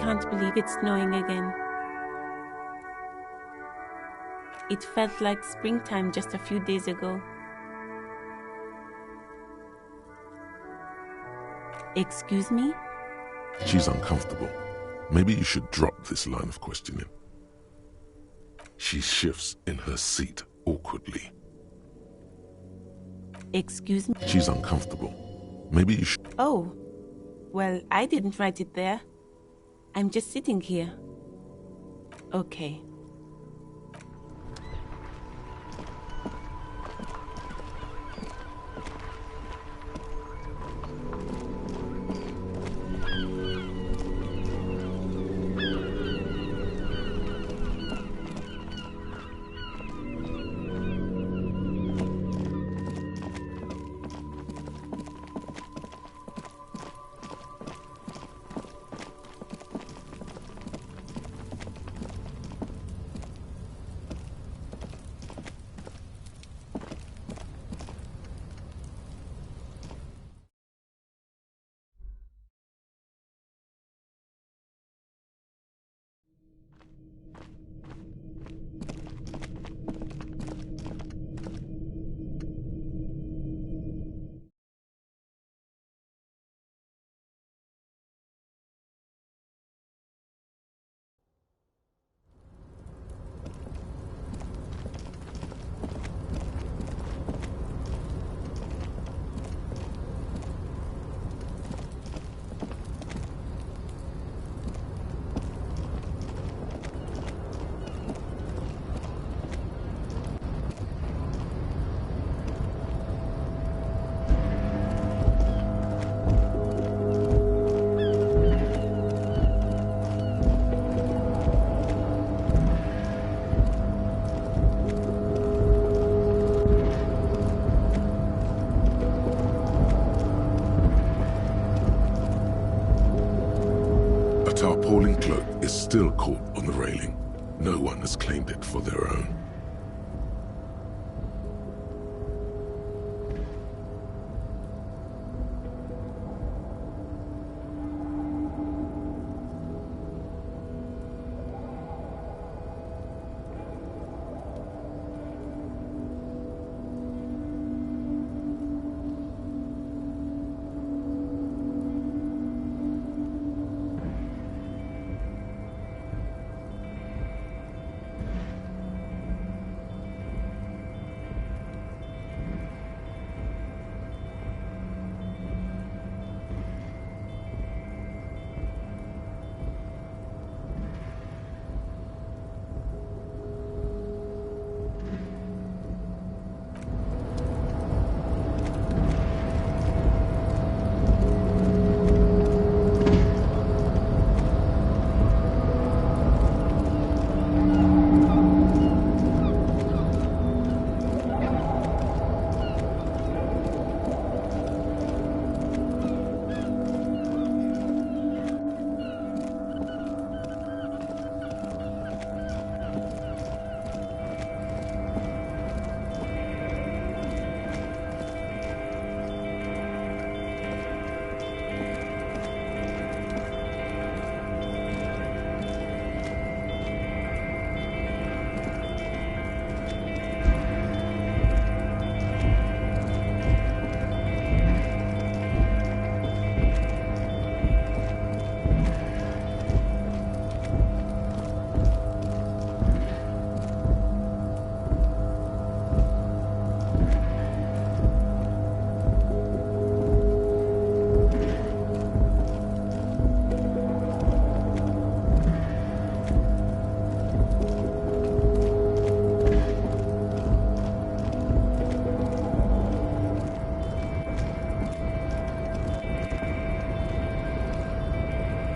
can't believe it's snowing again. It felt like springtime just a few days ago. Excuse me? She's uncomfortable. Maybe you should drop this line of questioning. She shifts in her seat awkwardly. Excuse me? She's uncomfortable. Maybe you should... Oh, well, I didn't write it there. I'm just sitting here. Okay. A tarpaulin cloak is still caught on the railing. No one has claimed it for their own.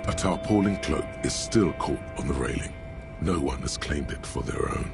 A tarpaulin cloak is still caught on the railing. No one has claimed it for their own.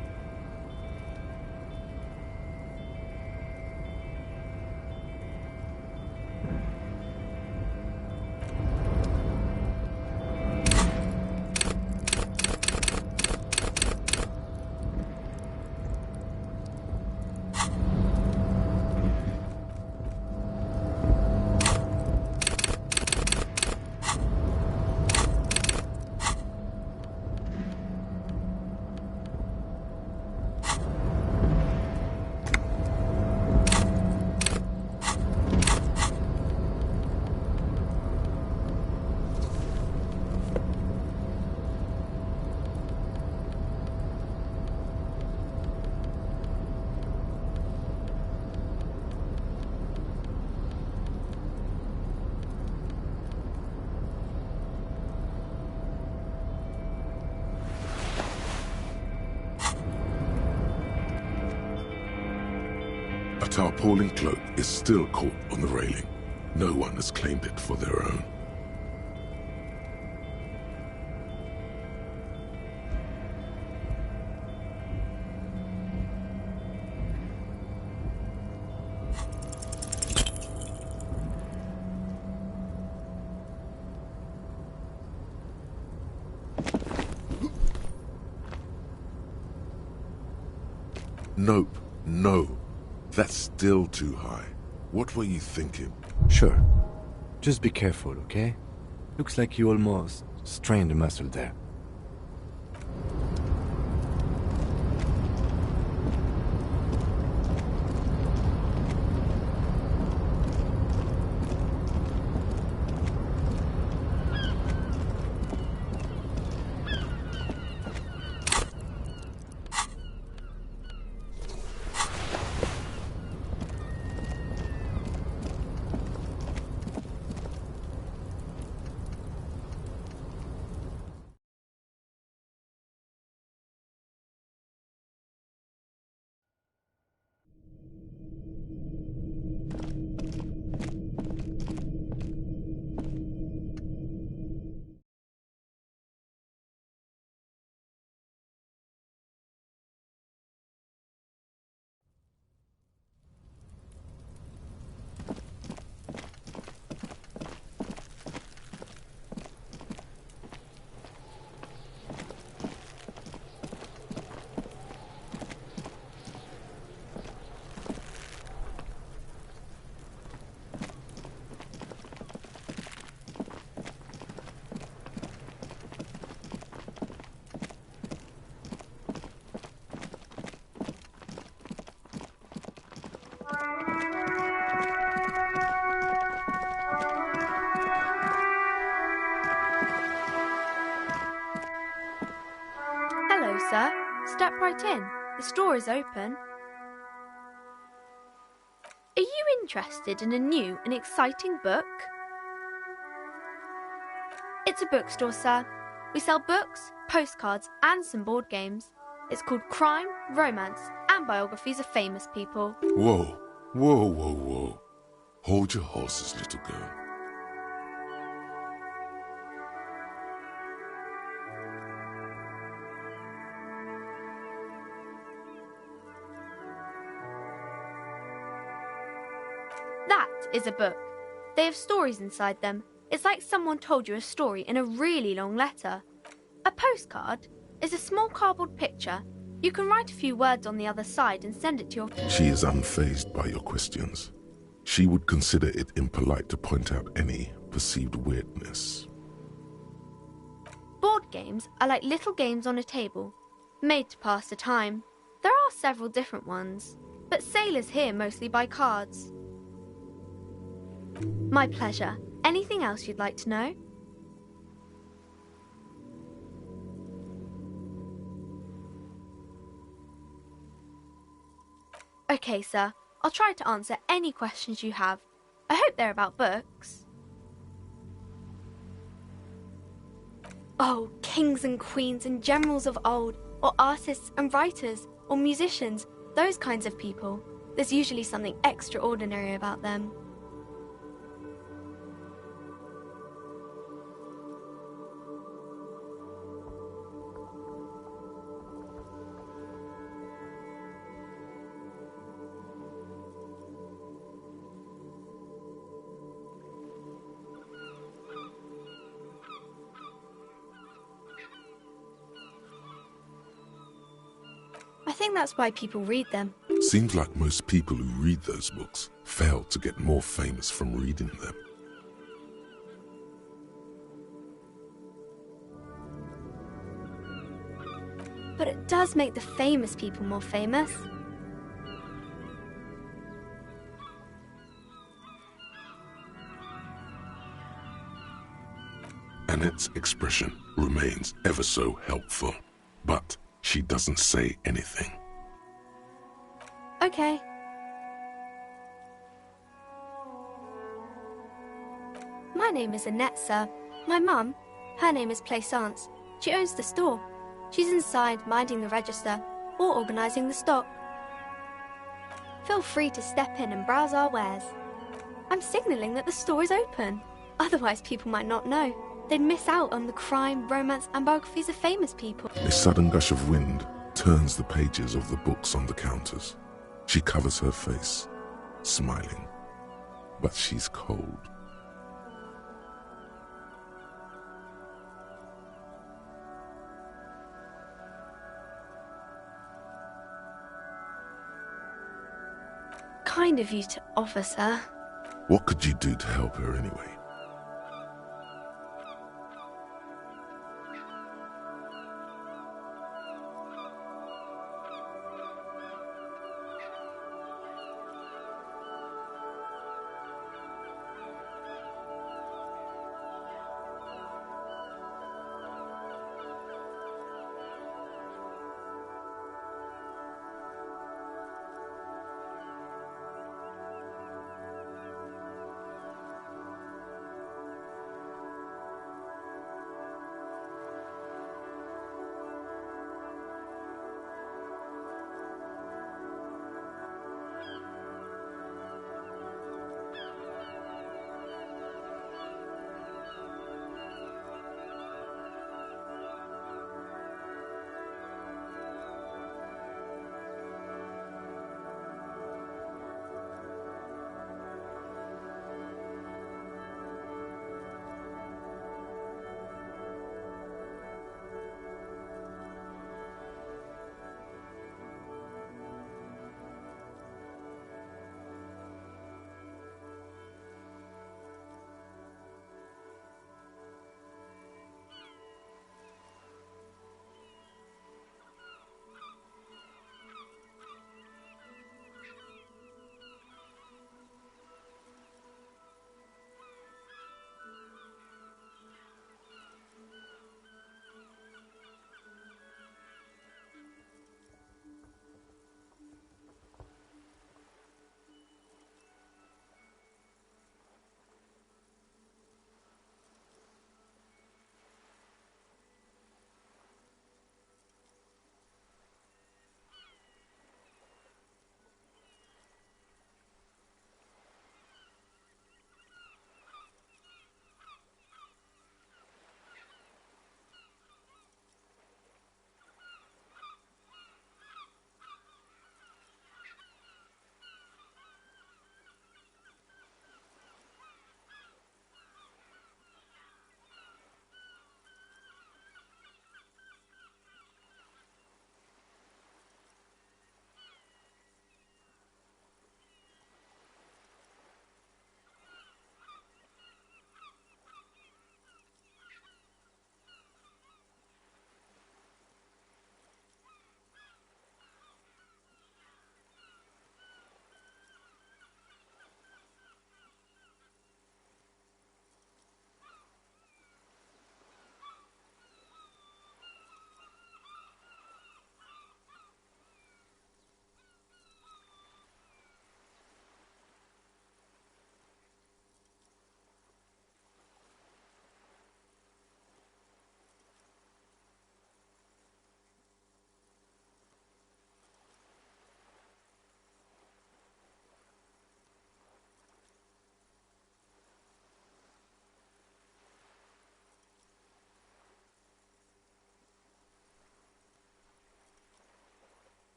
tarpaulin cloak is still caught on the railing. No one has claimed it for their own. Nope, no. That's still too high. What were you thinking? Sure. Just be careful, okay? Looks like you almost strained a muscle there. Hello, sir. Step right in. The store is open. Are you interested in a new and exciting book? It's a bookstore, sir. We sell books, postcards, and some board games. It's called Crime, Romance, and Biographies of Famous People. Whoa, whoa, whoa, whoa. Hold your horses, little girl. That is a book. They have stories inside them. It's like someone told you a story in a really long letter. A postcard is a small cardboard picture. You can write a few words on the other side and send it to your... She is unfazed by your questions. She would consider it impolite to point out any perceived weirdness. Board games are like little games on a table, made to pass the time. There are several different ones, but sailors here mostly buy cards. My pleasure. Anything else you'd like to know? Okay, sir. I'll try to answer any questions you have. I hope they're about books. Oh, kings and queens and generals of old, or artists and writers, or musicians, those kinds of people. There's usually something extraordinary about them. I think that's why people read them. Seems like most people who read those books fail to get more famous from reading them. But it does make the famous people more famous. Annette's expression remains ever so helpful, but she doesn't say anything. Okay. My name is Annette, sir. My mum, her name is Plaisance. She owns the store. She's inside minding the register or organising the stock. Feel free to step in and browse our wares. I'm signalling that the store is open. Otherwise, people might not know. They'd miss out on the crime, romance, and biographies of famous people. A sudden gush of wind turns the pages of the books on the counters. She covers her face, smiling, but she's cold. Kind of you to offer, sir. What could you do to help her anyway?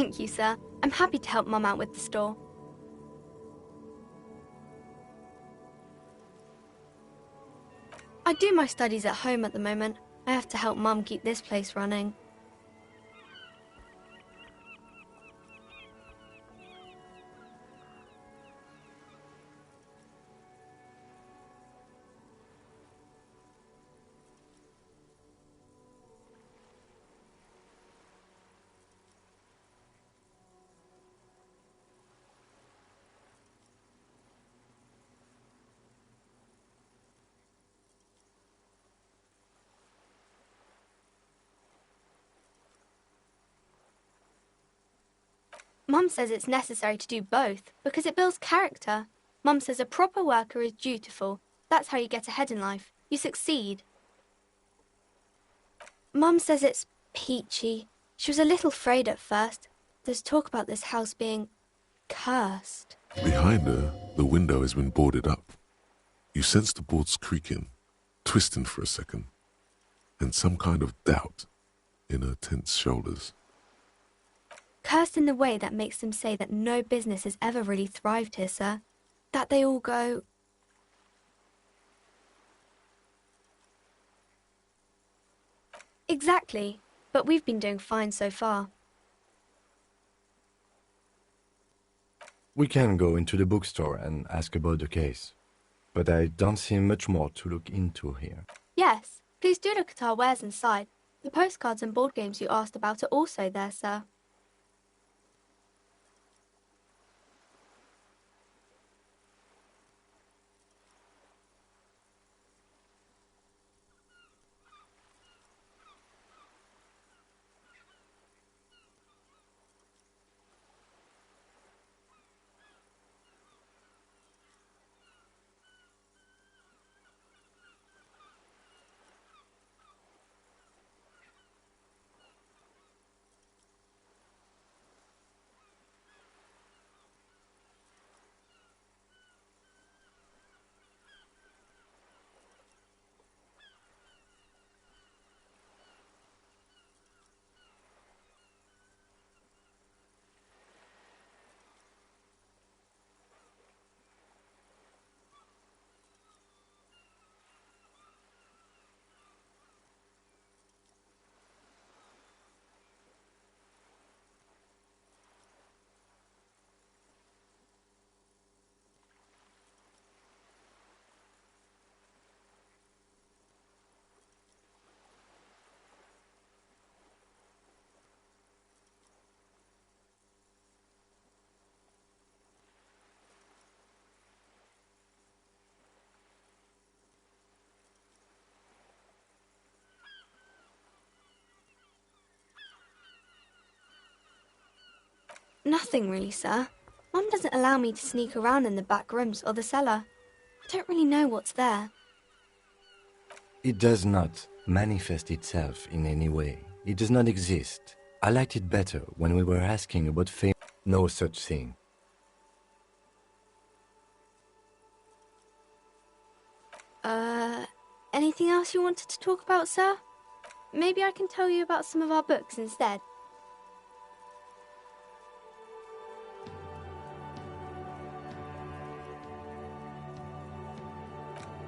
Thank you, sir. I'm happy to help Mum out with the store. I do my studies at home at the moment. I have to help Mum keep this place running. Mum says it's necessary to do both because it builds character. Mum says a proper worker is dutiful. That's how you get ahead in life. You succeed. Mum says it's peachy. She was a little afraid at first. There's talk about this house being cursed. Behind her, the window has been boarded up. You sense the boards creaking, twisting for a second, and some kind of doubt in her tense shoulders. Cursed in the way that makes them say that no business has ever really thrived here, sir. That they all go... Exactly. But we've been doing fine so far. We can go into the bookstore and ask about the case. But I don't see much more to look into here. Yes, please do look at our wares inside. The postcards and board games you asked about are also there, sir. Nothing really, sir. Mum doesn't allow me to sneak around in the back rooms or the cellar. I don't really know what's there. It does not manifest itself in any way. It does not exist. I liked it better when we were asking about fame. No such thing. Anything else you wanted to talk about, sir? Maybe I can tell you about some of our books instead.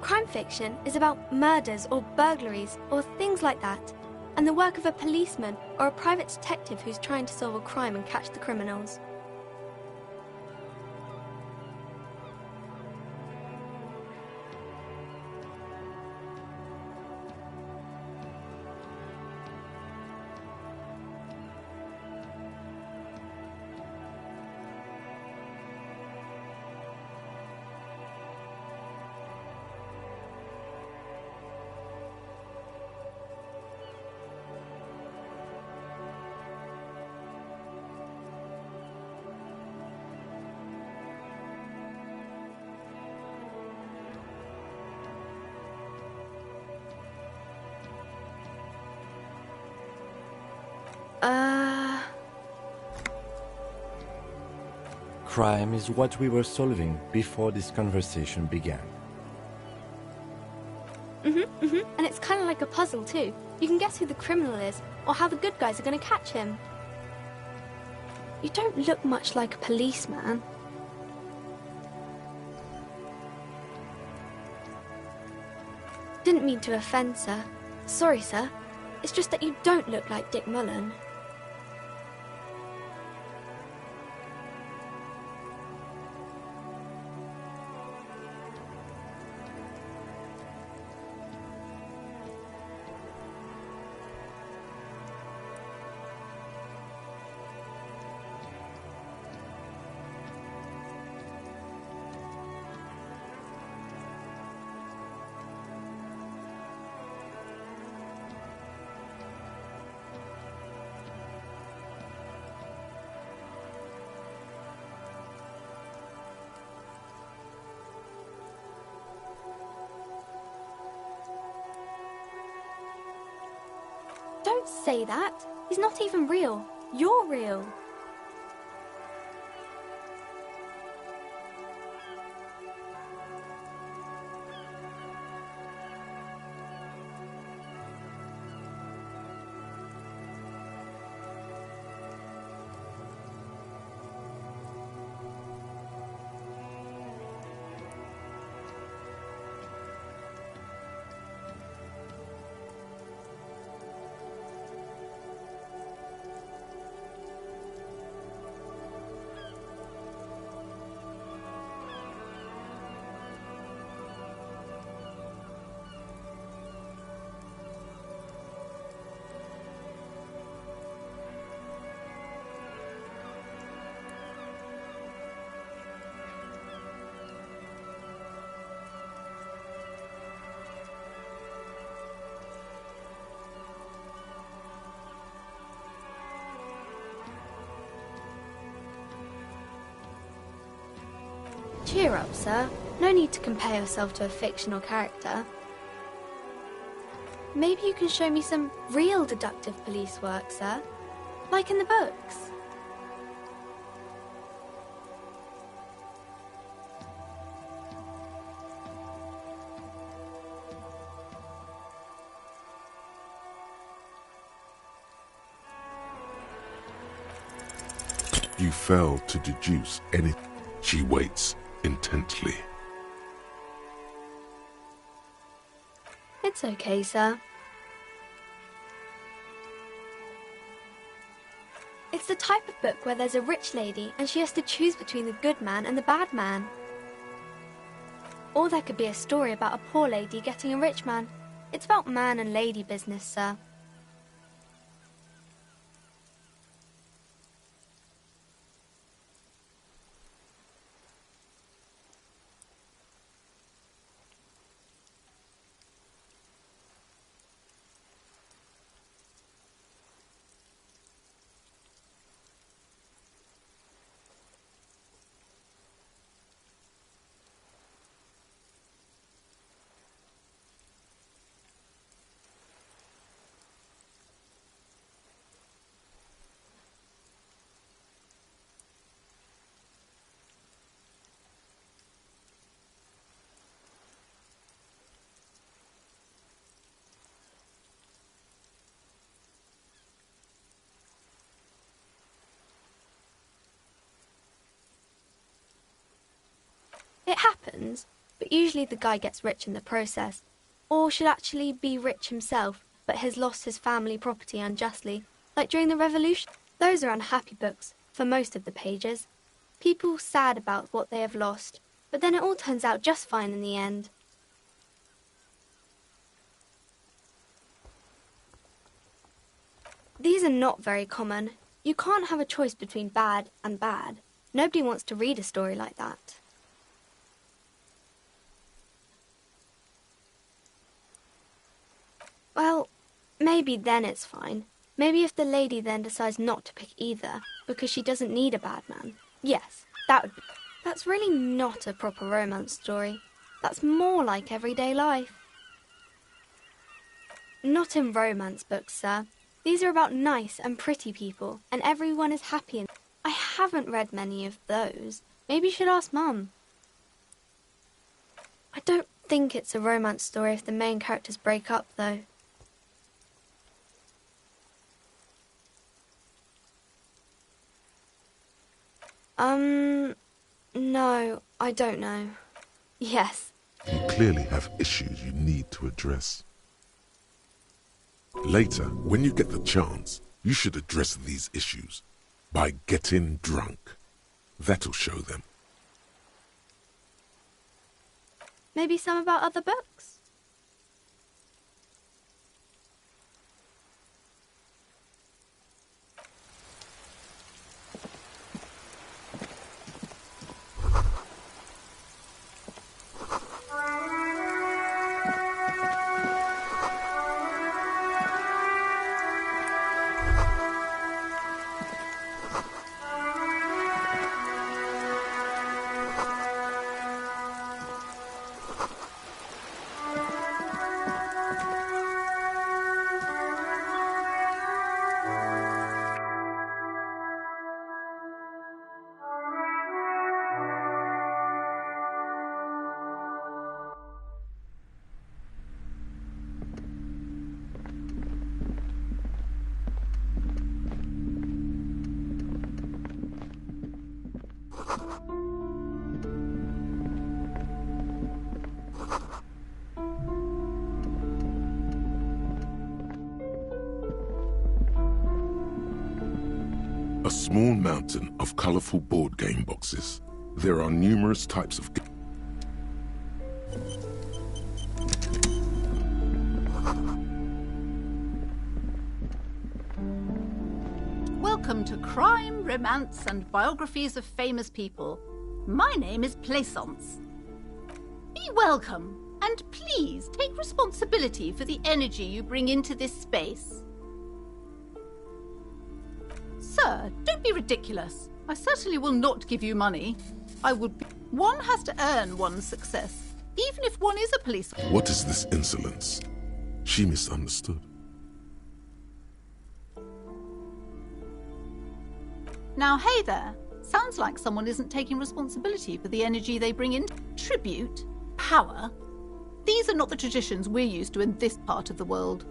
Crime fiction is about murders or burglaries or things like that, and the work of a policeman or a private detective who's trying to solve a crime and catch the criminals. Crime is what we were solving before this conversation began. And it's kind of like a puzzle too. You can guess who the criminal is, or how the good guys are going to catch him. You don't look much like a policeman. Didn't mean to offend, sir. Sorry, sir. It's just that you don't look like Dick Mullen. Don't say that. He's not even real. You're real. Cheer up, sir. No need to compare yourself to a fictional character. Maybe you can show me some real deductive police work, sir. Like in the books. You fail to deduce anything. She waits intently. It's okay, sir. It's the type of book where there's a rich lady and she has to choose between the good man and the bad man. Or there could be a story about a poor lady getting a rich man. It's about man and lady business, sir. It happens, but usually the guy gets rich in the process, or should actually be rich himself, but has lost his family property unjustly, like during the Revolution. Those are unhappy books, for most of the pages. People sad about what they have lost, but then it all turns out just fine in the end. These are not very common. You can't have a choice between bad and bad. Nobody wants to read a story like that. Well, maybe then it's fine. Maybe if the lady then decides not to pick either, because she doesn't need a bad man. Yes, that would be... That's really not a proper romance story. That's more like everyday life. Not in romance books, sir. These are about nice and pretty people, and everyone is happy. I haven't read many of those. Maybe you should ask Mum. I don't think it's a romance story if the main characters break up, though. No, I don't know. Yes. You clearly have issues you need to address. Later, when you get the chance, you should address these issues by getting drunk. That'll show them. Maybe some about other books? A small mountain of colorful board game boxes. There are numerous types of games. Welcome to Crime, Romance and Biographies of Famous People. My name is Plaisance. Be welcome, and please take responsibility for the energy you bring into this space. Sir, don't be ridiculous. I certainly will not give you money. One has to earn one's success, even if one is a policeman. What is this insolence? She misunderstood. Now, hey there. Sounds like someone isn't taking responsibility for the energy they bring in. Tribute? Power? These are not the traditions we're used to in this part of the world.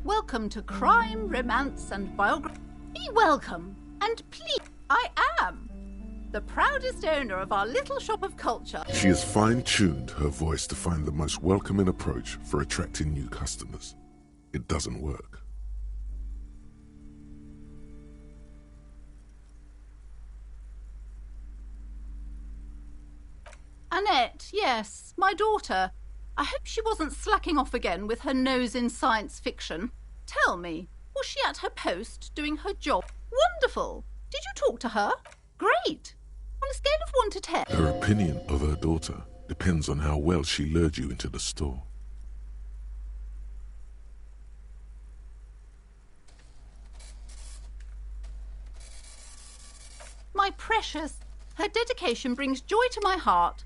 Welcome to Crime, Romance and Biography. Be welcome, and please, I am the proudest owner of our little shop of culture. She has fine-tuned her voice to find the most welcoming approach for attracting new customers. It doesn't work. Annette, yes, my daughter. I hope she wasn't slacking off again with her nose in science fiction. Tell me, was she at her post doing her job? Wonderful! Did you talk to her? Great! On a scale of 1 to 10. Her opinion of her daughter depends on how well she lured you into the store. My precious, her dedication brings joy to my heart.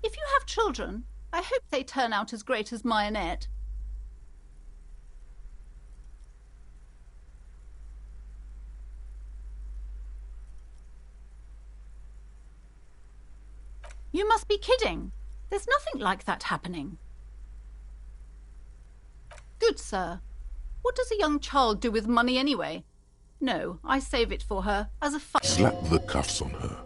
If you have children, I hope they turn out as great as my Annette. You must be kidding. There's nothing like that happening. Good sir. What does a young child do with money anyway? No, I save it for her as a fun. Slap the cuffs on her.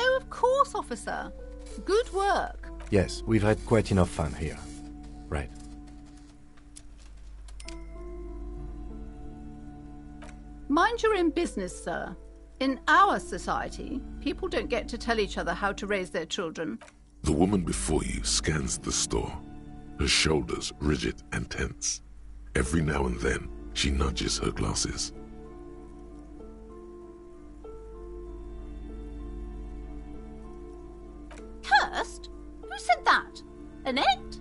Oh, of course, officer. Good work. Yes, we've had quite enough fun here. Right. Mind your own business, sir. In our society, people don't get to tell each other how to raise their children. The woman before you scans the store, her shoulders rigid and tense. Every now and then, she nudges her glasses. Cursed? Who said that? Annette?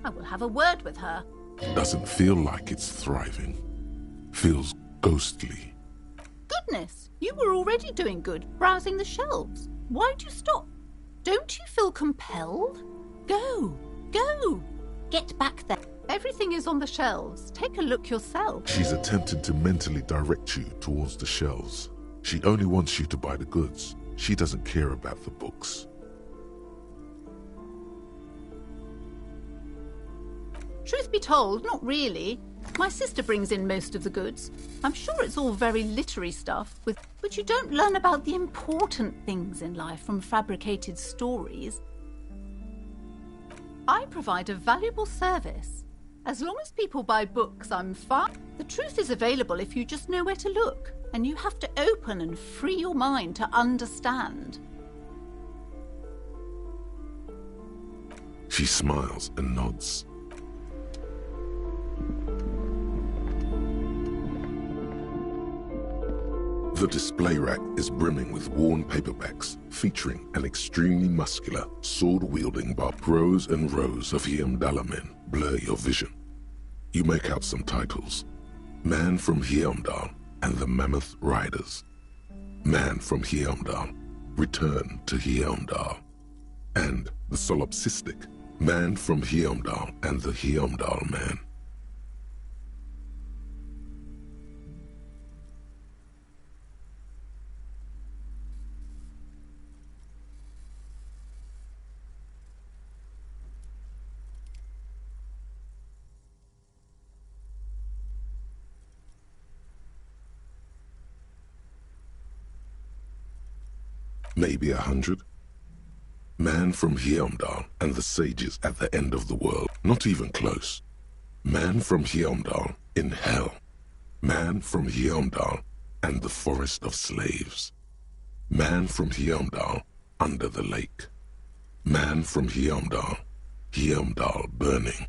I will have a word with her. Doesn't feel like it's thriving. Feels ghostly. Goodness, you were already doing good, browsing the shelves. Why'd you stop? Don't you feel compelled? Go, go, get back there. Everything is on the shelves. Take a look yourself. She's attempting to mentally direct you towards the shelves. She only wants you to buy the goods. She doesn't care about the books. Truth be told, not really. My sister brings in most of the goods. I'm sure it's all very literary stuff, but you don't learn about the important things in life from fabricated stories. I provide a valuable service. As long as people buy books, I'm fine. The truth is available if you just know where to look, and you have to open and free your mind to understand. She smiles and nods. The display rack is brimming with worn paperbacks featuring an extremely muscular, sword-wielding barb. Rows and rows of Heimdall men blur your vision. You make out some titles. Man from Heimdall and the Mammoth Riders. Man from Heimdall, Return to Heimdall. And the solipsistic Man from Heimdall and the Heimdall Man. Maybe 100. Man from Heimdall and the sages at the end of the world. Not even close. Man from Heimdall in hell. Man from Heimdall and the forest of slaves. Man from Heimdall under the lake. Man from Heimdall, Heimdall burning.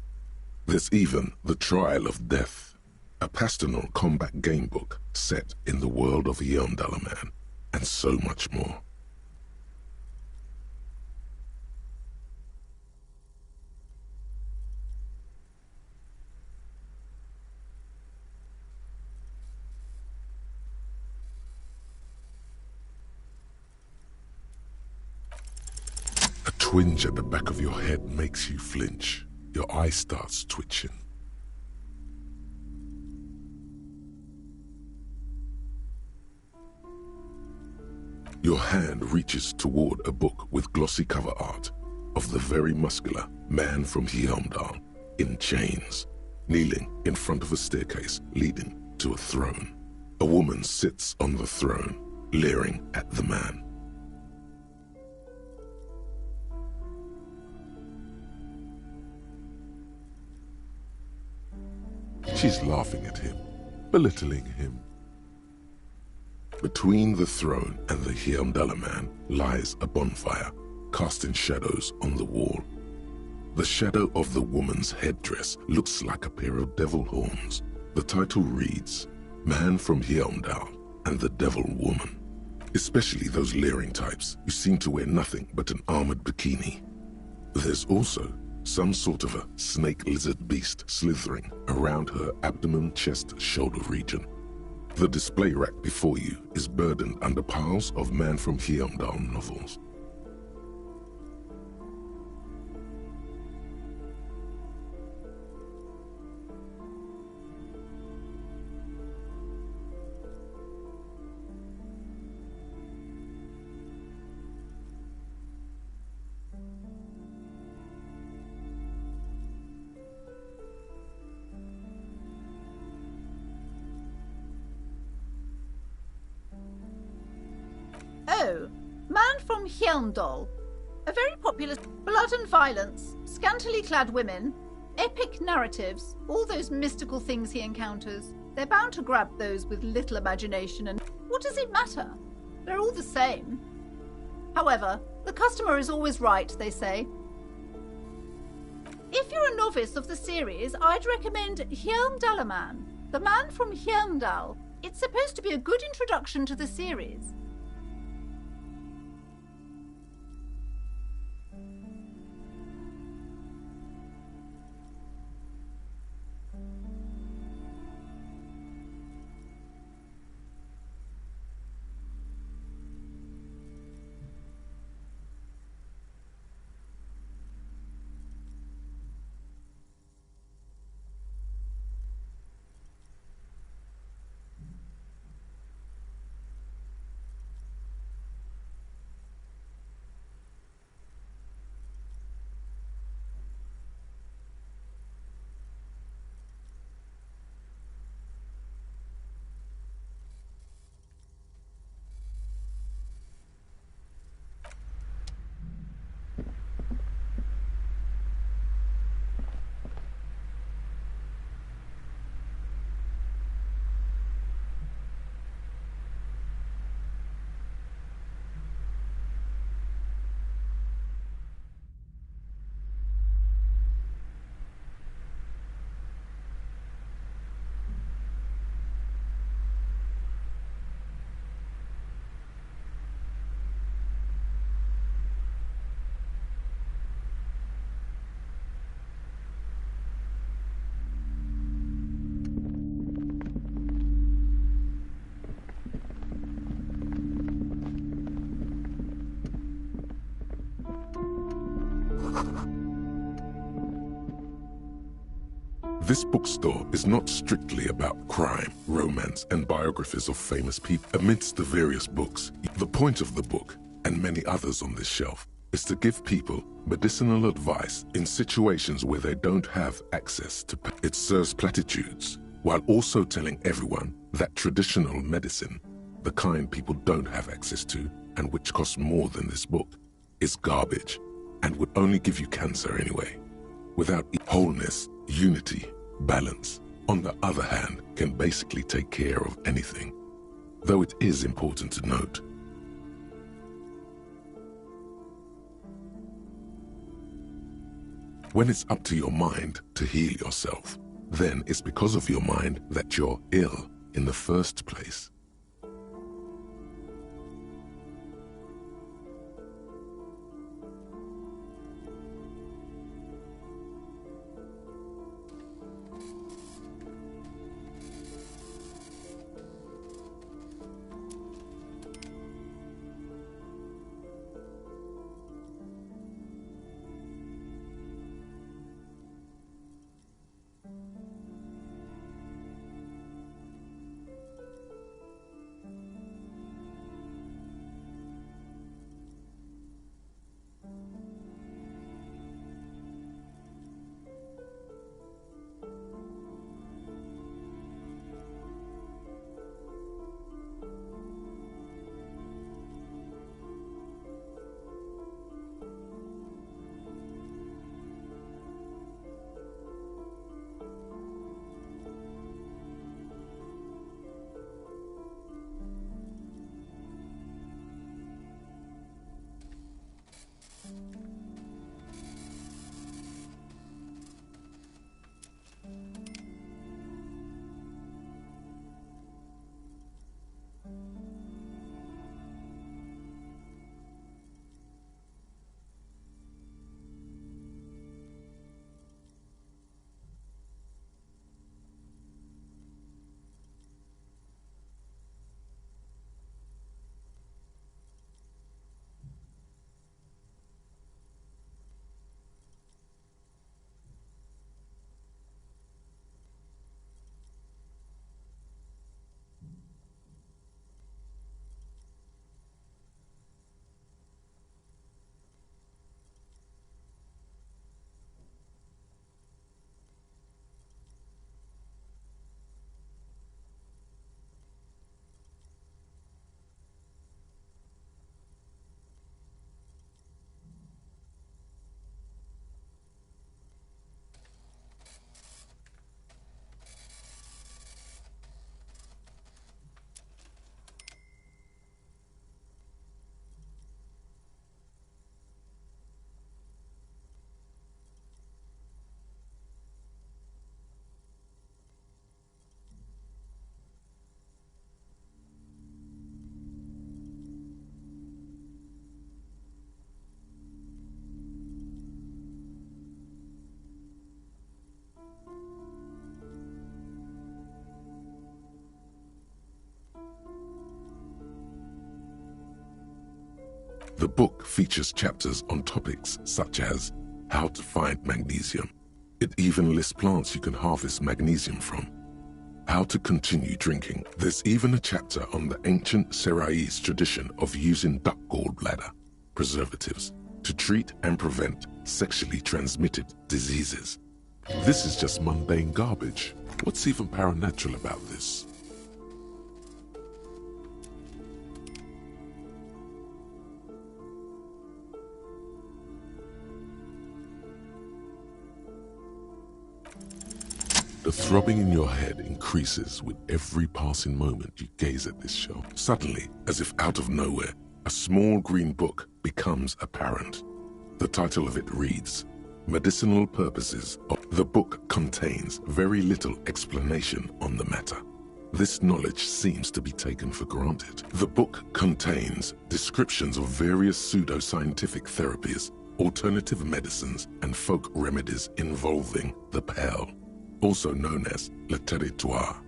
There's even the Trial of Death, a pastoral combat game book set in the world of Heimdall Man, and so much more. A twinge at the back of your head makes you flinch. Your eye starts twitching. Your hand reaches toward a book with glossy cover art of the very muscular Man from Heimdall in chains, kneeling in front of a staircase leading to a throne. A woman sits on the throne, leering at the man. She's laughing at him, belittling him. Between the throne and the Heimdall Man lies a bonfire, casting shadows on the wall. The shadow of the woman's headdress looks like a pair of devil horns. The title reads, Man from Heimdall and the Devil Woman. Especially those leering types who seem to wear nothing but an armored bikini. There's also some sort of a snake lizard beast slithering around her abdomen, chest, shoulder region. The display rack before you is burdened under piles of Man from Heimdall novels. Oh, Man from Heimdall. A very popular blood and violence, scantily clad women, epic narratives, all those mystical things he encounters. They're bound to grab those with little imagination, and what does it matter? They're all the same. However, the customer is always right, they say. If you're a novice of the series, I'd recommend Hjelmdalaman, the man from Hjelmdal. It's supposed to be a good introduction to the series. This bookstore is not strictly about crime, romance, and biographies of famous people. Amidst the various books, the point of the book, and many others on this shelf, is to give people medicinal advice in situations where they don't have access to. It serves platitudes, while also telling everyone that traditional medicine, the kind people don't have access to, and which costs more than this book, is garbage, and would only give you cancer anyway. Without wholeness, unity, balance, on the other hand, can basically take care of anything. Though it is important to note, when it's up to your mind to heal yourself, then it's because of your mind that you're ill in the first place. The book features chapters on topics such as how to find magnesium. It even lists plants you can harvest magnesium from. How to continue drinking. There's even a chapter on the ancient Seraise tradition of using duck gallbladder preservatives to treat and prevent sexually transmitted diseases. This is just mundane garbage. What's even paranatural about this? The throbbing in your head increases with every passing moment you gaze at this show. Suddenly, as if out of nowhere, a small green book becomes apparent. The title of it reads, Medicinal Purposes. The book contains very little explanation on the matter. This knowledge seems to be taken for granted. The book contains descriptions of various pseudo-scientific therapies, alternative medicines, and folk remedies involving the Pale, also known as le territoire.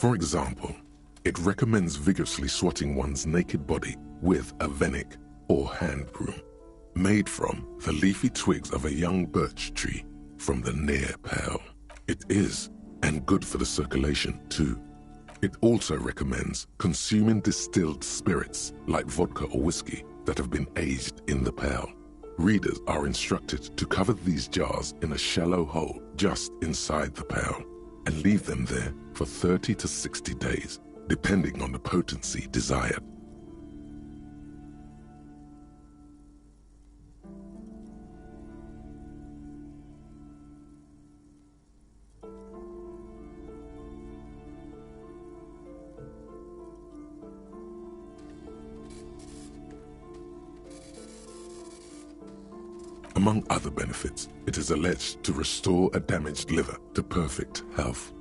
For example, it recommends vigorously swatting one's naked body with a venik or hand broom, made from the leafy twigs of a young birch tree from the near Pale. It is, and good for the circulation too. It also recommends consuming distilled spirits like vodka or whiskey that have been aged in the Pale. Readers are instructed to cover these jars in a shallow hole just inside the Pale and leave them there for 30 to 60 days, depending on the potency desired. Among other benefits, it is alleged to restore a damaged liver to perfect health.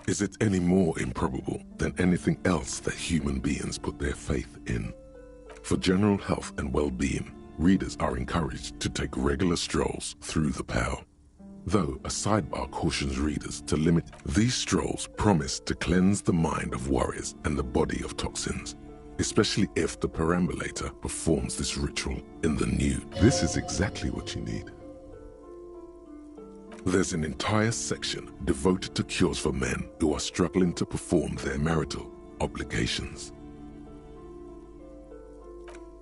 Is it any more improbable than anything else that human beings put their faith in? For general health and well-being, readers are encouraged to take regular strolls through the Pale. though a sidebar cautions readers to limit. These strolls promise to cleanse the mind of worries and the body of toxins, especially if the perambulator performs this ritual in the nude. This is exactly what you need. There's an entire section devoted to cures for men who are struggling to perform their marital obligations.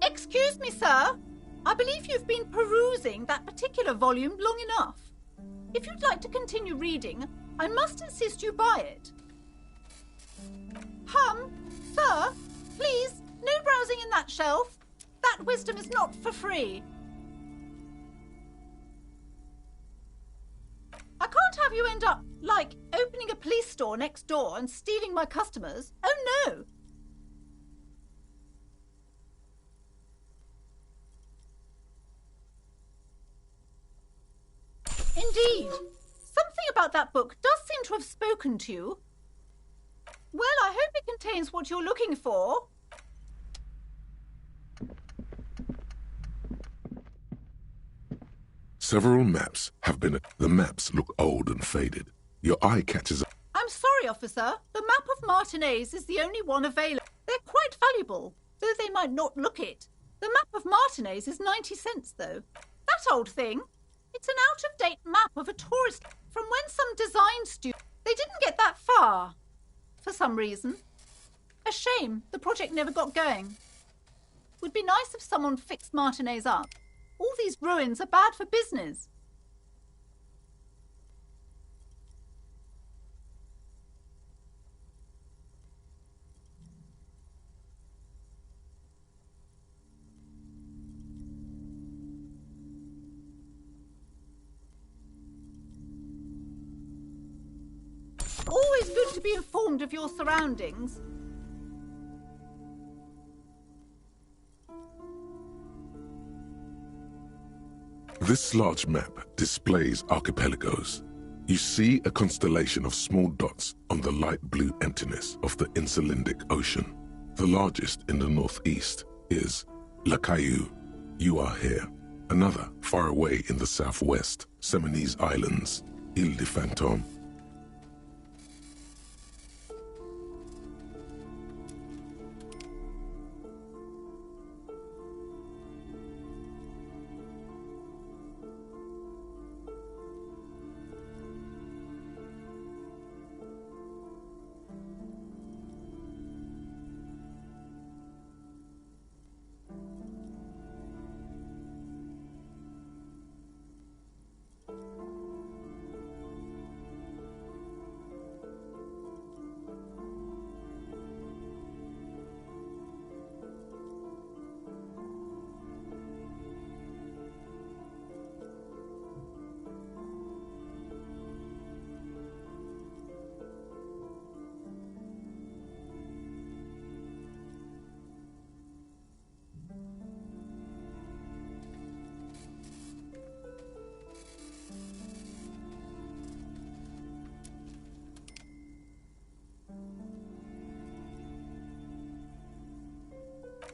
Excuse me, sir. I believe you've been perusing that particular volume long enough. If you'd like to continue reading, I must insist you buy it. Sir, please, no browsing in that shelf. That wisdom is not for free. I can't have you end up, like, opening a police store next door and stealing my customers. Oh, no. Indeed. Something about that book does seem to have spoken to you. Well, I hope it contains what you're looking for. Several maps have been... The maps look old and faded. Your eye catches... I'm sorry, officer. The map of Martinez is the only one available. They're quite valuable, though they might not look it. The map of Martinez is 90 cents, though. That old thing. It's an out-of-date map of a tourist from when some design students... They didn't get that far, for some reason. A shame the project never got going. Would be nice if someone fixed Martinez up. All these ruins are bad for business. Always good to be informed of your surroundings. This large map displays archipelagos. You see a constellation of small dots on the light blue emptiness of the Insulindic Ocean. The largest in the northeast is La Caillou. You are here. Another far away in the southwest, Seminese Islands, Ile de Fantôme.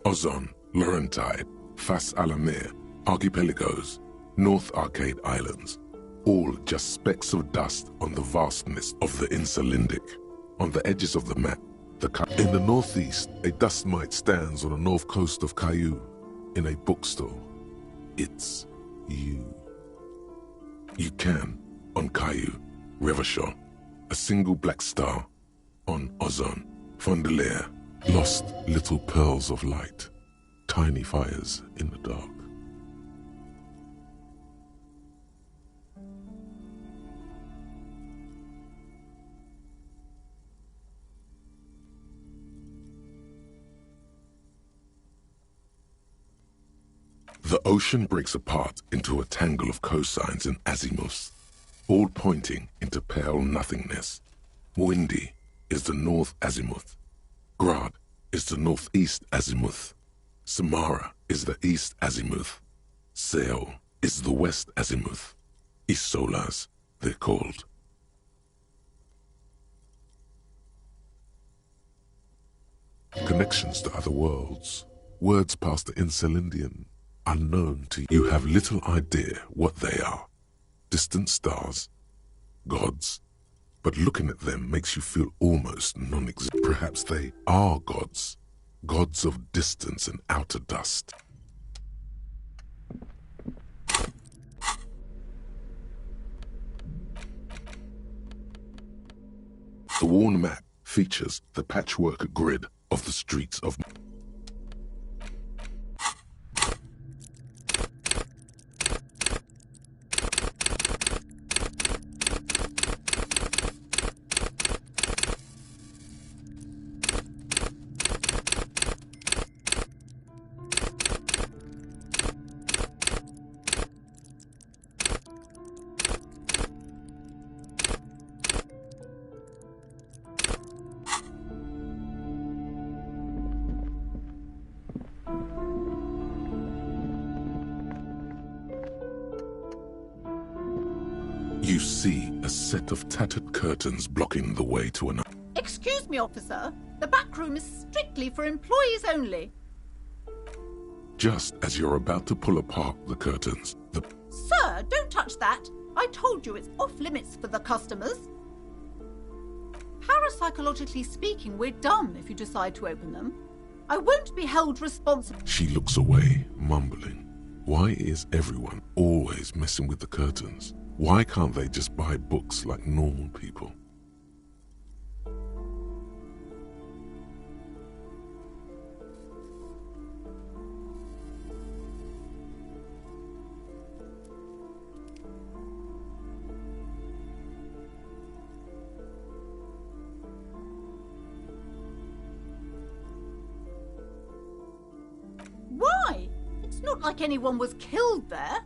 Ozon, Laurentide, Fas Alamir, Archipelagos, North Arcade Islands, all just specks of dust on the vastness of the Insulindic. On the edges of the map, in the northeast, a dust mite stands on the north coast of Caillou, in a bookstore. It's you. You can, on Caillou, Rivershore, a single black star, on Ozon, Fondelier, lost little pearls of light, tiny fires in the dark. The ocean breaks apart into a tangle of cosines and azimuths, all pointing into pale nothingness. Windy is the north azimuth. Grad is the northeast azimuth. Samara is the east azimuth. Seo is the west azimuth. Isolas, they're called. Connections to other worlds, words past the Insulindian, unknown to you. You have little idea what they are. distant stars, gods, but looking at them makes you feel almost non-existent. Perhaps they are gods, gods of distance and outer dust. The worn map features the patchwork grid of the streets of You see a set of tattered curtains blocking the way to another. Excuse me, officer. The back room is strictly for employees only. Just as you're about to pull apart the curtains, the Sir, don't touch that. I told you it's off limits for the customers. Parapsychologically speaking, we're done if you decide to open them. I won't be held responsible. She looks away, mumbling. Why is everyone always messing with the curtains? Why can't they just buy books like normal people? Why? It's not like anyone was killed there.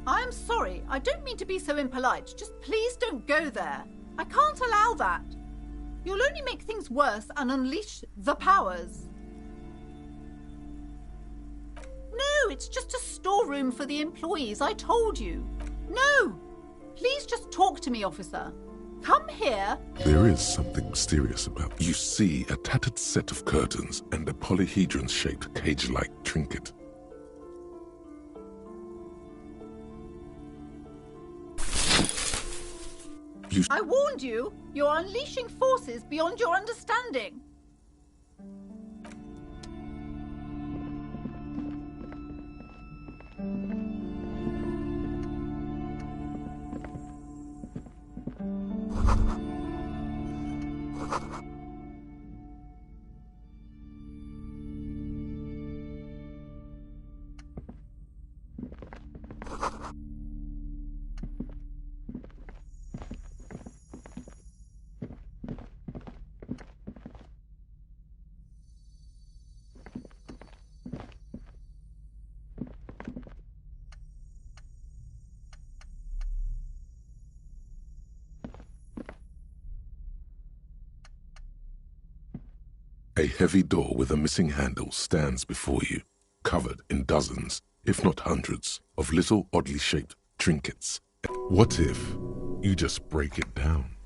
I'm sorry, I don't mean to be so impolite. Just please don't go there. I can't allow that. You'll only make things worse and unleash the powers. No, it's just a storeroom for the employees, I told you. No! Please just talk to me, officer. Come here. There is something mysterious about it. You see a tattered set of curtains and a polyhedron-shaped cage-like trinket. I warned you. You're unleashing forces beyond your understanding. A heavy door with a missing handle stands before you, covered in dozens, if not hundreds, of little oddly shaped trinkets. What if you just break it down?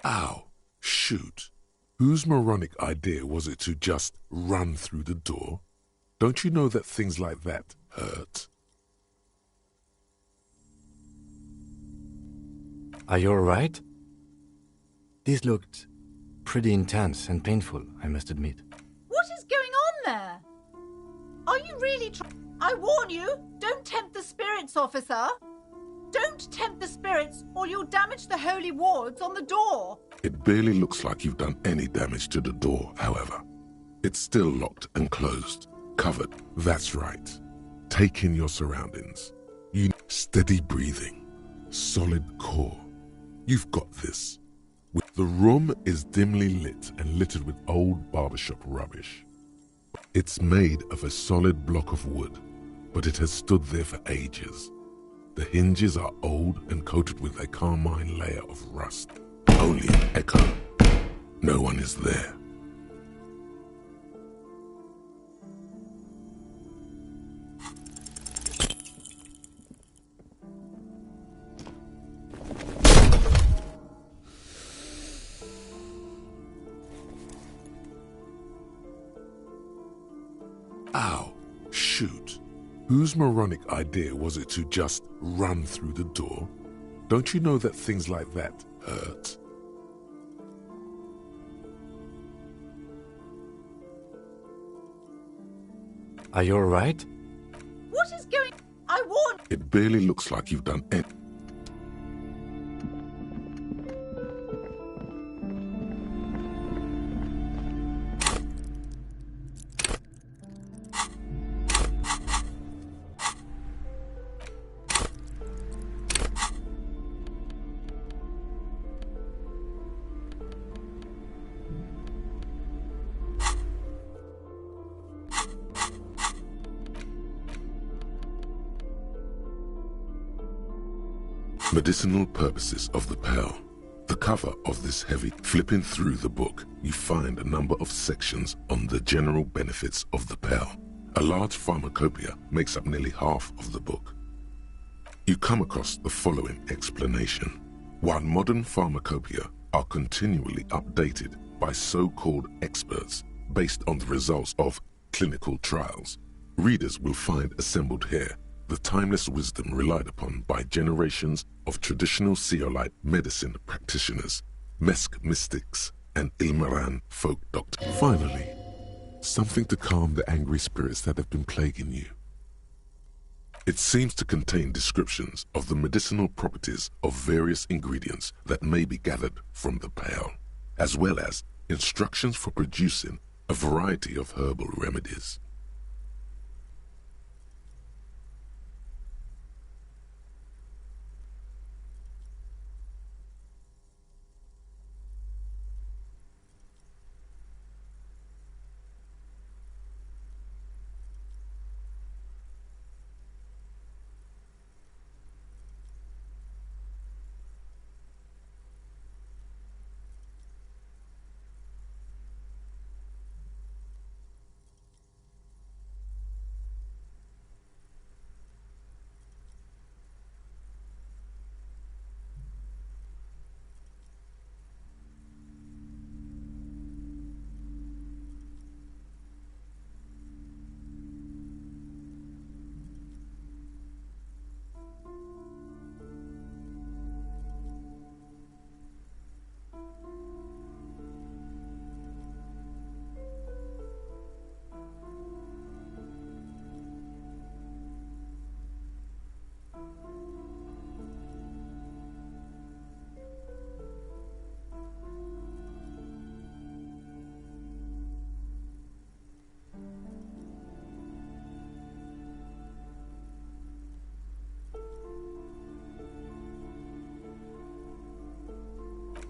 Ow. Shoot. Whose moronic idea was it to just run through the door? Don't you know that things like that hurt? Are you alright? This looked pretty intense and painful, I must admit. What is going on there? Are you really I warn you, don't tempt the spirits, officer. Don't tempt the spirits or you'll damage the holy wards on the door. It barely looks like you've done any damage to the door, however. It's still locked and closed, covered. That's right. Take in your surroundings. You need steady breathing, solid core. You've got this. The room is dimly lit and littered with old barbershop rubbish. It's made of a solid block of wood, but it has stood there for ages. The hinges are old and coated with a carmine layer of rust. Only an echo. No one is there. Ow! Shoot. Whose moronic idea was it to just run through the door? Don't you know that things like that hurt? Are you alright? What is going... I warned... It barely looks like you've done anything. Medicinal purposes of the pearl. The cover of this heavy, flipping through the book, you find a number of sections on the general benefits of the pearl. A large pharmacopoeia makes up nearly half of the book. You come across the following explanation. While modern pharmacopoeia are continually updated by so-called experts based on the results of clinical trials, readers will find assembled here the timeless wisdom relied upon by generations of traditional Seolite medicine practitioners, Mesk mystics, and Ilmaran folk doctors. Finally, something to calm the angry spirits that have been plaguing you. It seems to contain descriptions of the medicinal properties of various ingredients that may be gathered from the pearl, as well as instructions for producing a variety of herbal remedies.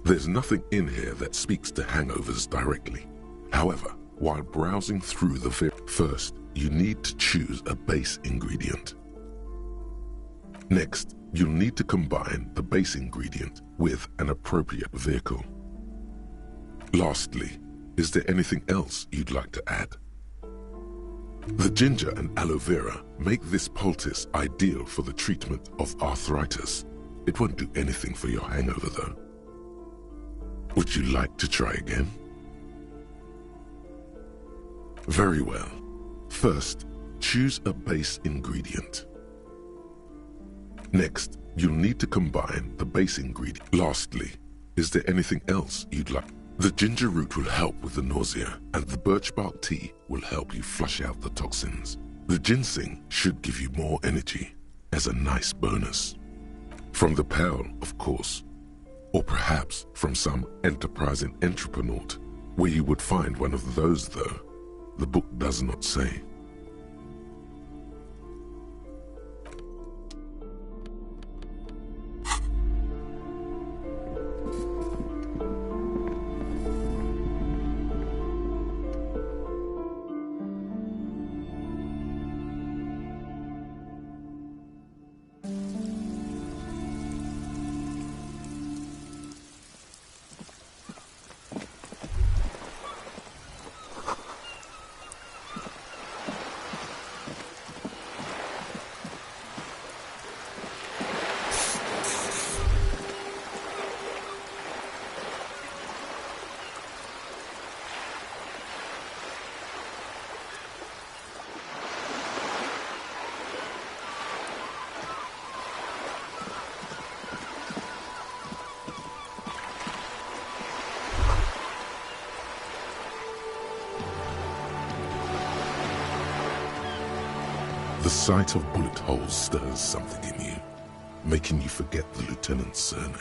There's nothing in here that speaks to hangovers directly. However, while browsing through the first, you need to choose a base ingredient. Next, you'll need to combine the base ingredient with an appropriate vehicle. Lastly, is there anything else you'd like to add? The ginger and aloe vera make this poultice ideal for the treatment of arthritis. It won't do anything for your hangover though. Would you like to try again? Very well. First, choose a base ingredient. Next, you'll need to combine the base ingredient. Lastly, is there anything else you'd like? The ginger root will help with the nausea, and the birch bark tea will help you flush out the toxins. The ginseng should give you more energy as a nice bonus. From the pearl, of course. Or perhaps from some enterprising entrepreneur, where you would find one of those though. The book does not say. sight of bullet holes stirs something in you, making you forget the lieutenant's surname.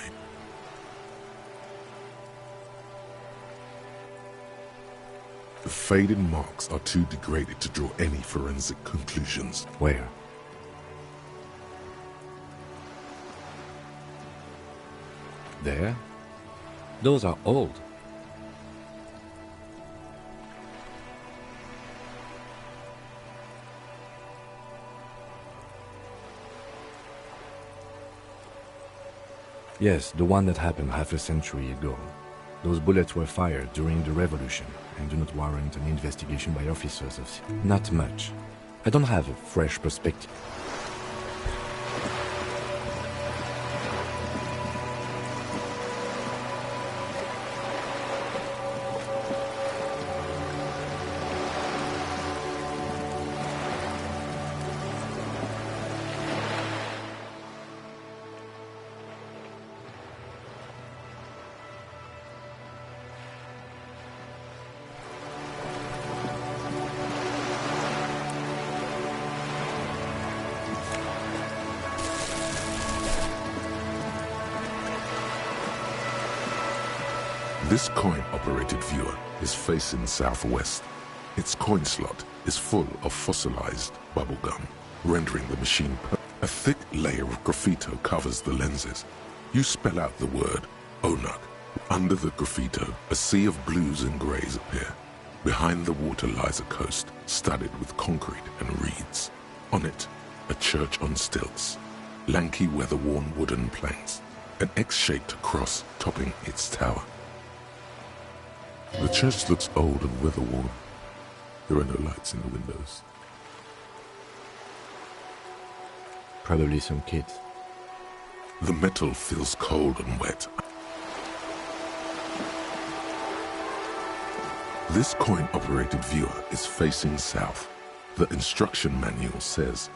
The faded marks are too degraded to draw any forensic conclusions. Where? There? Those are old. Yes, the one that happened half a century ago. Those bullets were fired during the revolution and do not warrant an investigation by officers of... Not much. I don't have a fresh perspective. This coin-operated viewer is facing southwest. Its coin slot is full of fossilized bubblegum, rendering the machine a thick layer of graffito covers the lenses. You spell out the word Onuk. Under the graffito, a sea of blues and greys appear. Behind the water lies a coast studded with concrete and reeds. On it, a church on stilts, lanky weather-worn wooden planks, an X-shaped cross topping its tower. The church looks old and weather-worn. There are no lights in the windows. Probably some kids. The metal feels cold and wet. This coin-operated viewer is facing south. The instruction manual says,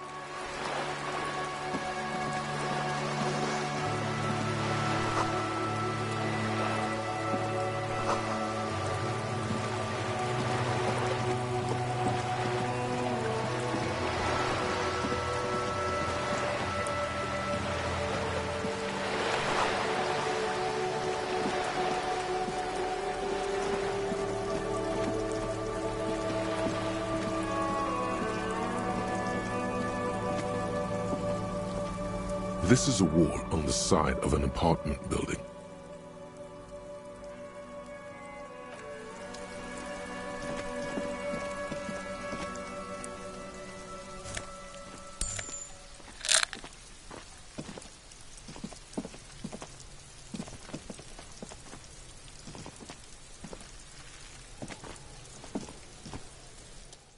this is a wall on the side of an apartment building.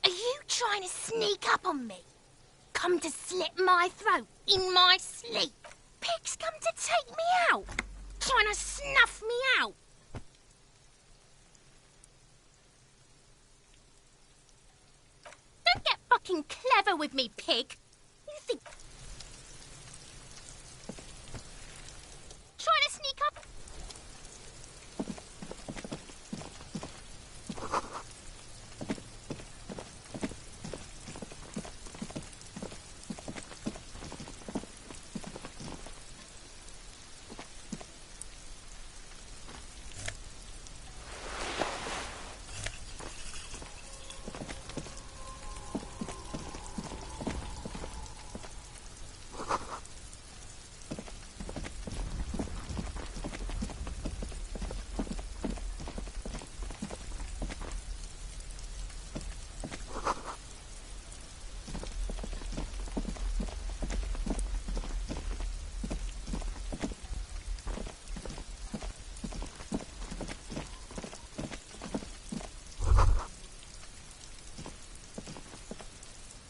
Are you trying to sneak up on me? Come to slit my throat in my sleep? Pigs come to take me out, trying to snuff me out. Don't get fucking clever with me, pig. You think... Trying to sneak up...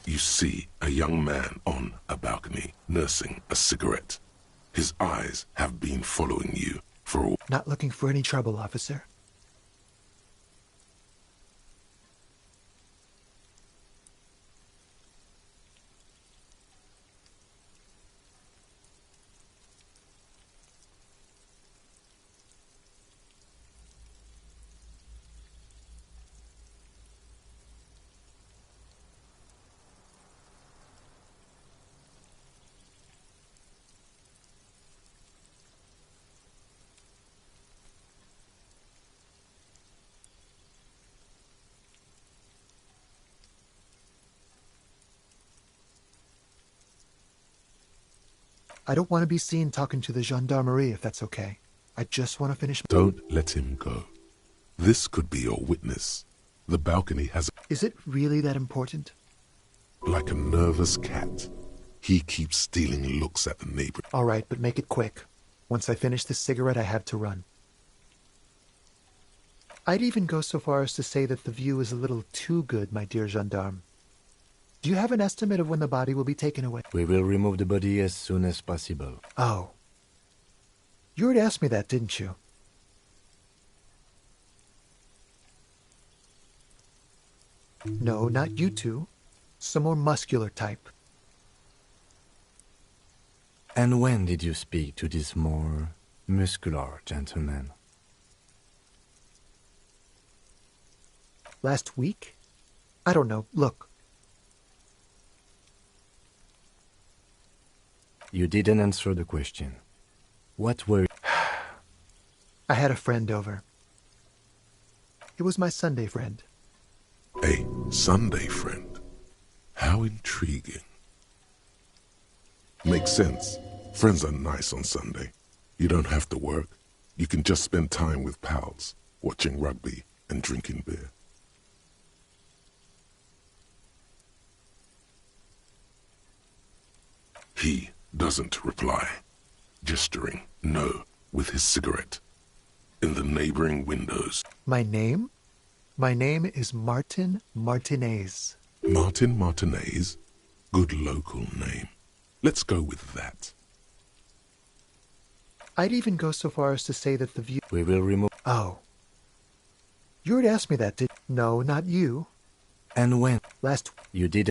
You see a young man on a balcony nursing a cigarette. His eyes have been following you for a... Not looking for any trouble, officer. I don't want to be seen talking to the gendarmerie if that's okay. I just want to finish. Don't let him go. This could be your witness. The balcony has Is it really that important? like a nervous cat. He keeps stealing looks at the neighbor. All right, but make it quick. Once I finish this cigarette, I have to run. I'd even go so far as to say that the view is a little too good, my dear gendarme. Do you have an estimate of when the body will be taken away? We will remove the body as soon as possible. Oh. You already asked me that, didn't you? No, not you two. Some more muscular type. And when did you speak to this more muscular gentleman? Last week? I don't know. Look. You didn't answer the question. What were... I had a friend over. It was my Sunday friend. A Sunday friend. How intriguing. Makes sense. Friends are nice on Sunday. You don't have to work. You can just spend time with pals, watching rugby and drinking beer. He doesn't reply, gesturing no with his cigarette. In the neighboring windows. My name? My name is Martin Martinez. Martin Martinez? Good local name. Let's go with that. I'd even go so far as to say that the view... We will remove... Oh. You already asked me that, did... No, not you. And when? Last... You did...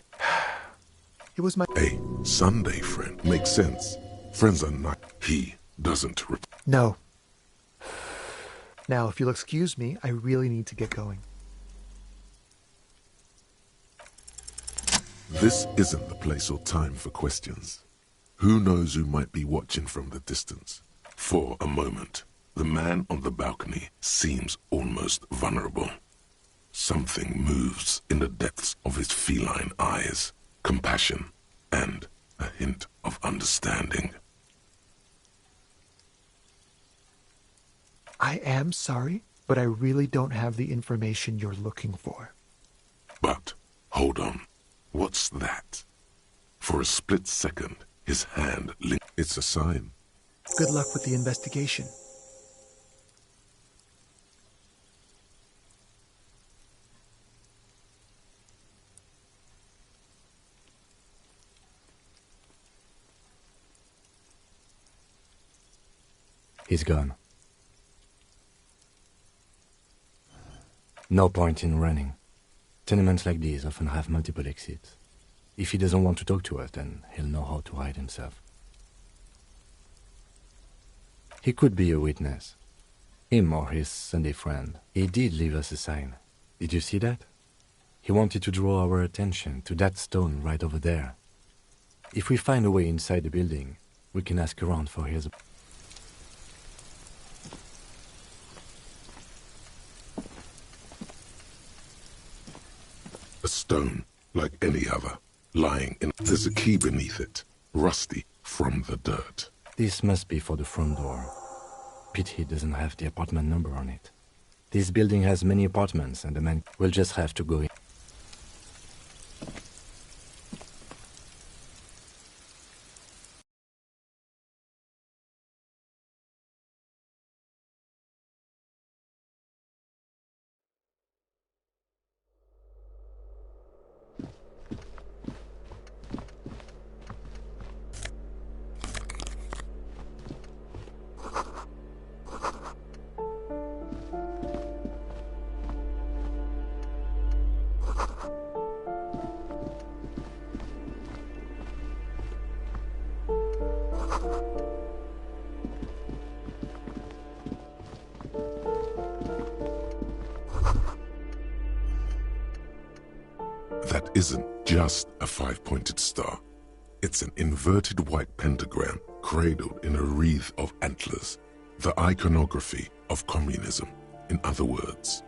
It was my... A Sunday friend. Makes sense. Friends are not... He doesn't... No. Now, if you'll excuse me, I really need to get going. This isn't the place or time for questions. Who knows who might be watching from the distance? For a moment, the man on the balcony seems almost vulnerable. Something moves in the depths of his feline eyes, compassion, and a hint of understanding. I am sorry, but I really don't have the information you're looking for. But, hold on. What's that? For a split second, his hand linked. It's a sign. Good luck with the investigation. He's gone. No point in running. Tenements like these often have multiple exits. If he doesn't want to talk to us, then he'll know how to hide himself. He could be a witness. Him or his Sunday friend. He did leave us a sign. Did you see that? He wanted to draw our attention to that stone right over there. If we find a way inside the building, we can ask around for his... A stone, like any other, lying in... There's a key beneath it, rusty from the dirt. This must be for the front door. Pity doesn't have the apartment number on it. This building has many apartments and the man will just have to go in. That isn't just a five-pointed star. It's an inverted white pentagram cradled in a wreath of antlers, the iconography of communism, in other words.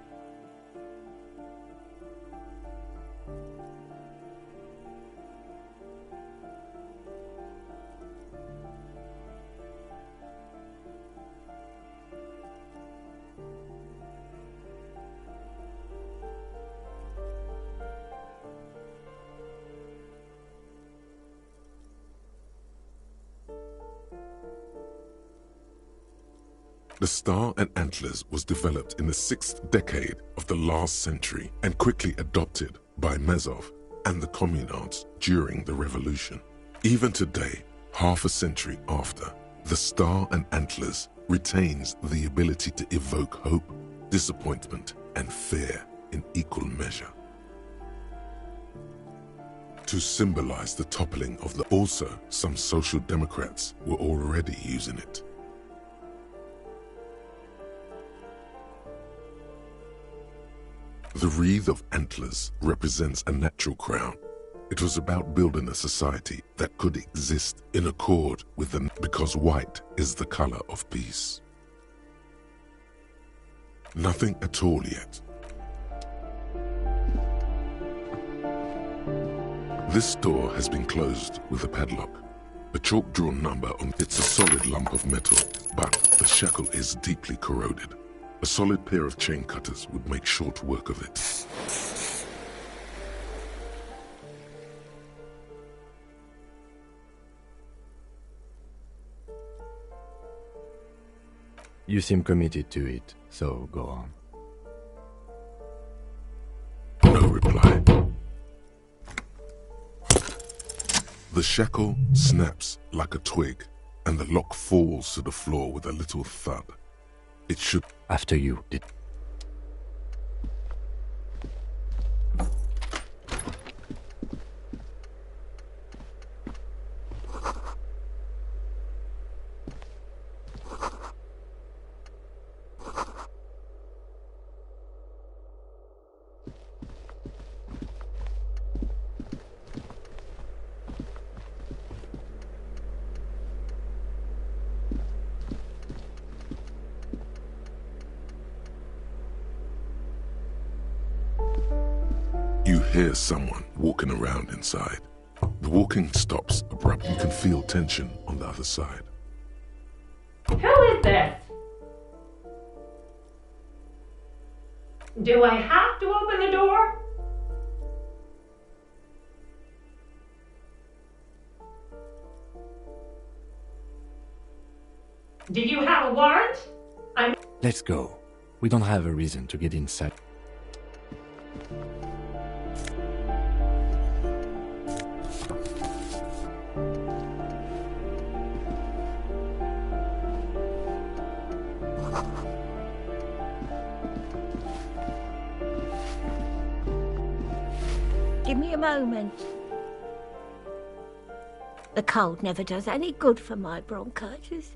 The star and antlers was developed in the 6th decade of the last century and quickly adopted by Mezov and the communards during the revolution. Even today, half a century after, the star and antlers retains the ability to evoke hope, disappointment, and fear in equal measure. To symbolize the toppling of the... Also, some social democrats were already using it. The wreath of antlers represents a natural crown. It was about building a society that could exist in accord with them, because white is the color of peace. Nothing at all yet. This door has been closed with a padlock. A chalk-drawn number on it's a solid lump of metal, but the shackle is deeply corroded. A solid pair of chain cutters would make short work of it. You seem committed to it, so go on. No reply. The shackle snaps like a twig, and the lock falls to the floor with a little thud. It should... After you did. You hear someone walking around inside. The walking stops abruptly. You can feel tension on the other side. Who is this? Do I have to open the door? Do you have a warrant? Let's go. We don't have a reason to get inside. Give me a moment. The cold never does any good for my bronchitis.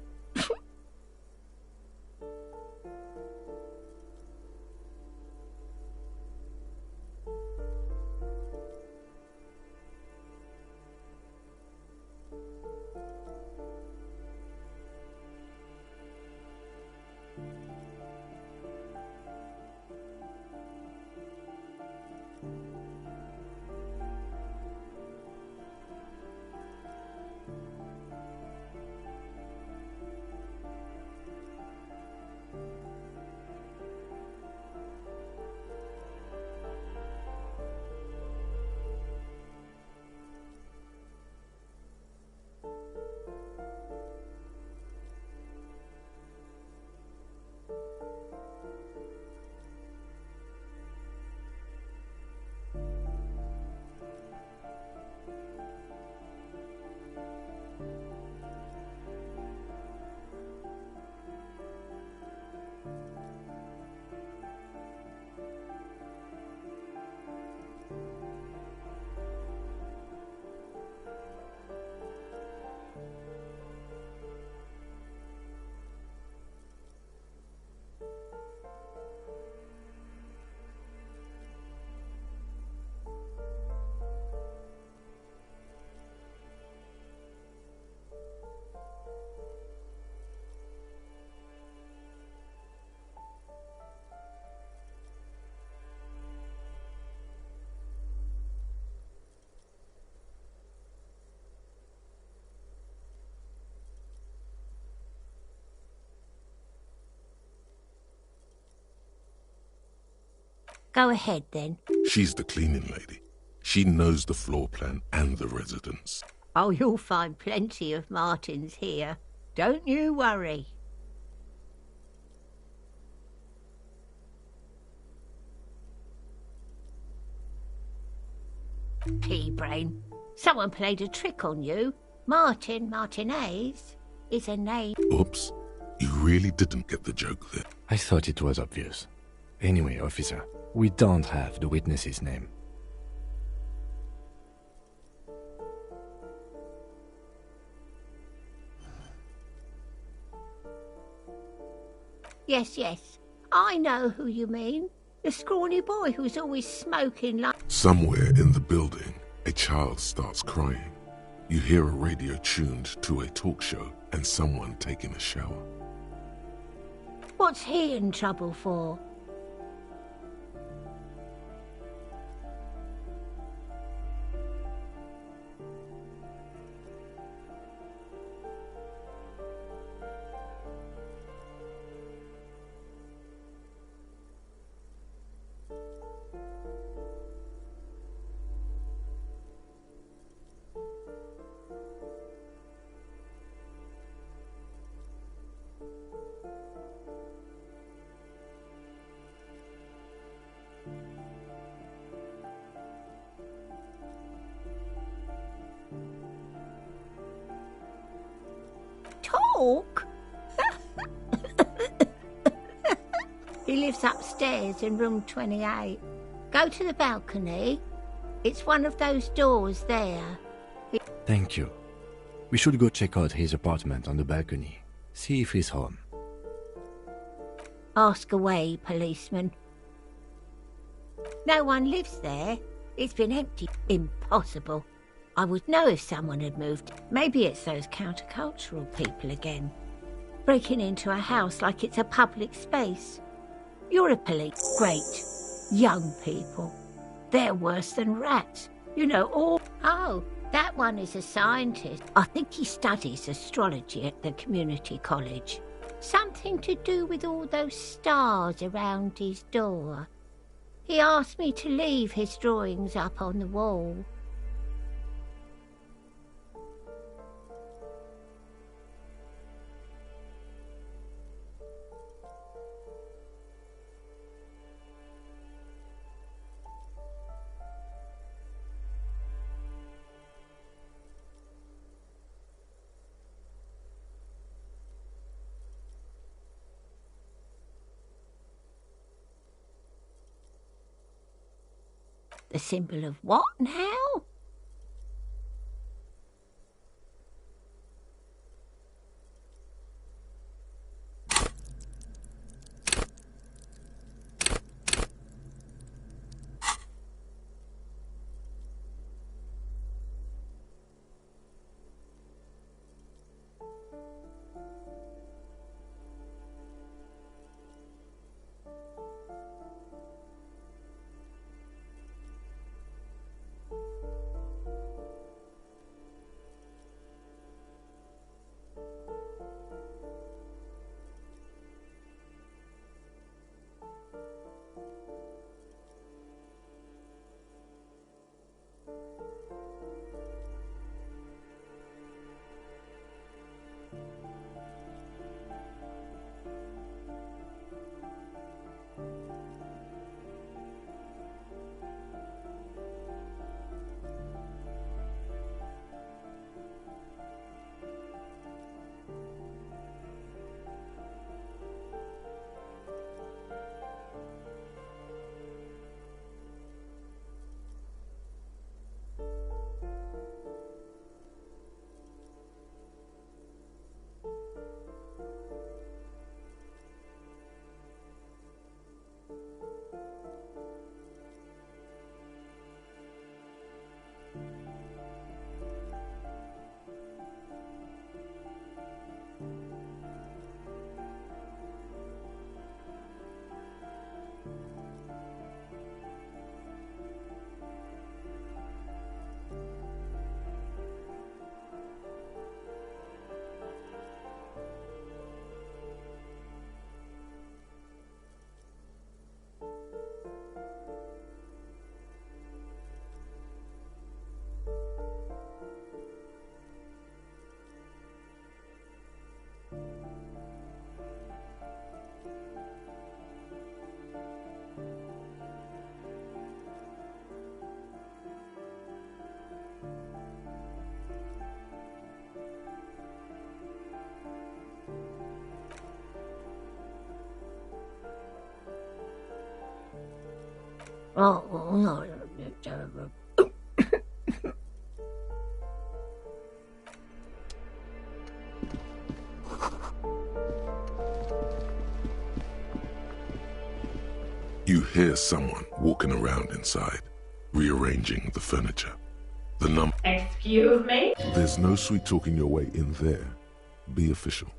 Go ahead, then. She's the cleaning lady. She knows the floor plan and the residence. Oh, you'll find plenty of Martins here. Don't you worry. Pea-brain. Someone played a trick on you. Martinez is a name. Oops, you really didn't get the joke there. I thought it was obvious. Anyway, officer, we don't have the witness's name. Yes. I know who you mean. The scrawny boy who's always smoking like... Somewhere in the building, a child starts crying. You hear a radio tuned to a talk show and someone taking a shower. What's he in trouble for? Talk? He lives upstairs in room 28. Go to the balcony. It's one of those doors there. Thank you. We should go check out his apartment on the balcony. See if he's home. Ask away, policeman. No one lives there. It's been empty. Impossible. I would know if someone had moved. Maybe it's those countercultural people again. Breaking into a house like it's a public space. You're a police. Great. Young people. They're worse than rats. You know all... Oh, that one is a scientist. I think he studies astrology at the community college. Something to do with all those stars around his door. He asked me to leave his drawings up on the wall. The symbol of what now? Oh. You hear someone walking around inside, rearranging the furniture. The Excuse me? There's no sweet talking your way in there. Be official.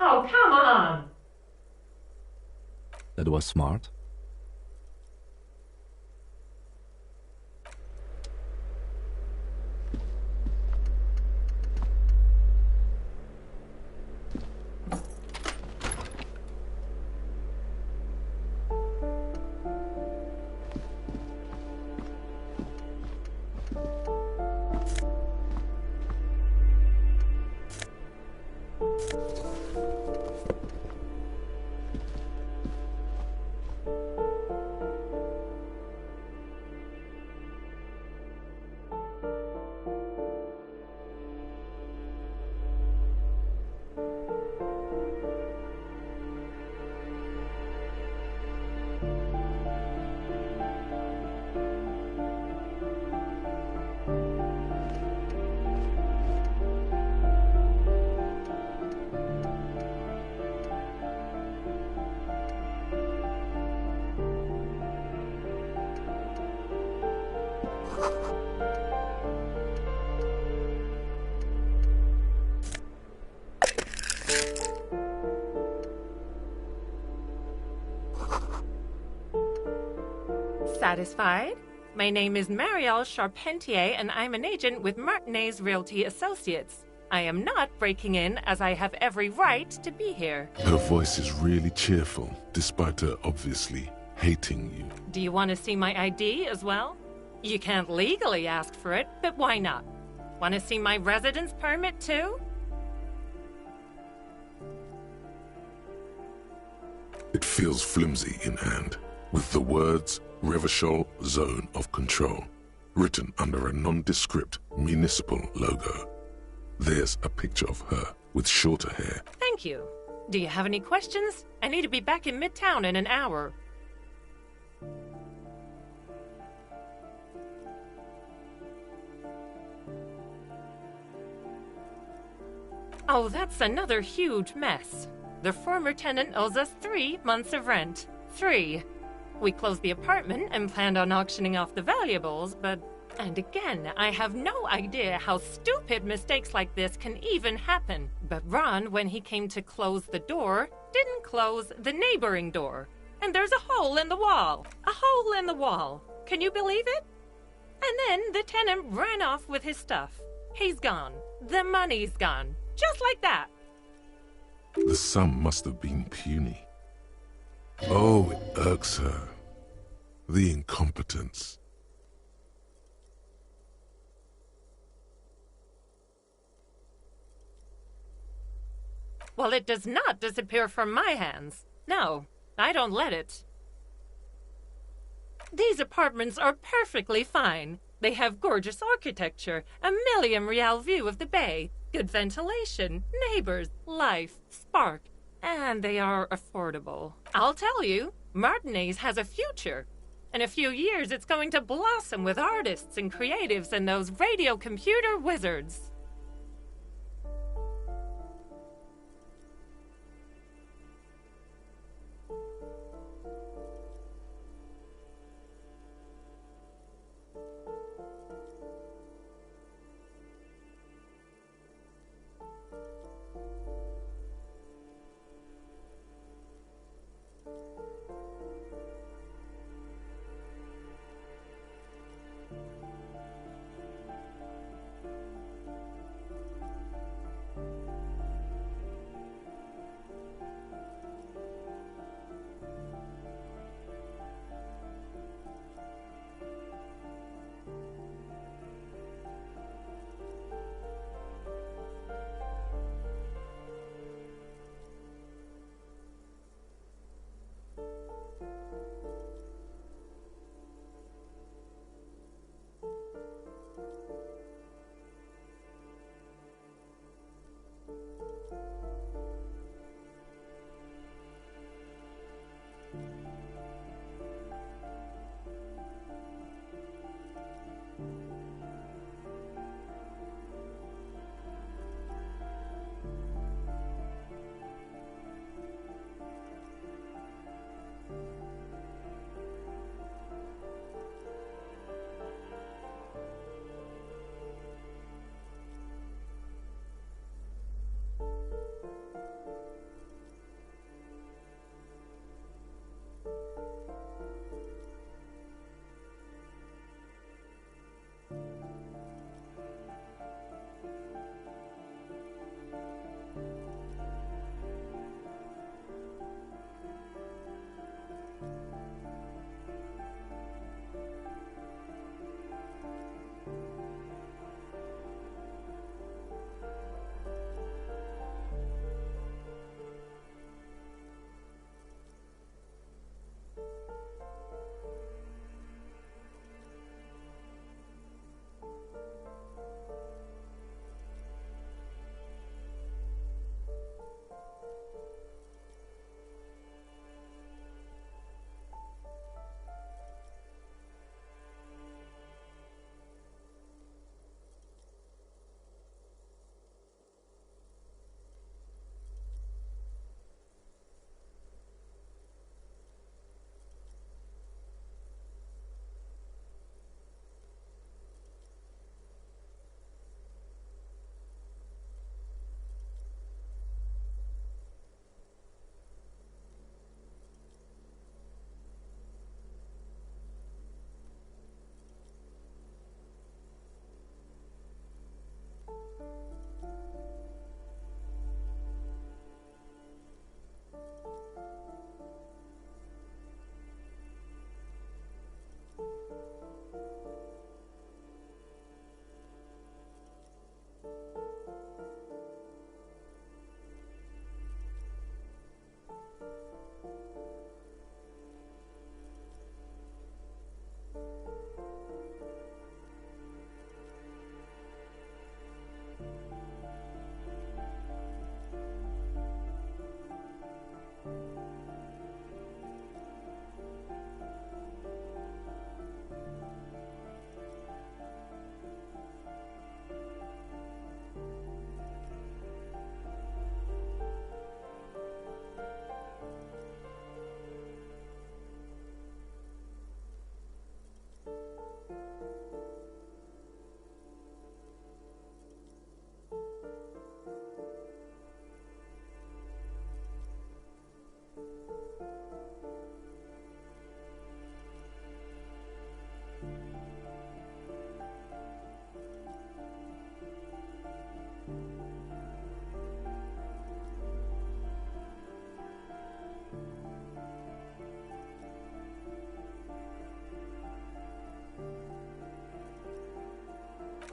Oh, come on. That was smart. Satisfied? My name is Marielle Charpentier, and I'm an agent with Martinez Realty Associates. I am not breaking in, as I have every right to be here. Her voice is really cheerful, despite her obviously hating you. Do you want to see my ID as well? You can't legally ask for it, but why not? Want to see my residence permit too? It feels flimsy in hand, with the words Revachol Zone of Control written under a nondescript municipal logo. There's a picture of her with shorter hair. Thank you. Do you have any questions? I need to be back in Midtown in an hour. Oh, that's another huge mess. The former tenant owes us 3 months of rent. 3. We closed the apartment and planned on auctioning off the valuables, but... And again, I have no idea how stupid mistakes like this can even happen. But Ron, when he came to close the door, didn't close the neighboring door. And there's a hole in the wall. A hole in the wall. Can you believe it? And then the tenant ran off with his stuff. He's gone. The money's gone. Just like that. The sum must have been puny. Oh, it irks her. The incompetence. Well, it does not disappear from my hands. No, I don't let it. These apartments are perfectly fine. They have gorgeous architecture, a million-real view of the bay, good ventilation, neighbors, life, spark, and they are affordable. I'll tell you, Martinez has a future. In a few years, it's going to blossom with artists and creatives and those radio computer wizards.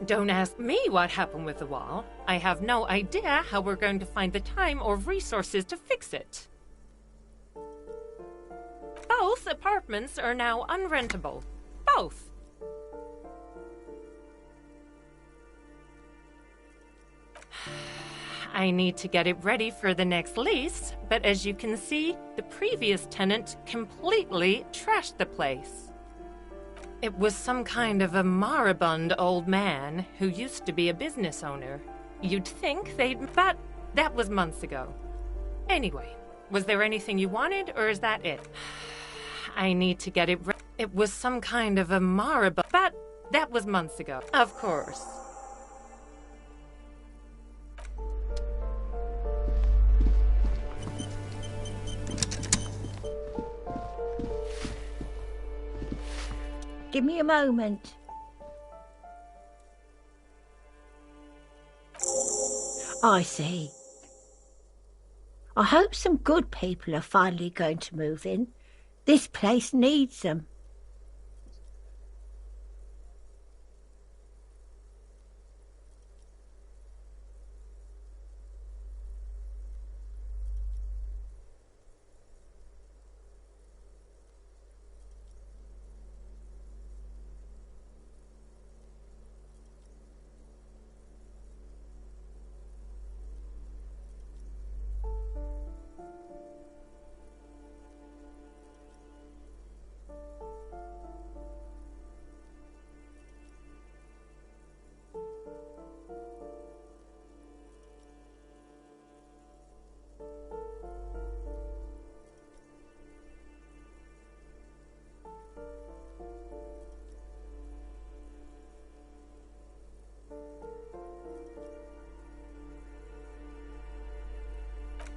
Don't ask me what happened with the wall. I have no idea how we're going to find the time or resources to fix it. Both apartments are now unrentable. Both. I need to get it ready for the next lease, but as you can see, the previous tenant completely trashed the place. It was some kind of a moribund old man who used to be a business owner. You'd think but that was months ago. Anyway, was there anything you wanted, or is that it? I need to get it ready. It was some kind of a moribund, but that was months ago. Of course. Give me a moment. I see. I hope some good people are finally going to move in. This place needs them.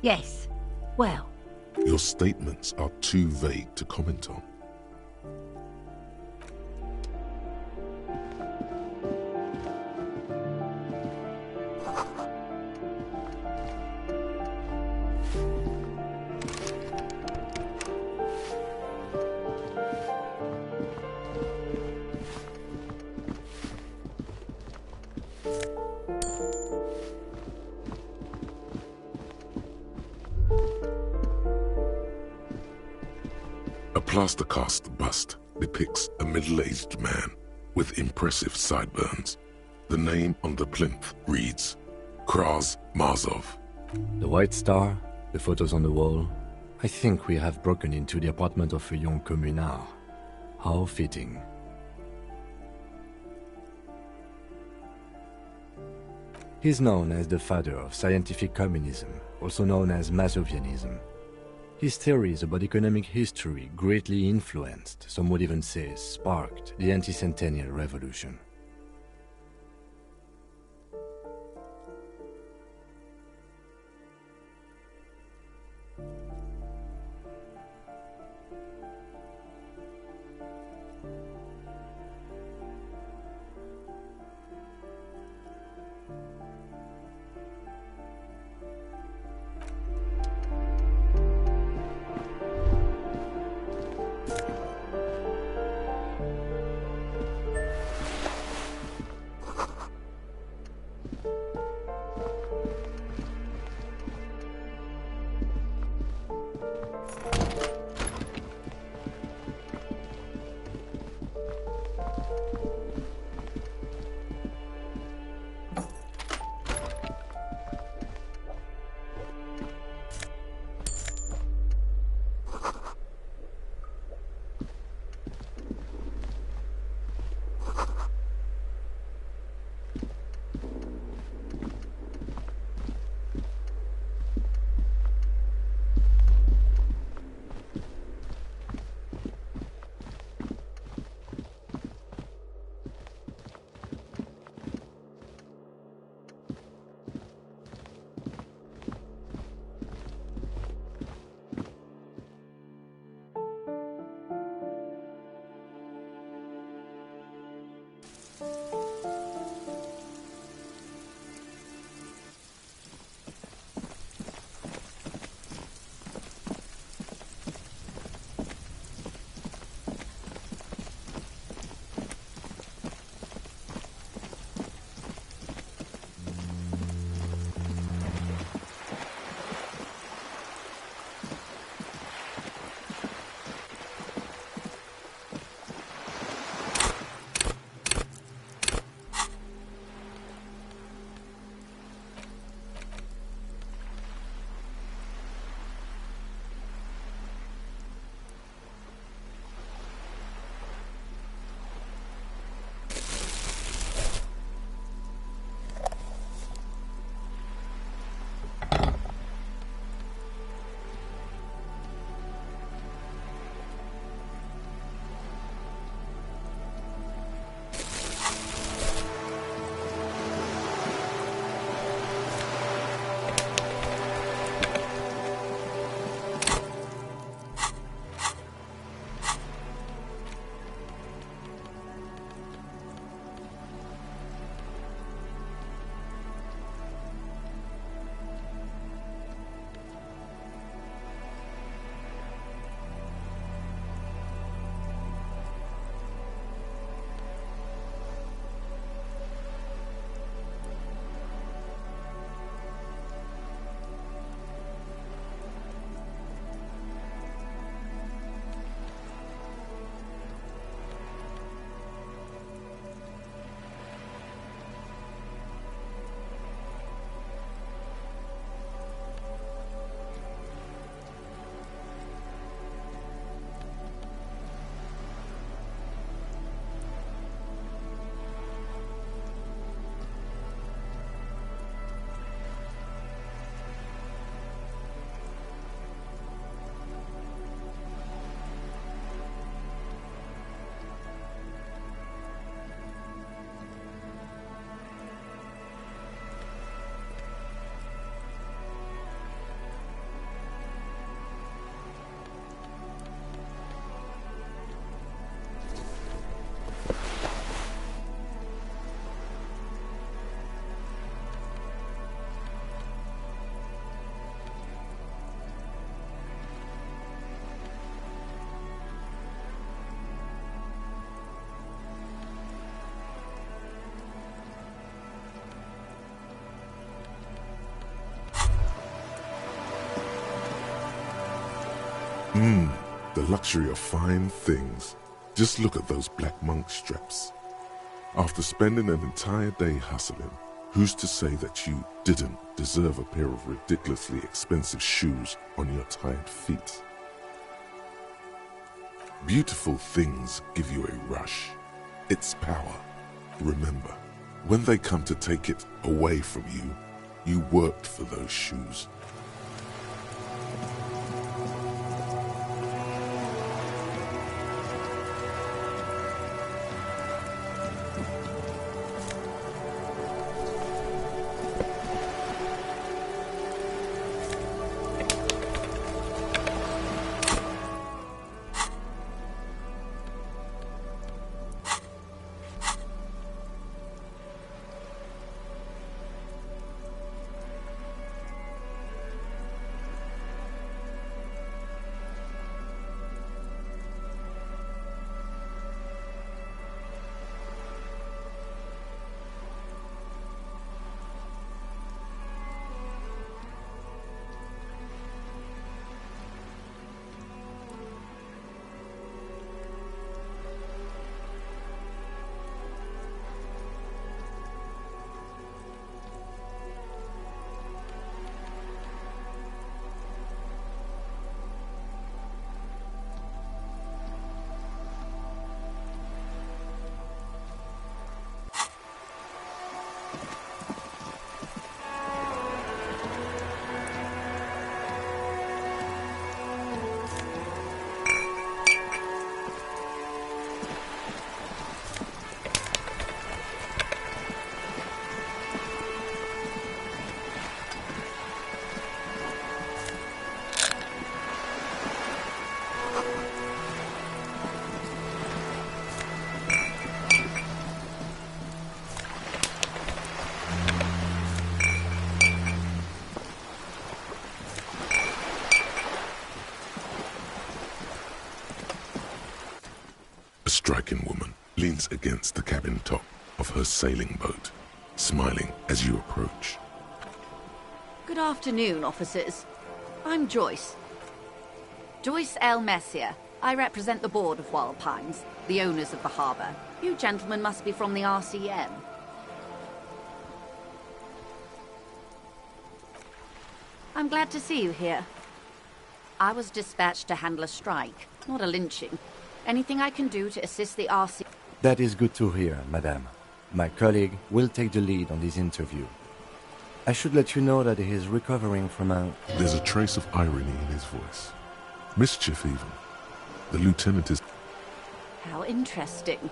Yes. Well. Your statements are too vague to comment on. A plaster-cast bust depicts a middle-aged man with impressive sideburns. The name on the plinth reads, Kraz Marzov. The White Star, the photos on the wall. I think we have broken into the apartment of a young communard. How fitting. He's known as the father of scientific communism, also known as Mazovianism. His theories about economic history greatly influenced, some would even say sparked, the anti-centennial revolution. The luxury of fine things. Just look at those black monk straps. After spending an entire day hustling, who's to say that you didn't deserve a pair of ridiculously expensive shoes on your tired feet? Beautiful things give you a rush. It's power. Remember, when they come to take it away from you, you worked for those shoes. A striking woman leans against the cabin top of her sailing boat, smiling as you approach. Good afternoon, officers. I'm Joyce. Joyce L. Messier. I represent the board of Wild Pines, the owners of the harbour. You gentlemen must be from the RCM. I'm glad to see you here. I was dispatched to handle a strike, not a lynching. Anything I can do to assist the RC... That is good to hear, madame. My colleague will take the lead on this interview. I should let you know that he is recovering from a... There's a trace of irony in his voice. Mischief, even. The lieutenant is... How interesting.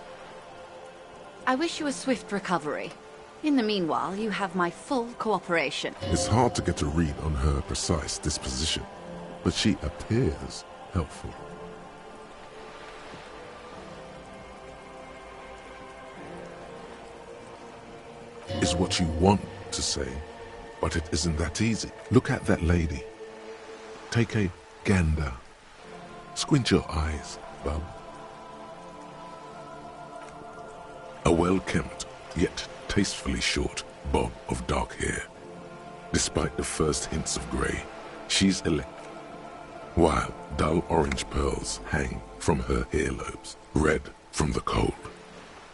I wish you a swift recovery. In the meanwhile, you have my full cooperation. It's hard to get a read on her precise disposition, but she appears helpful. Is what you want to say, but it isn't that easy. Look at that lady. Take a gander. Squint your eyes, bub. A well-kempt, yet tastefully short bob of dark hair. Despite the first hints of grey, she's elect. While dull orange pearls hang from her earlobes, red from the cold.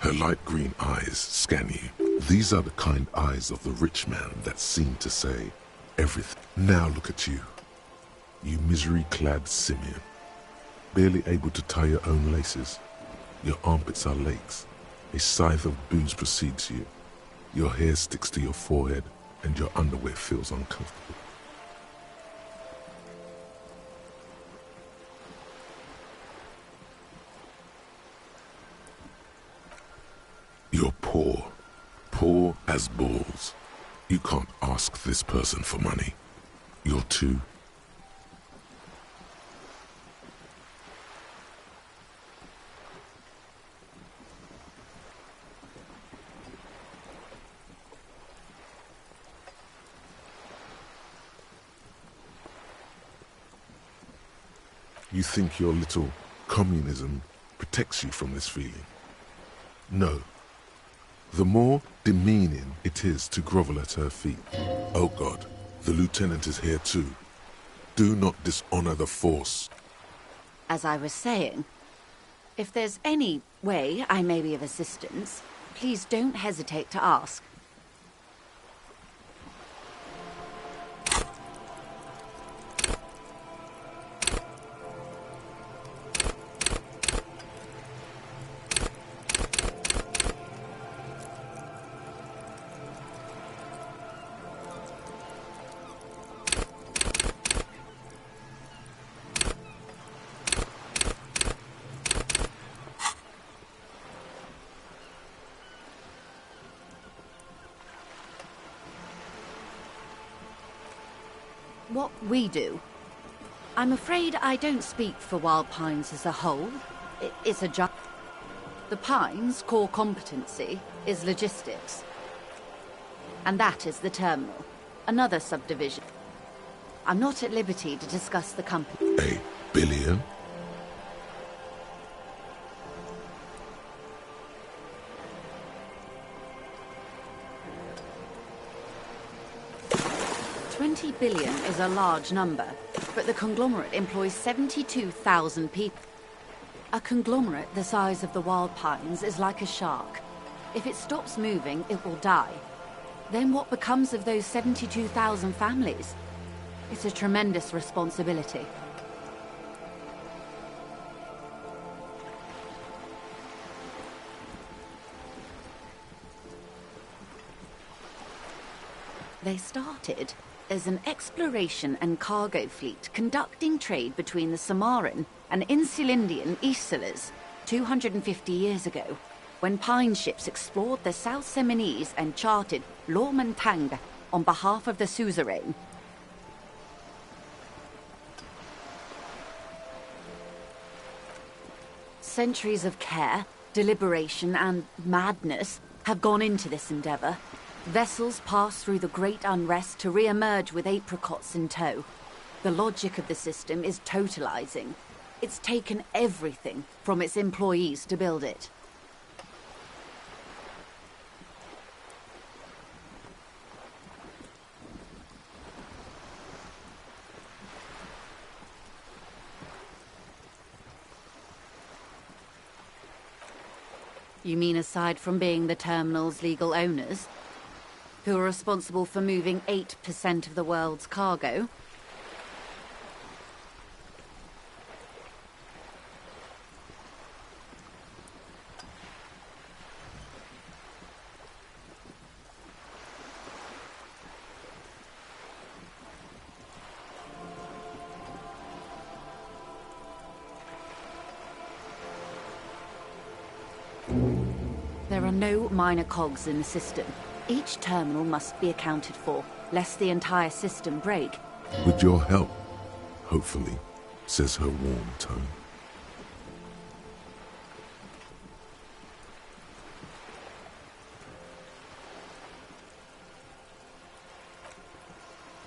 Her light green eyes scan you. These are the kind eyes of the rich man that seem to say everything. Now look at you, you misery-clad simian, barely able to tie your own laces. Your armpits are lakes. A scythe of booze precedes you. Your hair sticks to your forehead, and your underwear feels uncomfortable. You're poor. Poor as balls. You can't ask this person for money. You're too... You think your little communism protects you from this feeling? No. The more demeaning it is to grovel at her feet. Oh God, the lieutenant is here too. Do not dishonor the force. As I was saying, if there's any way I may be of assistance, please don't hesitate to ask. What we do. I'm afraid I don't speak for Wild Pines as a whole. It's a job. The Pines' core competency is logistics. And that is the terminal, another subdivision. I'm not at liberty to discuss the company. $1 billion? $20 billion is a large number, but the conglomerate employs 72,000 people. A conglomerate the size of the Wild Pines is like a shark. If it stops moving, it will die. Then what becomes of those 72,000 families? It's a tremendous responsibility. They started as an exploration and cargo fleet conducting trade between the Samaran and Insulindian Isolas 250 years ago, when pine ships explored the South Seminese and charted Lomantang on behalf of the suzerain. Centuries of care, deliberation, and madness have gone into this endeavor. Vessels pass through the great unrest to re-emerge with apricots in tow. The logic of the system is totalizing. It's taken everything from its employees to build it. You mean aside from being the terminal's legal owners, who are responsible for moving 8% of the world's cargo? There are no minor cogs in the system. Each terminal must be accounted for, lest the entire system break. With your help, hopefully, says her warm tone.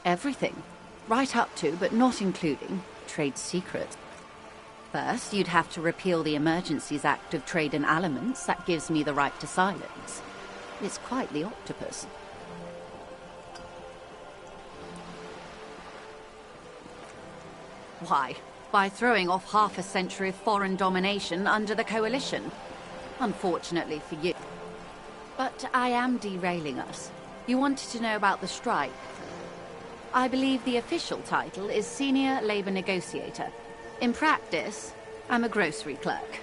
Everything. Right up to, but not including, trade secrets. First, you'd have to repeal the Emergencies Act of Trade in Aliments. That gives me the right to silence. It's quite the octopus. Why? By throwing off half a century of foreign domination under the Coalition. Unfortunately for you. But I am derailing us. You wanted to know about the strike. I believe the official title is Senior Labour Negotiator. In practice, I'm a grocery clerk.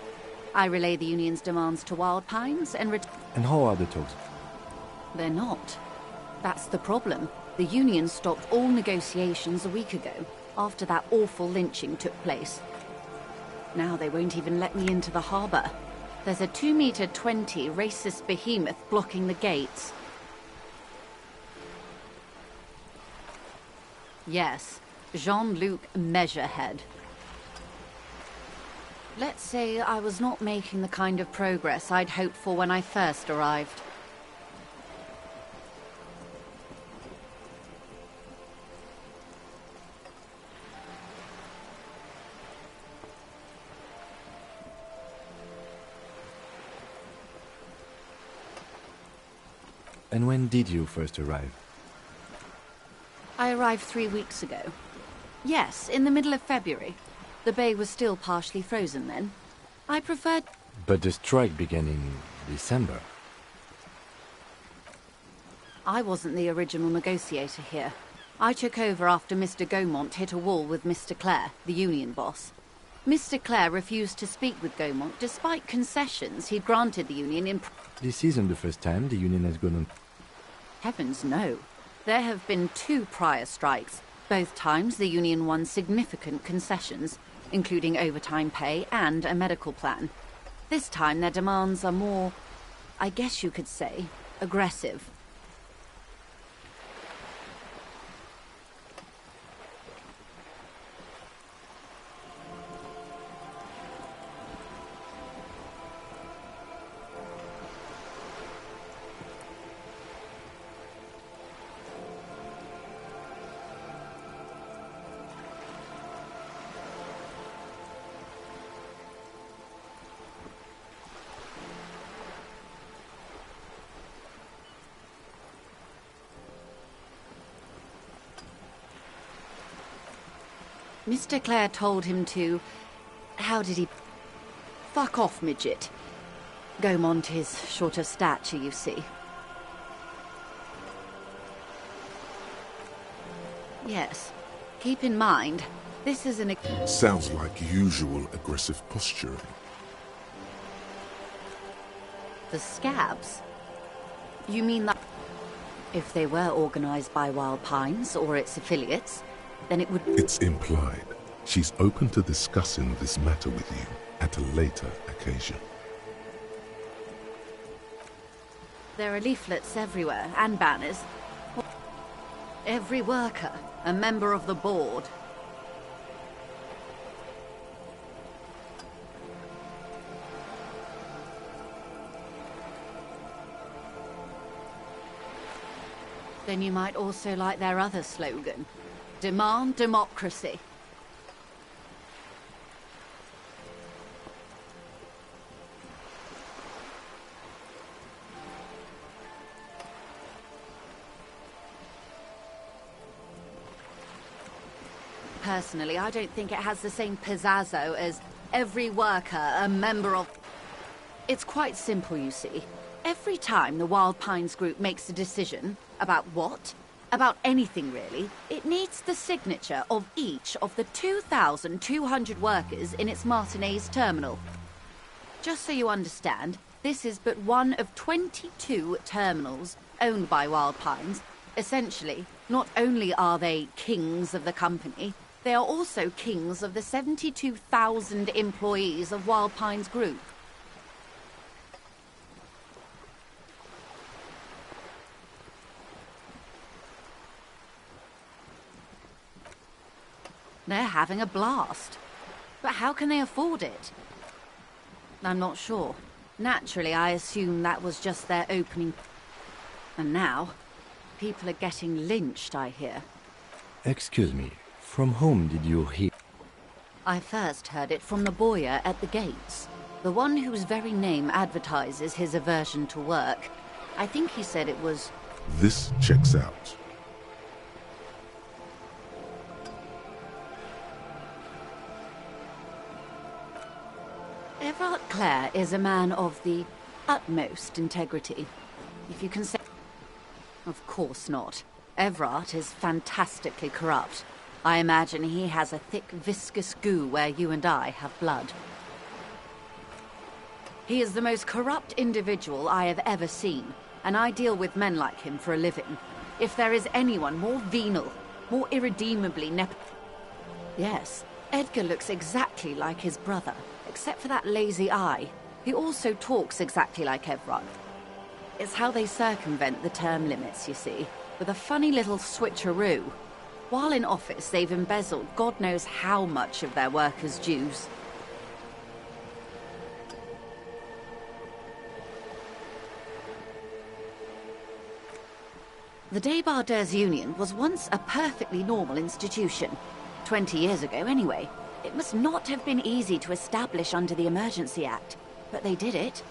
I relay the union's demands to Wild Pines and And how are the talks? They're not. That's the problem. The union stopped all negotiations a week ago, after that awful lynching took place. Now they won't even let me into the harbour. There's a 2-meter-20 racist behemoth blocking the gates. Yes, Jean-Luc Measurehead. Let's say I was not making the kind of progress I'd hoped for when I first arrived. And when did you first arrive? I arrived 3 weeks ago. Yes, in the middle of February. The bay was still partially frozen then. I preferred... But the strike began in December. I wasn't the original negotiator here. I took over after Mr. Gaumont hit a wall with Mr. Clare, the union boss. Mr. Clare refused to speak with Gaumont despite concessions he'd granted the union in... This isn't the first time the union has gone on... Heavens no. There have been 2 prior strikes. Both times the union won significant concessions, including overtime pay and a medical plan. This time their demands are more, I guess you could say, aggressive. Mr. Clare told him to... How did he... Fuck off, midget. Gaumont is short of stature, you see. Yes. Keep in mind, this is an... Sounds like usual aggressive posturing. The scabs? You mean that... If they were organized by Wild Pines or its affiliates, then it would... It's implied. She's open to discussing this matter with you at a later occasion. There are leaflets everywhere, and banners. Every worker, a member of the board. Then you might also like their other slogan. Demand democracy. Personally, I don't think it has the same pizzazzo as every worker a member of... It's quite simple, you see. Every time the Wild Pines group makes a decision about what? About anything, really, it needs the signature of each of the 2,200 workers in its Martinez terminal. Just so you understand, this is but one of 22 terminals owned by Wild Pines. Essentially, not only are they kings of the company, they are also kings of the 72,000 employees of Wild Pines Group. They're having a blast. But how can they afford it? I'm not sure. Naturally, I assume that was just their opening. And now, people are getting lynched, I hear. Excuse me, from whom did you hear? I first heard it from the bowyer at the gates. The one whose very name advertises his aversion to work. I think he said it was... This checks out. Everard Clare is a man of the utmost integrity, if you can say... Of course not. Everard is fantastically corrupt. I imagine he has a thick, viscous goo where you and I have blood. He is the most corrupt individual I have ever seen, and I deal with men like him for a living. If there is anyone more venal, more irredeemably Yes, Edgar looks exactly like his brother, except for that lazy eye. He also talks exactly like Everard. It's how they circumvent the term limits, you see, with a funny little switcheroo. While in office, they've embezzled God knows how much of their workers' dues. The Débardeurs Union was once a perfectly normal institution. 20 years ago, anyway. It must not have been easy to establish under the Emergency Act, but they did it.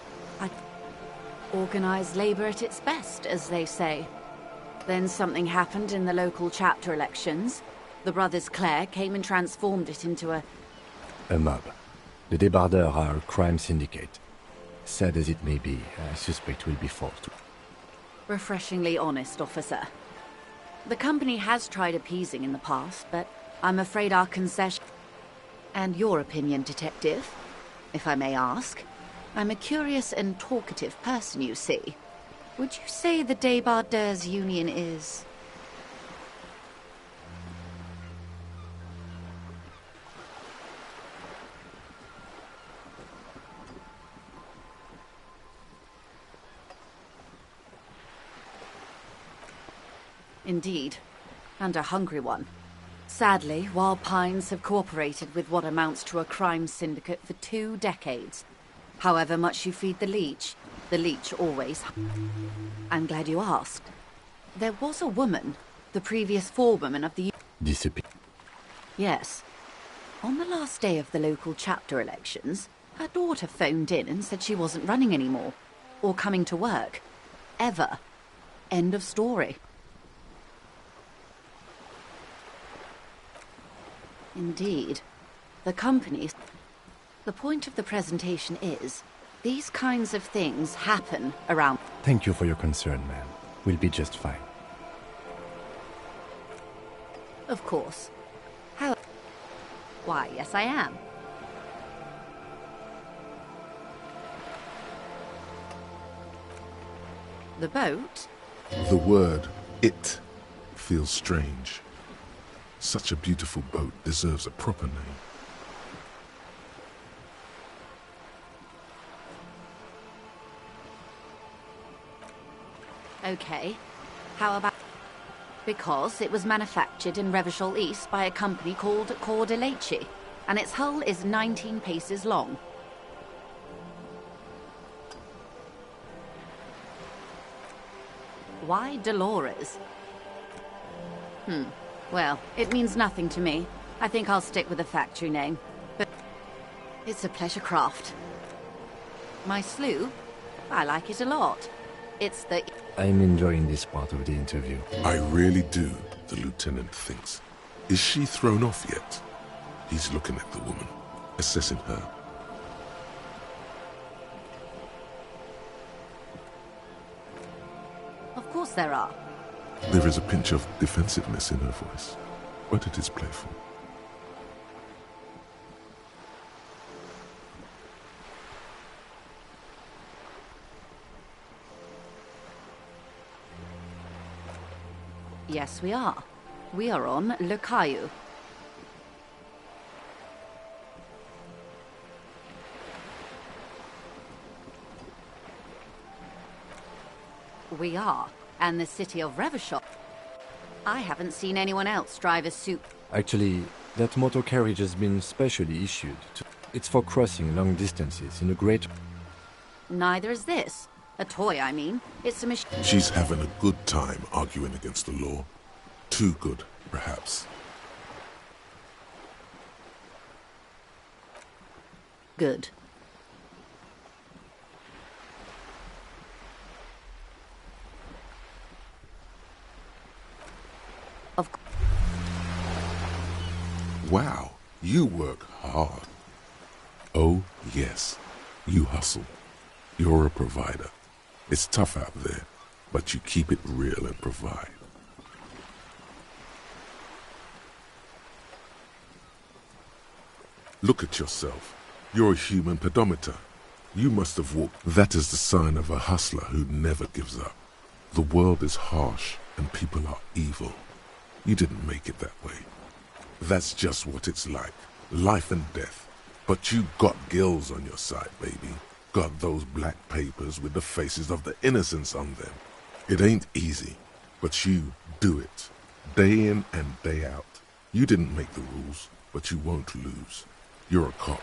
Organised labour at its best, as they say. Then something happened in the local chapter elections. The brothers Clare came and transformed it into a A mob. The débardeurs are a crime syndicate. Sad as it may be, I suspect we'll be forced. Refreshingly honest, officer. The company has tried appeasing in the past, but I'm afraid our concession... And your opinion, detective, if I may ask. I'm a curious and talkative person, you see. Would you say the Débardeurs Union is... Indeed, and a hungry one. Sadly, Wild Pines have cooperated with what amounts to a crime syndicate for 2 decades. However much you feed the leech always... I'm glad you asked. There was a woman, the previous forewoman of the... Disappear. Yes. On the last day of the local chapter elections, her daughter phoned in and said she wasn't running anymore, or coming to work. Ever. End of story. Indeed. The companies... The point of the presentation is, these kinds of things happen around... Thank you for your concern, ma'am. We'll be just fine. Of course. How... Why, yes I am. The boat? The word, it, feels strange. Such a beautiful boat deserves a proper name. Okay. How about... Because it was manufactured in Revachol East by a company called Elysium, and its hull is 19 paces long. Why Dolores? Well, it means nothing to me. I think I'll stick with the factory name. But it's a pleasure craft. My sloop? I like it a lot. It's the... I'm enjoying this part of the interview. I really do, the lieutenant thinks. Is she thrown off yet? He's looking at the woman, assessing her. Of course there are. There is a pinch of defensiveness in her voice, but it is playful. Yes, we are. We are on Le Caillou. We are. And the city of Revachol. I haven't seen anyone else drive a soup. Actually, that motor carriage has been specially issued. It's for crossing long distances in a great... Neither is this. A toy, I mean. It's a machine. She's having a good time arguing against the law. Too good, perhaps. Good. Wow, you work hard. Oh, yes, you hustle. You're a provider. It's tough out there, but you keep it real and provide. Look at yourself. You're a human pedometer. You must have walked. That is the sign of a hustler who never gives up. The world is harsh and people are evil. You didn't make it that way. That's just what it's like. Life and death. But you got gills on your side, baby. Got those black papers with the faces of the innocents on them. It ain't easy, but you do it. Day in and day out. You didn't make the rules, but you won't lose. You're a cop,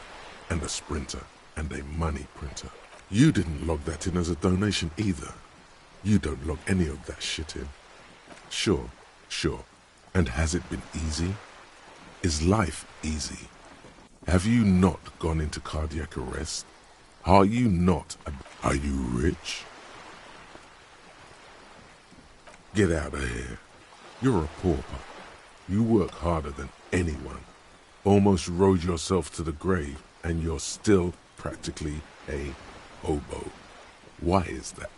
and a sprinter, and a money printer. You didn't log that in as a donation either. You don't log any of that shit in. Sure. And has it been easy? Is life easy? Have you not gone into cardiac arrest? Are you not? Are you rich? Get out of here. You're a pauper. You work harder than anyone. Almost rode yourself to the grave, and you're still practically a hobo. Why is that?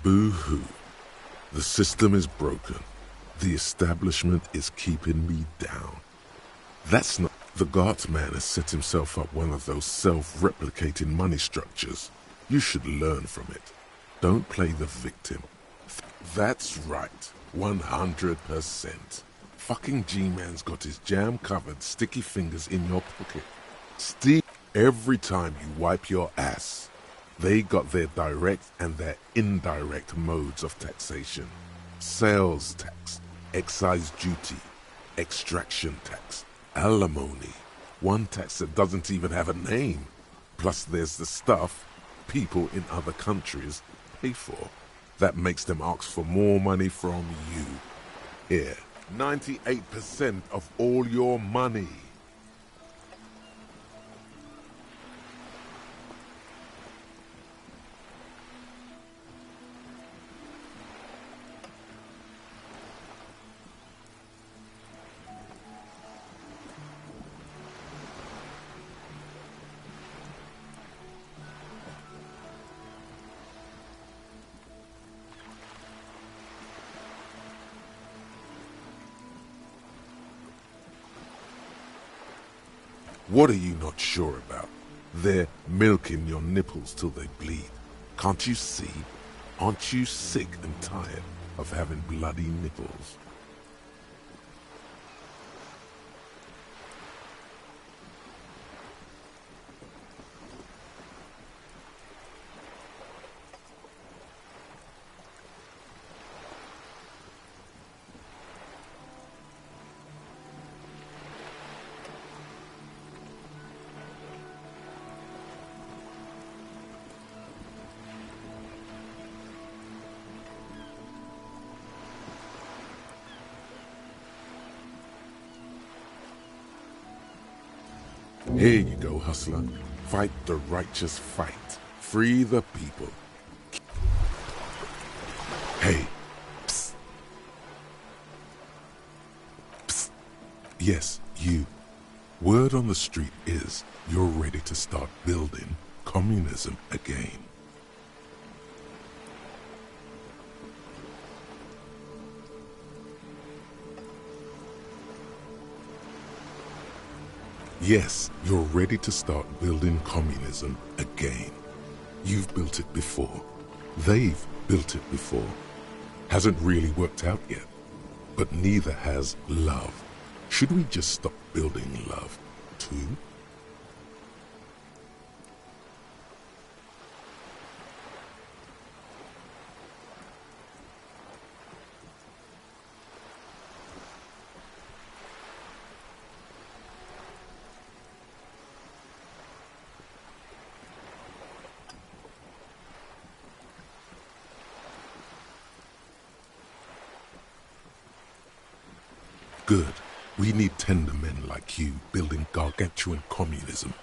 Boo-hoo. The system is broken. The establishment is keeping me down. That's not... The Guardsman has set himself up one of those self-replicating money structures. You should learn from it. Don't play the victim. That's right. 100%. Fucking G-Man's got his jam-covered sticky fingers in your pocket. Steve, every time you wipe your ass, they got their direct and their indirect modes of taxation. Sales tax, excise duty, extraction tax, alimony, one tax that doesn't even have a name. Plus there's the stuff people in other countries pay for. That makes them ask for more money from you. Here, 98% of all your money. What are you not sure about? They're milking your nipples till they bleed. Can't you see? Aren't you sick and tired of having bloody nipples? Here you go, hustler. Fight the righteous fight. Free the people. Hey. Psst. Psst. Yes, you. Word on the street is you're ready to start building communism again. Yes, you're ready to start building communism again. You've built it before. They've built it before. Hasn't really worked out yet. But neither has love. Should we just stop building love, too? Good. We need tender men like you building gargantuan communism.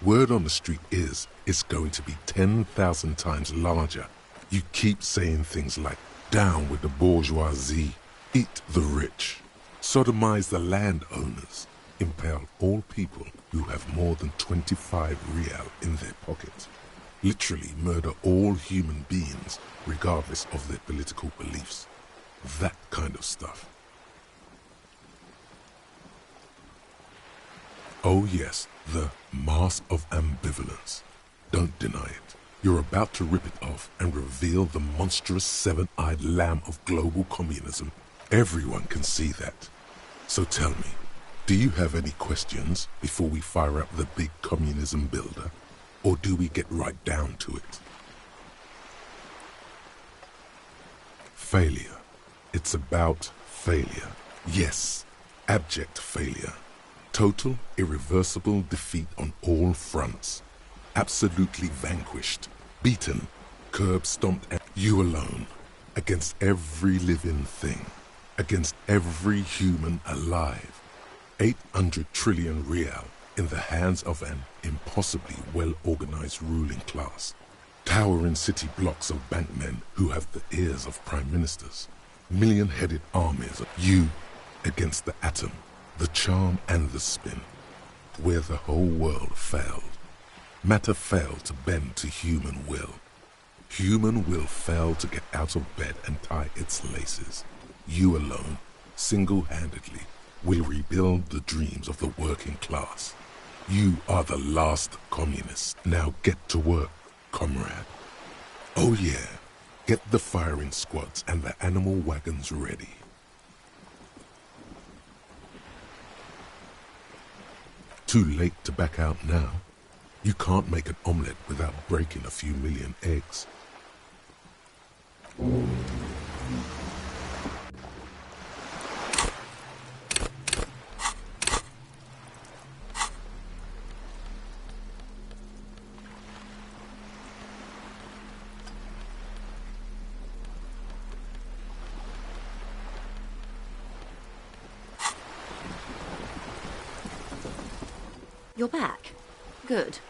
Word on the street is it's going to be 10,000 times larger. You keep saying things like, down with the bourgeoisie, eat the rich, sodomize the landowners, impale all people who have more than 25 real in their pocket. Literally murder all human beings regardless of their political beliefs. That kind of stuff. Oh yes, the mask of ambivalence. Don't deny it. You're about to rip it off and reveal the monstrous seven-eyed lamb of global communism. Everyone can see that. So tell me, do you have any questions before we fire up the big communism builder? Or do we get right down to it? Failure. It's about failure. Yes, abject failure. Total, irreversible defeat on all fronts. Absolutely vanquished, beaten, curb-stomped, and you alone, against every living thing, against every human alive. 800 trillion real in the hands of an impossibly well-organized ruling class. Towering city blocks of bankmen who have the ears of prime ministers. Million-headed armies of you against the atom, the charm and the spin. Where the whole world failed. Matter failed to bend to human will. Human will failed to get out of bed and tie its laces. You alone, single-handedly, will rebuild the dreams of the working class. You are the last communist. Now get to work, comrade. Oh yeah, get the firing squads and the animal wagons ready. Too late to back out now. You can't make an omelette without breaking a few million eggs. You're back. Good.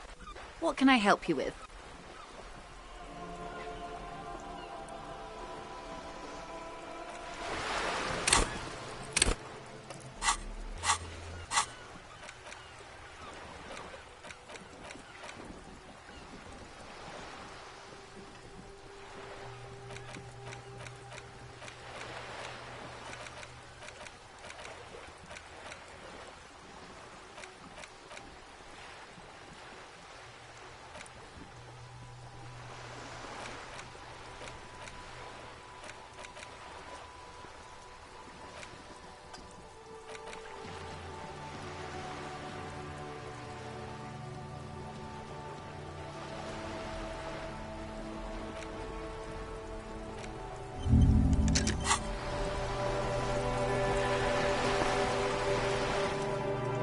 What can I help you with?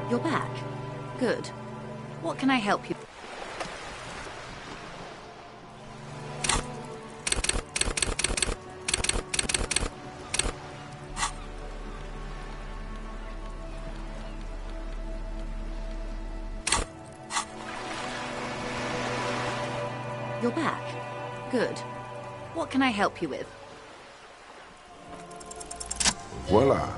You're back. Good. What can I help you? You're back. Good. What can I help you with? Voila!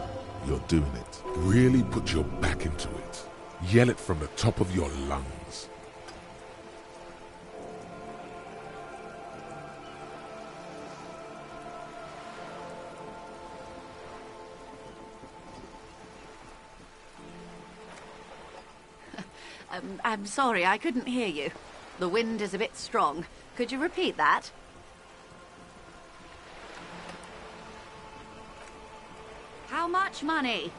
You're doing it. Really put your back into it. Yell it from the top of your lungs. I'm sorry, I couldn't hear you. The wind is a bit strong. Could you repeat that? How much money?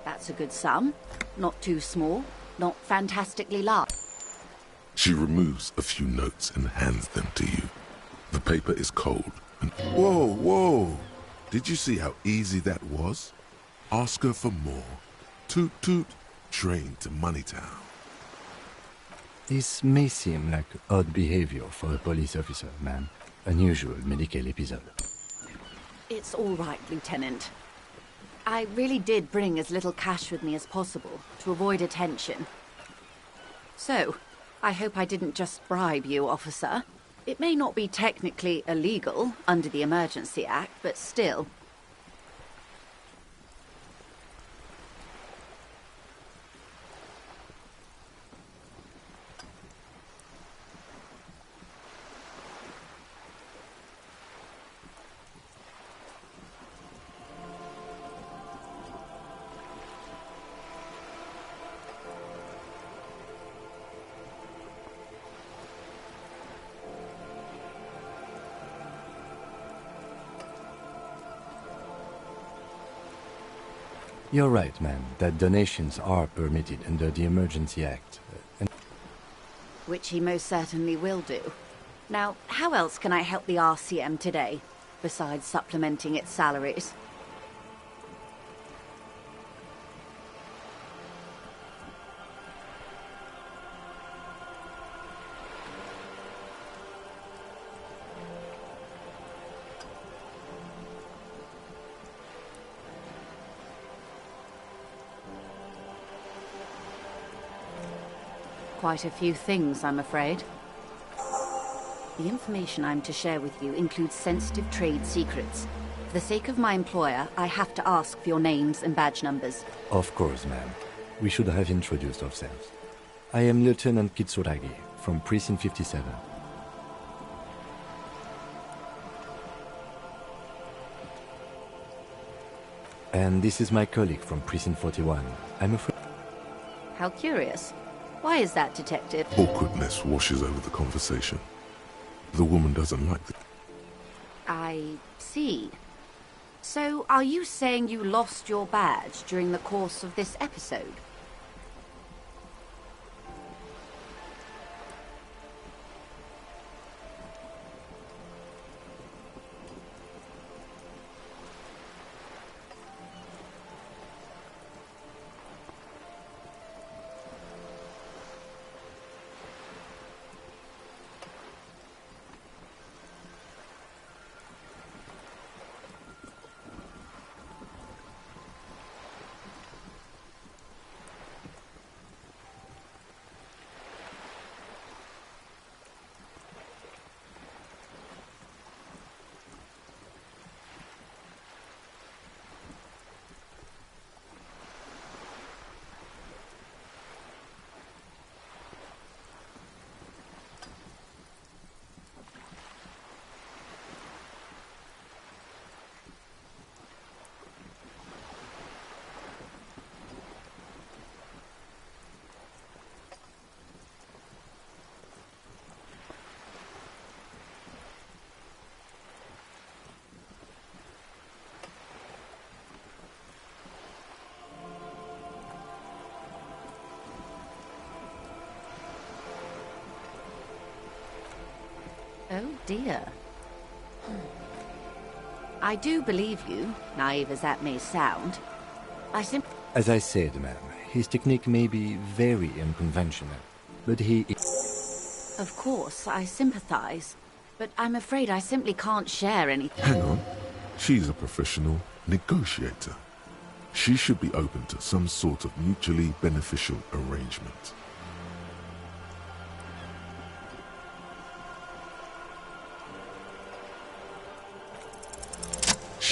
That's a good sum. Not too small, not fantastically large. She removes a few notes and hands them to you. The paper is cold and... Whoa, whoa! Did you see how easy that was? Ask her for more. Toot toot, train to Moneytown. This may seem like odd behavior for a police officer, ma'am. Unusual medical episode. It's all right, Lieutenant. I really did bring as little cash with me as possible to avoid attention. So, I hope I didn't just bribe you, officer. It may not be technically illegal under the Emergency Act, but still. You're right, ma'am, that donations are permitted under the Emergency Act. Which he most certainly will do. Now, how else can I help the RCM today, besides supplementing its salaries? Quite a few things, I'm afraid. The information I'm to share with you includes sensitive trade secrets. For the sake of my employer, I have to ask for your names and badge numbers. Of course, ma'am. We should have introduced ourselves. I am Lieutenant Kitsuragi, from Precinct 57. And this is my colleague from Precinct 41. I'm afraid... How curious. Why is that, Detective? Awkwardness washes over the conversation. The woman doesn't like it. I see. So, are you saying you lost your badge during the course of this episode? Oh dear. I do believe you, naive as that may sound. As I said, ma'am, his technique may be very unconventional, but he... Of course, I sympathize, but I'm afraid I simply can't share anything. Hang on. She's a professional negotiator. She should be open to some sort of mutually beneficial arrangement.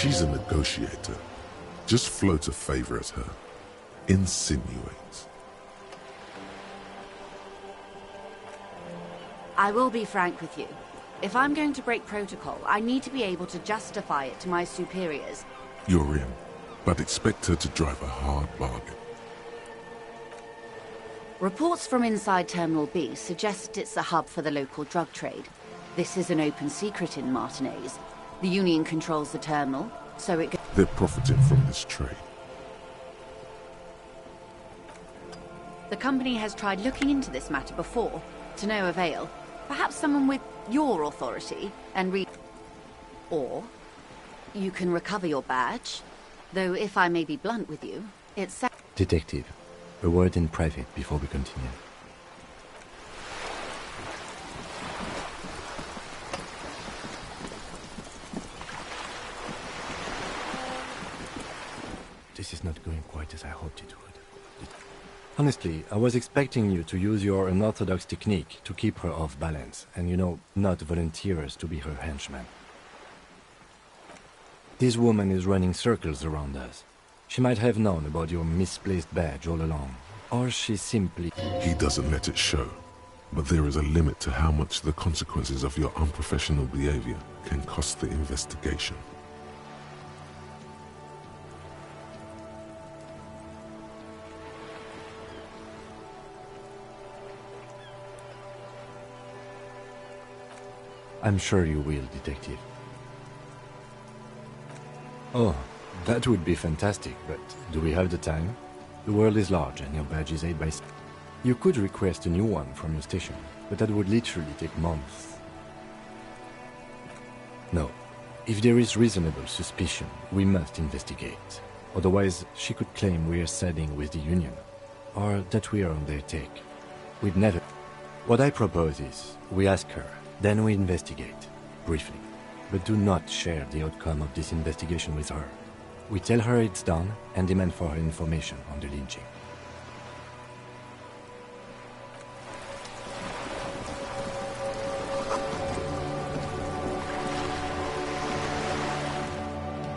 She's a negotiator. Just float a favor at her. Insinuates. I will be frank with you. If I'm going to break protocol, I need to be able to justify it to my superiors. You're in, but expect her to drive a hard bargain. Reports from inside Terminal B suggest it's a hub for the local drug trade. This is an open secret in Martinez. The Union controls the terminal, so it... They're profiting from this trade. The company has tried looking into this matter before, to no avail. Perhaps someone with your authority and Or, you can recover your badge. Though if I may be blunt with you, it's... Detective, a word in private before we continue. This is not going quite as I hoped it would. Honestly, I was expecting you to use your unorthodox technique to keep her off balance, and not volunteer us to be her henchmen. This woman is running circles around us. She might have known about your misplaced badge all along, or she simply... He doesn't let it show, but there is a limit to how much the consequences of your unprofessional behavior can cost the investigation. I'm sure you will, Detective. Oh, that would be fantastic, but do we have the time? The world is large and your badge is 8 by 6. You could request a new one from your station, but that would literally take months. No. If there is reasonable suspicion, we must investigate. Otherwise, she could claim we are siding with the Union, or that we are on their take. We'd never... What I propose is, we ask her, then we investigate, briefly. But do not share the outcome of this investigation with her. We tell her it's done and demand for her information on the lynching.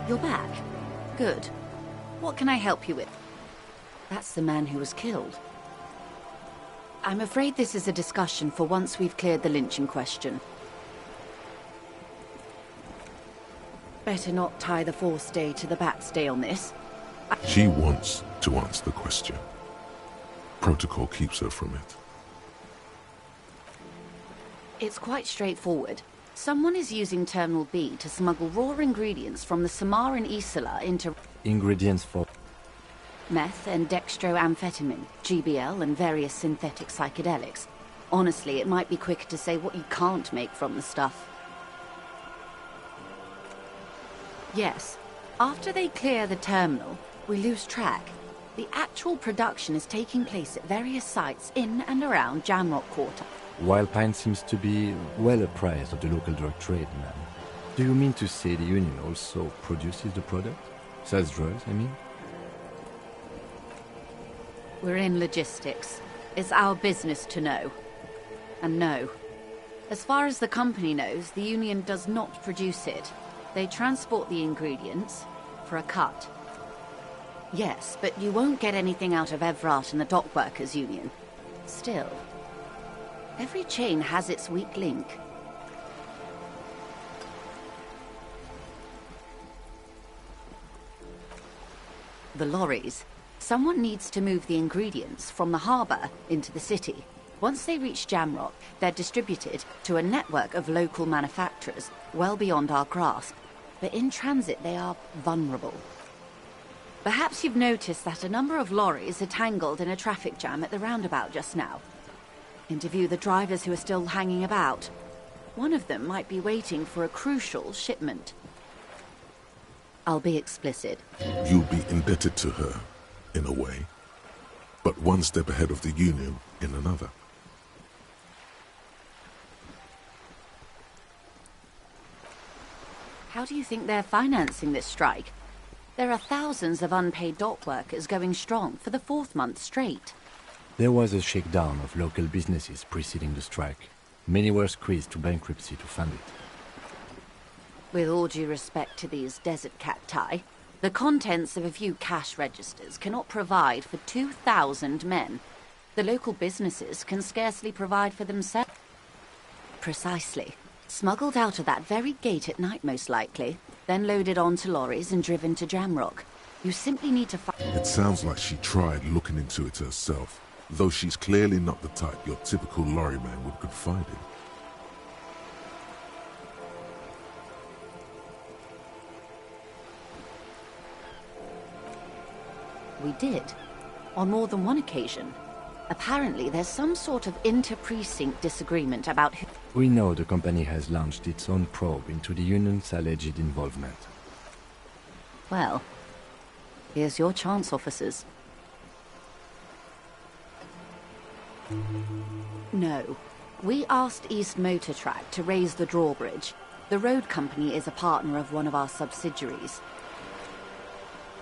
You're back. Good. What can I help you with? That's the man who was killed. I'm afraid this is a discussion for once we've cleared the lynching question. Better not tie the forestay to the backstay on this. She wants to answer the question. Protocol keeps her from it. It's quite straightforward. Someone is using Terminal B to smuggle raw ingredients from the Samar and Isola into... Ingredients for... meth and dextroamphetamine, GBL and various synthetic psychedelics. Honestly, it might be quicker to say what you can't make from the stuff. Yes. After they clear the terminal, we lose track. The actual production is taking place at various sites in and around Jamrock Quarter. Wildpine seems to be well apprised of the local drug trade, ma'am. Do you mean to say the Union also produces the product? Sells drugs, I mean? We're in logistics. It's our business to know. And no. As far as the company knows, the Union does not produce it. They transport the ingredients for a cut. Yes, but you won't get anything out of Evrat and the Dock Workers Union. Still, every chain has its weak link. The lorries. Someone needs to move the ingredients from the harbour into the city. Once they reach Jamrock, they're distributed to a network of local manufacturers well beyond our grasp. But in transit, they are vulnerable. Perhaps you've noticed that a number of lorries are tangled in a traffic jam at the roundabout just now. Interview the drivers who are still hanging about. One of them might be waiting for a crucial shipment. I'll be explicit. You'll be indebted to her, in a way, but one step ahead of the Union in another. How do you think they're financing this strike? There are thousands of unpaid dock workers going strong for the 4th month straight. There was a shakedown of local businesses preceding the strike. Many were squeezed to bankruptcy to fund it. With all due respect to these desert cacti, the contents of a few cash registers cannot provide for 2,000 men. The local businesses can scarcely provide for themselves. Precisely. Smuggled out of that very gate at night, most likely, then loaded onto lorries and driven to Jamrock. You simply need to find... It sounds like she tried looking into it herself, though she's clearly not the type your typical lorryman would confide in. We did. On more than one occasion. Apparently, there's some sort of inter-precinct disagreement about who... We know the company has launched its own probe into the Union's alleged involvement. Well, here's your chance, officers. No. We asked East Motor Track to raise the drawbridge. The road company is a partner of one of our subsidiaries.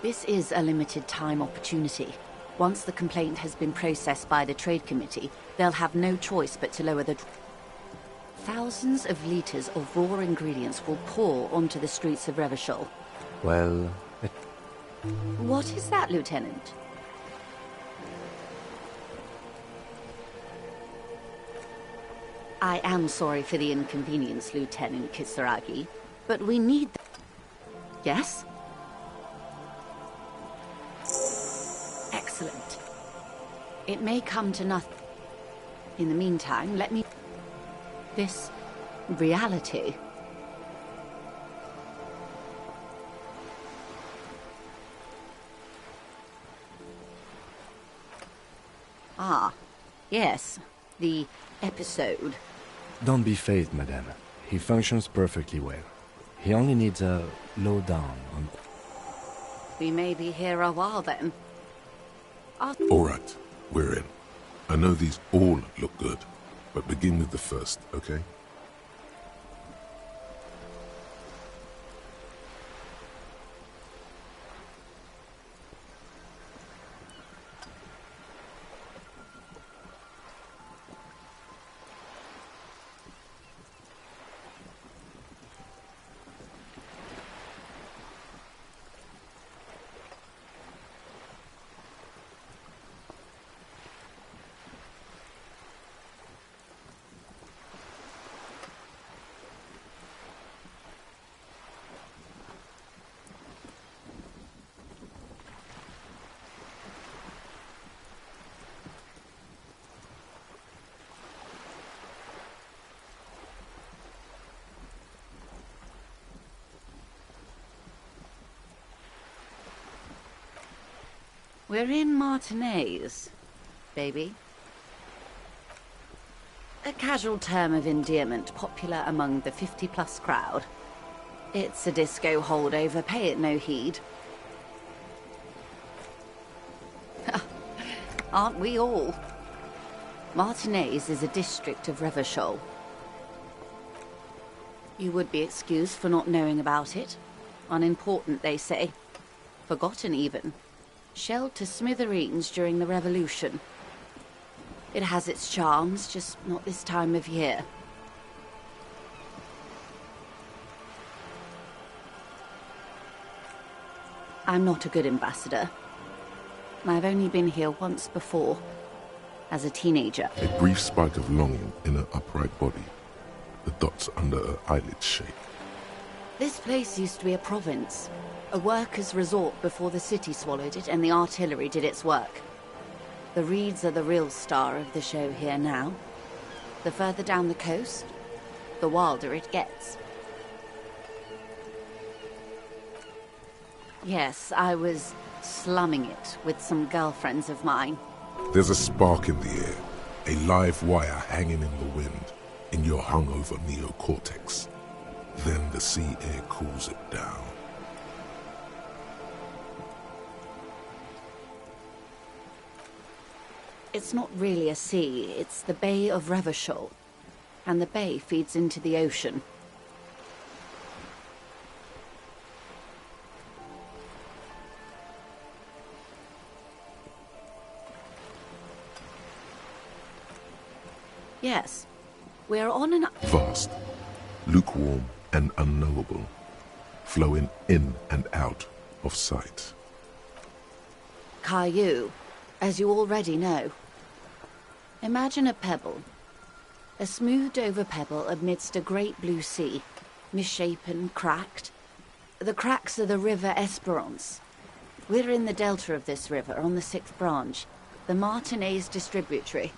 This is a limited time opportunity. Once the complaint has been processed by the trade committee, they'll have no choice but to lower the... Thousands of litres of raw ingredients will pour onto the streets of Revachol. Well, What is that, Lieutenant? I am sorry for the inconvenience, Lieutenant Kisaragi, but we need... Yes? Excellent. It may come to nothing. In the meantime, let me... This reality. Ah, yes. The episode. don't be phased, madame. He functions perfectly well. He only needs a lowdown on... We may be here a while then. All right, we're in. I know these all look good, but begin with the first, okay? We're in Martinez, baby. A casual term of endearment popular among the 50-plus crowd. It's a disco holdover, pay it no heed. Aren't we all? Martinez is a district of Revachol. You would be excused for not knowing about it. Unimportant, they say. Forgotten, even. Shelled to smithereens during the Revolution. It has its charms, just not this time of year. I'm not a good ambassador. I've only been here once before, as a teenager. A brief spike of longing in her upright body. The dots under her eyelids shake. This place used to be a province. A workers' resort before the city swallowed it and the artillery did its work. The reeds are the real star of the show here now. The further down the coast, the wilder it gets. Yes, I was slumming it with some girlfriends of mine. There's a spark in the air, a live wire hanging in the wind, in your hungover neocortex. Then the sea air cools it down. It's not really a sea, it's the Bay of Revachol. And the bay feeds into the ocean. Yes, we're on an... Vast, lukewarm and unknowable, flowing in and out of sight. Caillou, as you already know. Imagine a pebble. A smoothed-over pebble amidst a great blue sea, misshapen, cracked. The cracks are the river Esperance. We're in the delta of this river, on the 6th branch, the Martinez distributary.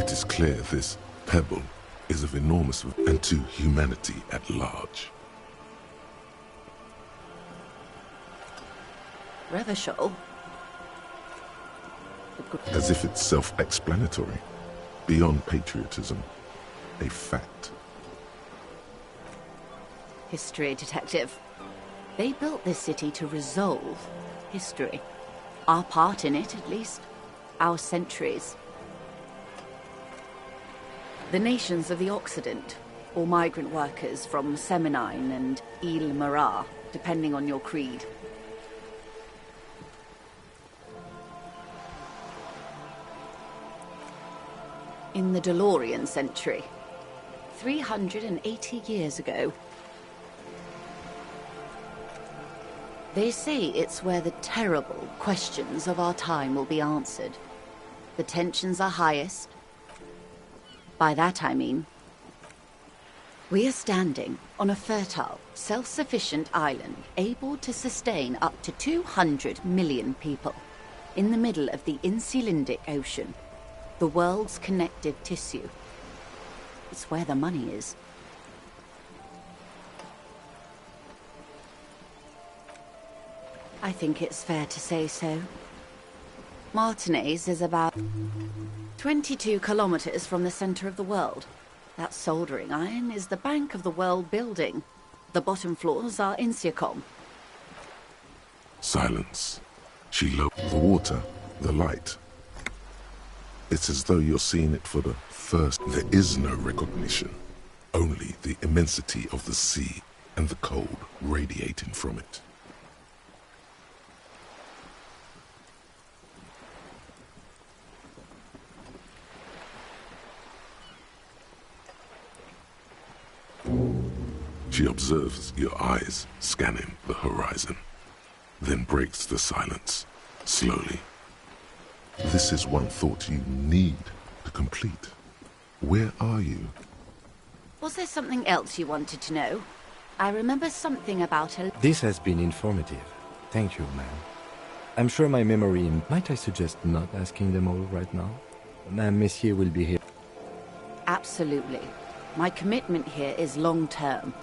It is clear this pebble is of enormous and to humanity at large. Revachol? As if it's self-explanatory, beyond patriotism, a fact. History, Detective. They built this city to resolve history. Our part in it, at least. Our centuries. The nations of the Occident, or migrant workers from Semenine and Ile Marat, depending on your creed. In the DeLorean century, 380 years ago. They say it's where the terrible questions of our time will be answered. The tensions are highest. By that I mean, we are standing on a fertile, self-sufficient island able to sustain up to 200 million people in the middle of the Insulindic Ocean, the world's connective tissue. It's where the money is. I think it's fair to say so. Martinez is about 22 kilometers from the center of the world. That soldering iron is the bank of the world building. The bottom floors are Insiacom. Silence. She lowered the water, the light. It's as though you're seeing it for the first. There is no recognition. Only the immensity of the sea and the cold radiating from it. She observes your eyes scanning the horizon, then breaks the silence, slowly. This is one thought you need to complete. Where are you? Was there something else you wanted to know? I remember something about a... This has been informative. Thank you, ma'am. I'm sure my memory... Might I suggest not asking them all right now? Madame Messier will be here. Absolutely. My commitment here is long-term.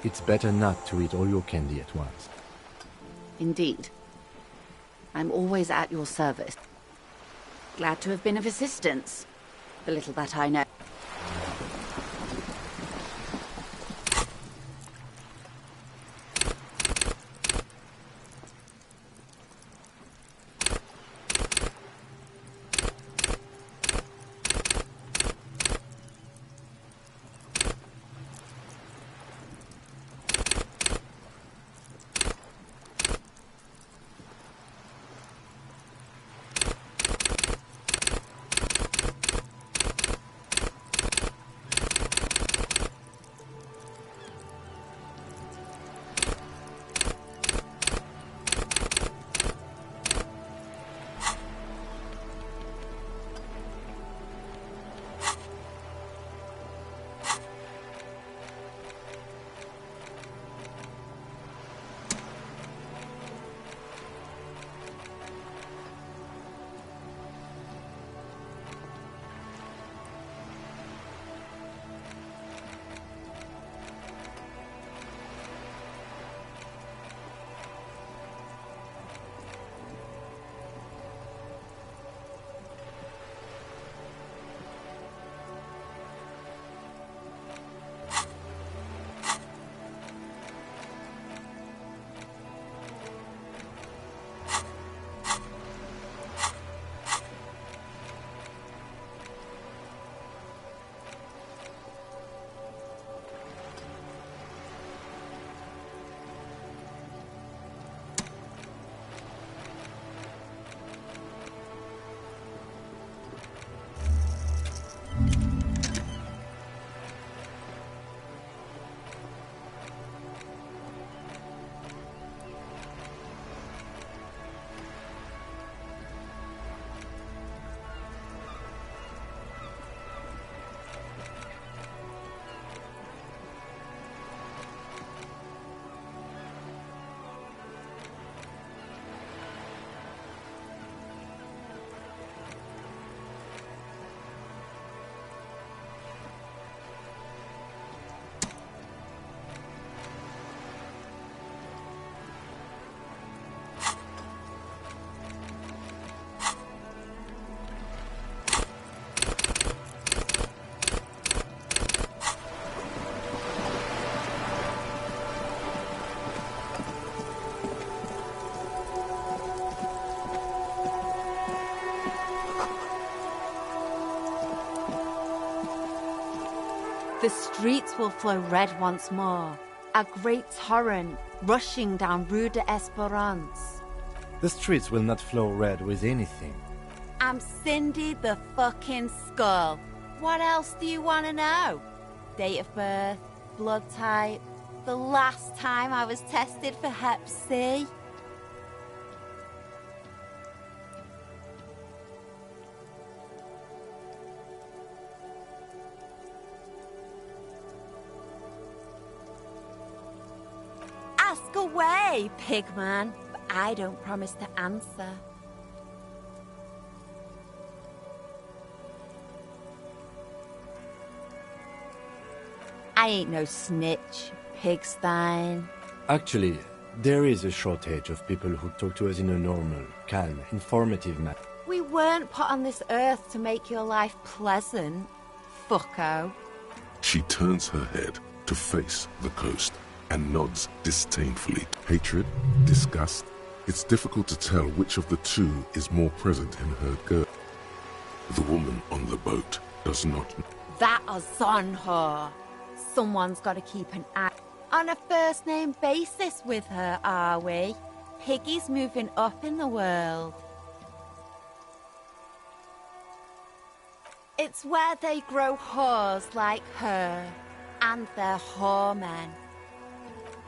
It's better not to eat all your candy at once. Indeed. I'm always at your service. Glad to have been of assistance. The little that I know. The streets will flow red once more. A great torrent rushing down Rue de Esperance. The streets will not flow red with anything. I'm Cindy the fucking Skull. What else do you want to know? Date of birth, blood type, the last time I was tested for Hep C. Ask away, pigman, but I don't promise to answer. I ain't no snitch, pigstein. Actually, there is a shortage of people who talk to us in a normal, calm, informative manner. We weren't put on this earth to make your life pleasant, fucko. She turns her head to face the coast and nods disdainfully. Hatred, disgust. It's difficult to tell which of the two is more present in her girl. The woman on the boat does not. That is on her. Someone's got to keep an eye on a first-name basis with her, are we? Piggy's moving up in the world. It's where they grow whores like her, and they're whoremen.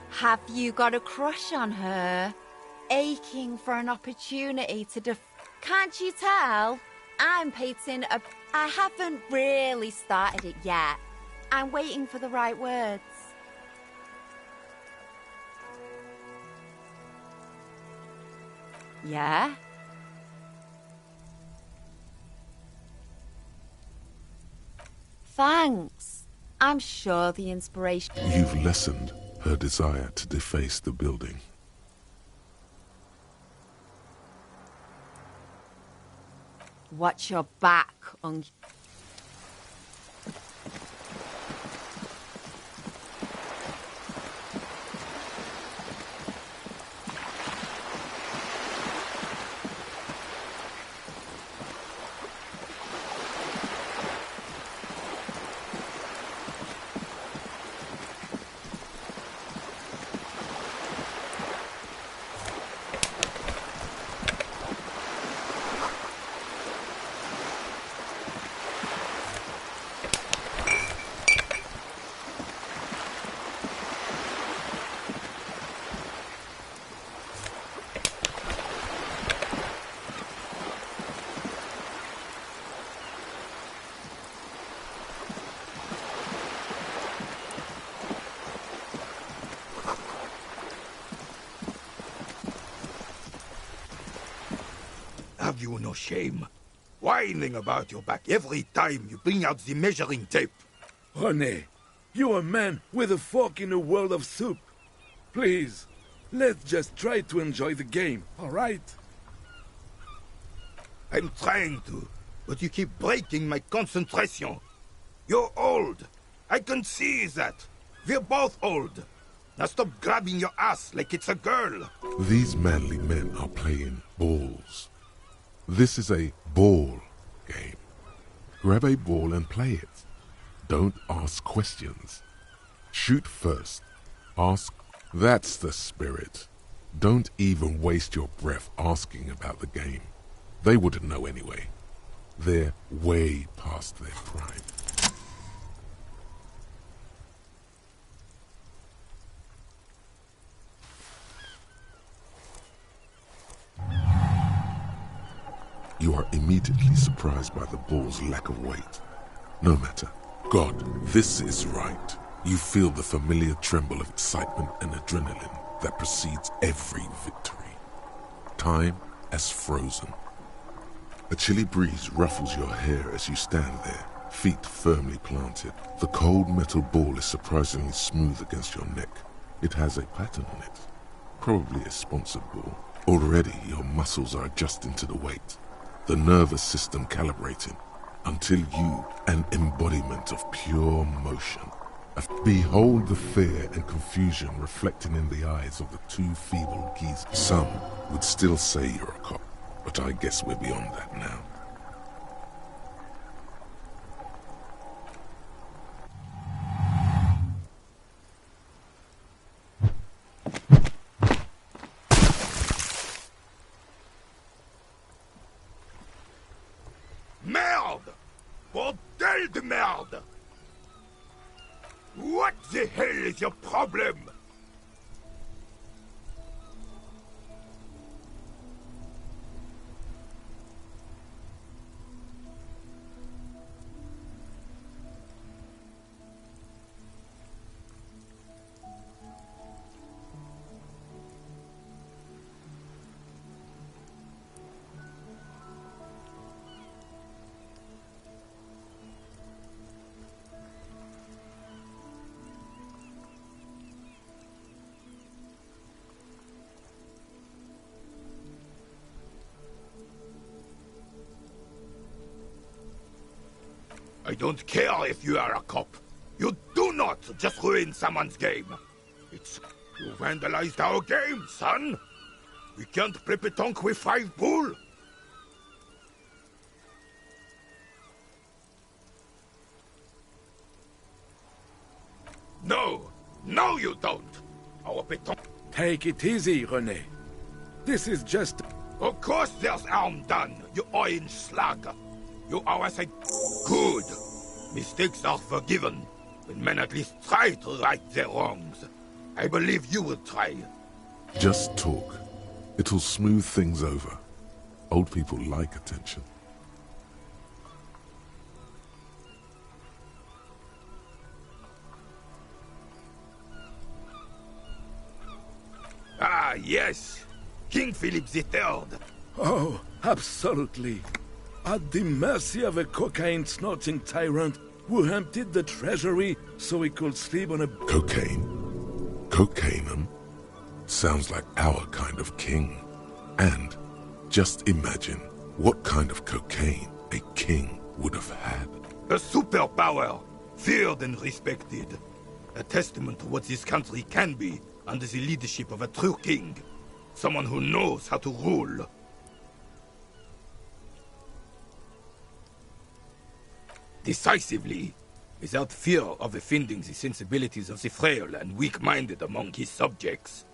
Have you got a crush on her? Aching for an opportunity to Can't you tell? I'm painting a... I haven't really started it yet. I'm waiting for the right words. Yeah? Thanks. I'm sure the inspiration... You've lessened her desire to deface the building. Watch your back, Have you no shame? Whining about your back every time you bring out the measuring tape. René, you're a man with a fork in a world of soup. Please, let's just try to enjoy the game, all right? I'm trying to, but you keep breaking my concentration. You're old. I can see that. We're both old. Now stop grabbing your ass like it's a girl. These manly men are playing balls. This is a ball game. Grab a ball and play it. Don't ask questions. Shoot first. Ask. That's the spirit. Don't even waste your breath asking about the game. They wouldn't know anyway. They're way past their prime. You are immediately surprised by the ball's lack of weight. No matter. God, this is right. You feel the familiar tremble of excitement and adrenaline that precedes every victory. Time as frozen. A chilly breeze ruffles your hair as you stand there, feet firmly planted. The cold metal ball is surprisingly smooth against your neck. It has a pattern on it. Probably a sponsored ball. Already your muscles are adjusting to the weight. The nervous system calibrating, until you, an embodiment of pure motion. Behold the fear and confusion reflecting in the eyes of the two feeble geese. Some would still say you're a cop, but I guess we're beyond that now. Bordel de merde! What the hell is your problem? I don't care if you are a cop. You do not just ruin someone's game. It's... You vandalized our game, son. We can't play pétanque with 5 bull. No. No, you don't. Our pétanque... Take it easy, René. This is just... Of course there's harm done, you orange slug. You are as a... Good. Mistakes are forgiven, when men at least try to right their wrongs. I believe you will try. Just talk. It'll smooth things over. Old people like attention. Ah, yes. King Philip III. Oh, absolutely. At the mercy of a cocaine-snorting tyrant who emptied the treasury so he could sleep on a... Cocaine? Cocainum? Sounds like our kind of king. And just imagine what kind of cocaine a king would have had. A superpower, feared and respected. A testament to what this country can be under the leadership of a true king. Someone who knows how to rule. Decisively, without fear of offending the sensibilities of the frail and weak-minded among his subjects.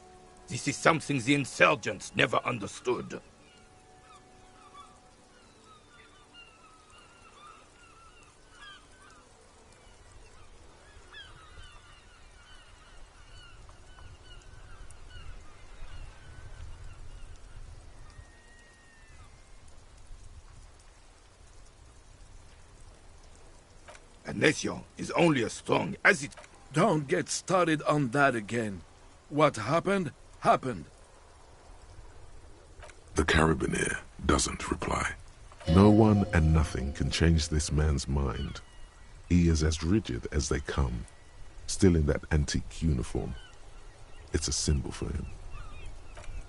This is something the insurgents never understood. A nation is only as strong as it... Don't get started on that again. What happened, happened. The carabiner doesn't reply. No one and nothing can change this man's mind. He is as rigid as they come, still in that antique uniform. It's a symbol for him.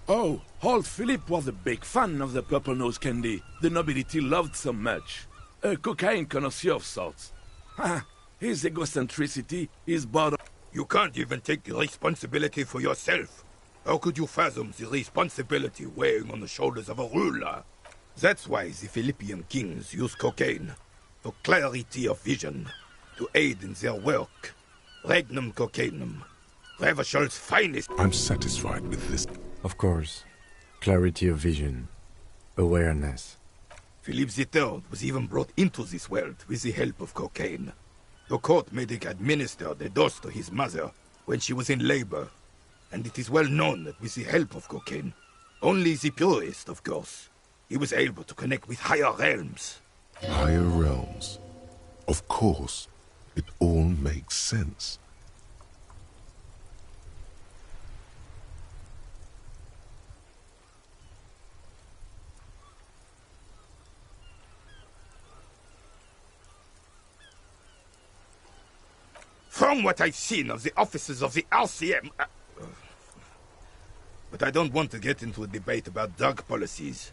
Oh, old Philip was a big fan of the purple-nose candy the nobility loved so much. A cocaine connoisseur of sorts. His egocentricity is bottom. You can't even take responsibility for yourself. How could you fathom the responsibility weighing on the shoulders of a ruler? That's why the Philippian kings use cocaine. For clarity of vision. To aid in their work. Regnum cocainum. Reverschol's finest. I'm satisfied with this. Of course. Clarity of vision. Awareness. Philip III was even brought into this world with the help of cocaine. The court made him administer the dose to his mother when she was in labor. And it is well known that with the help of cocaine, only the purest, of course, he was able to connect with higher realms. Higher realms. Of course. It all makes sense. From what I've seen of the officers of the Elysium... But I don't want to get into a debate about drug policies.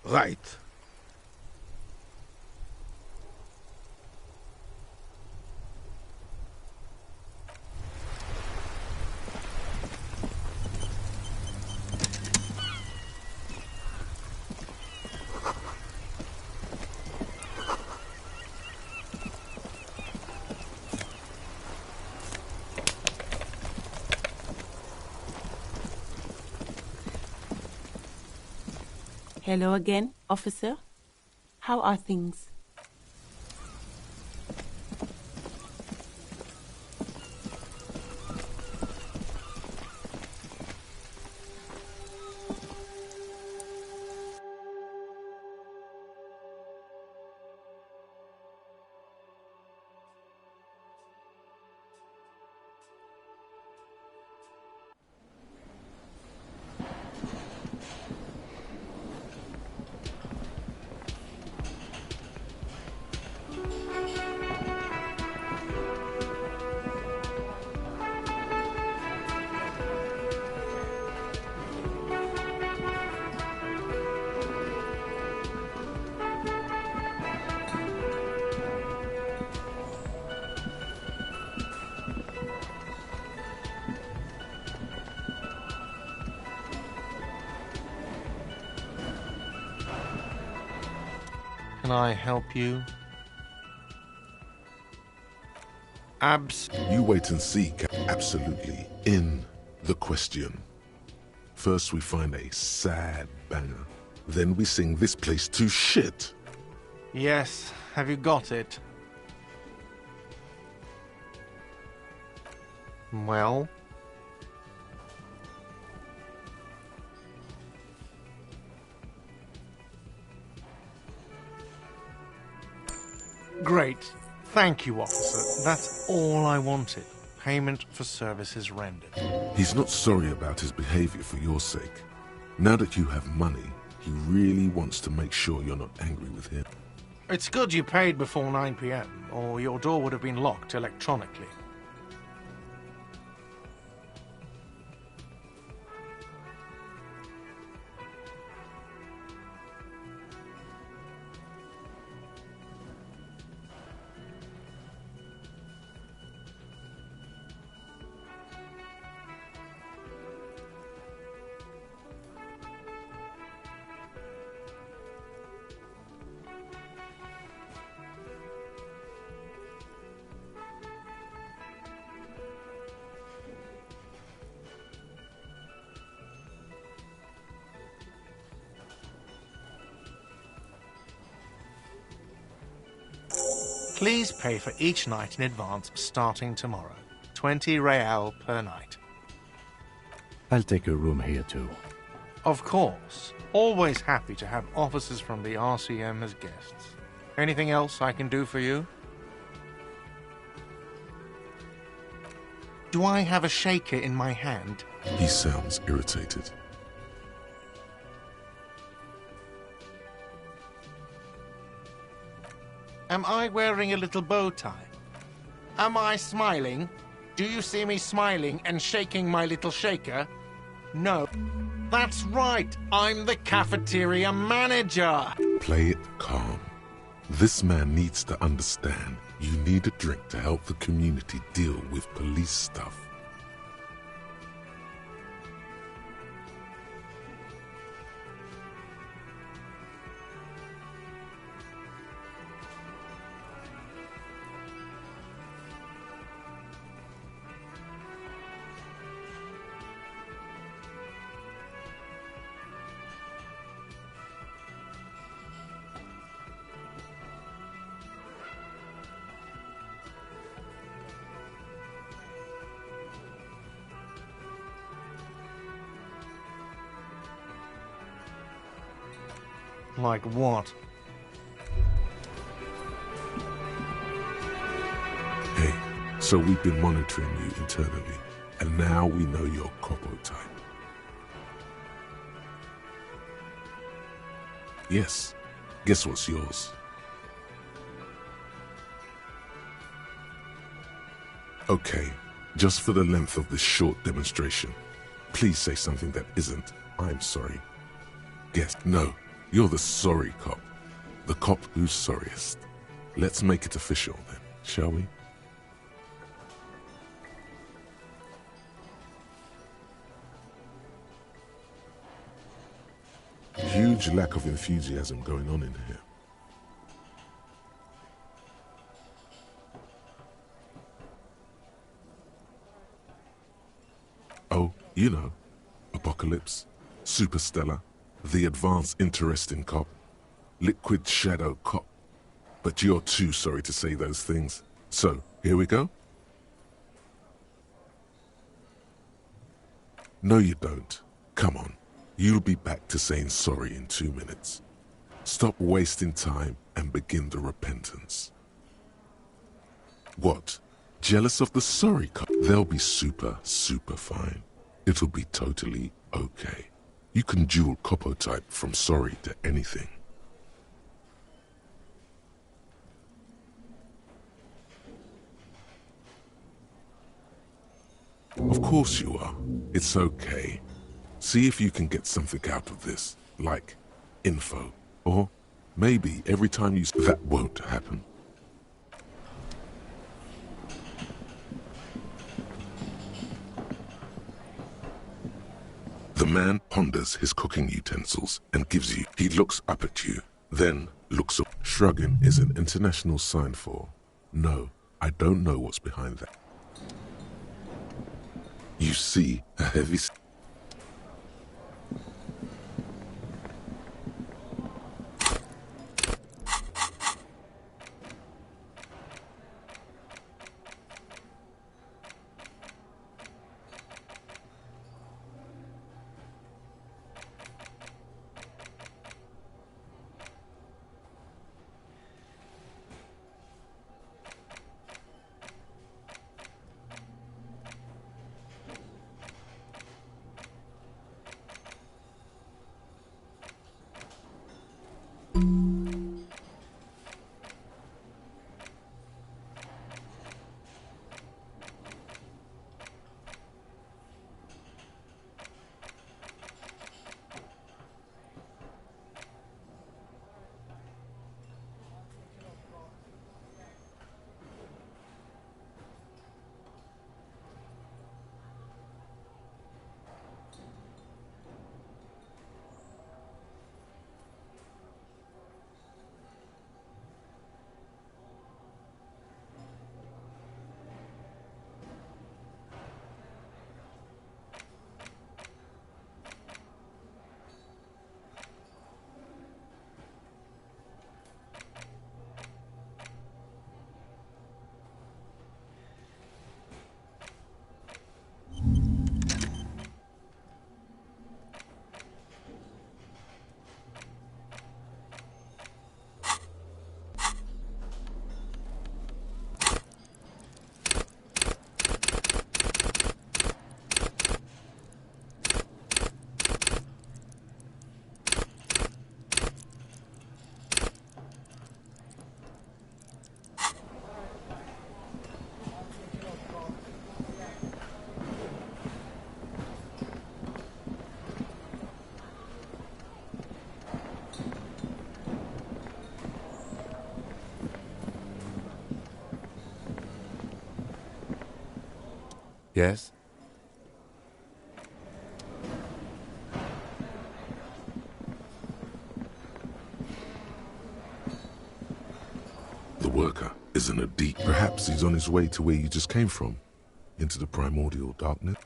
Right. Hello again, officer. How are things? Can I help you? You wait and see, absolutely. In the question. First we find a sad banger. Then we sing this place to shit. Yes, have you got it? Well? Great. Thank you, officer. That's all I wanted. Payment for services rendered. He's not sorry about his behavior for your sake. Now that you have money, he really wants to make sure you're not angry with him. It's good you paid before 9 p.m., or your door would have been locked electronically. Please pay for each night in advance starting tomorrow. 20 real per night. I'll take a room here too. Of course. Always happy to have officers from the RCM as guests. Anything else I can do for you? Do I have a shaker in my hand? He sounds irritated. Am I wearing a little bow tie? Am I smiling? Do you see me smiling and shaking my little shaker? No. That's right. I'm the cafeteria manager. Play it calm. This man needs to understand you need a drink to help the community deal with police stuff. Like what? Hey, so we've been monitoring you internally, and now we know your Copo type. Yes, guess what's yours? Okay, just for the length of this short demonstration, please say something that isn't, I'm sorry. Guess, no. You're the sorry cop. The cop who's sorriest. Let's make it official then, shall we? Huge lack of enthusiasm going on in here. Oh, you know, Apocalypse, Superstellar, The advanced interesting cop. Liquid shadow cop. But you're too sorry to say those things. So, here we go? No, you don't. Come on. You'll be back to saying sorry in 2 minutes. Stop wasting time and begin the repentance. What? Jealous of the sorry cop? They'll be super fine. It'll be totally okay. You can dual copo type from sorry to anything. Of course you are. It's okay. See if you can get something out of this, like info. Or maybe every time you... That won't happen. The man ponders his cooking utensils and gives you... He looks up at you, then looks up. Shrugging is an international sign for, no, I don't know what's behind that. You see a heavy... Yes? The worker isn't a deep. Perhaps he's on his way to where you just came from, into the primordial darkness.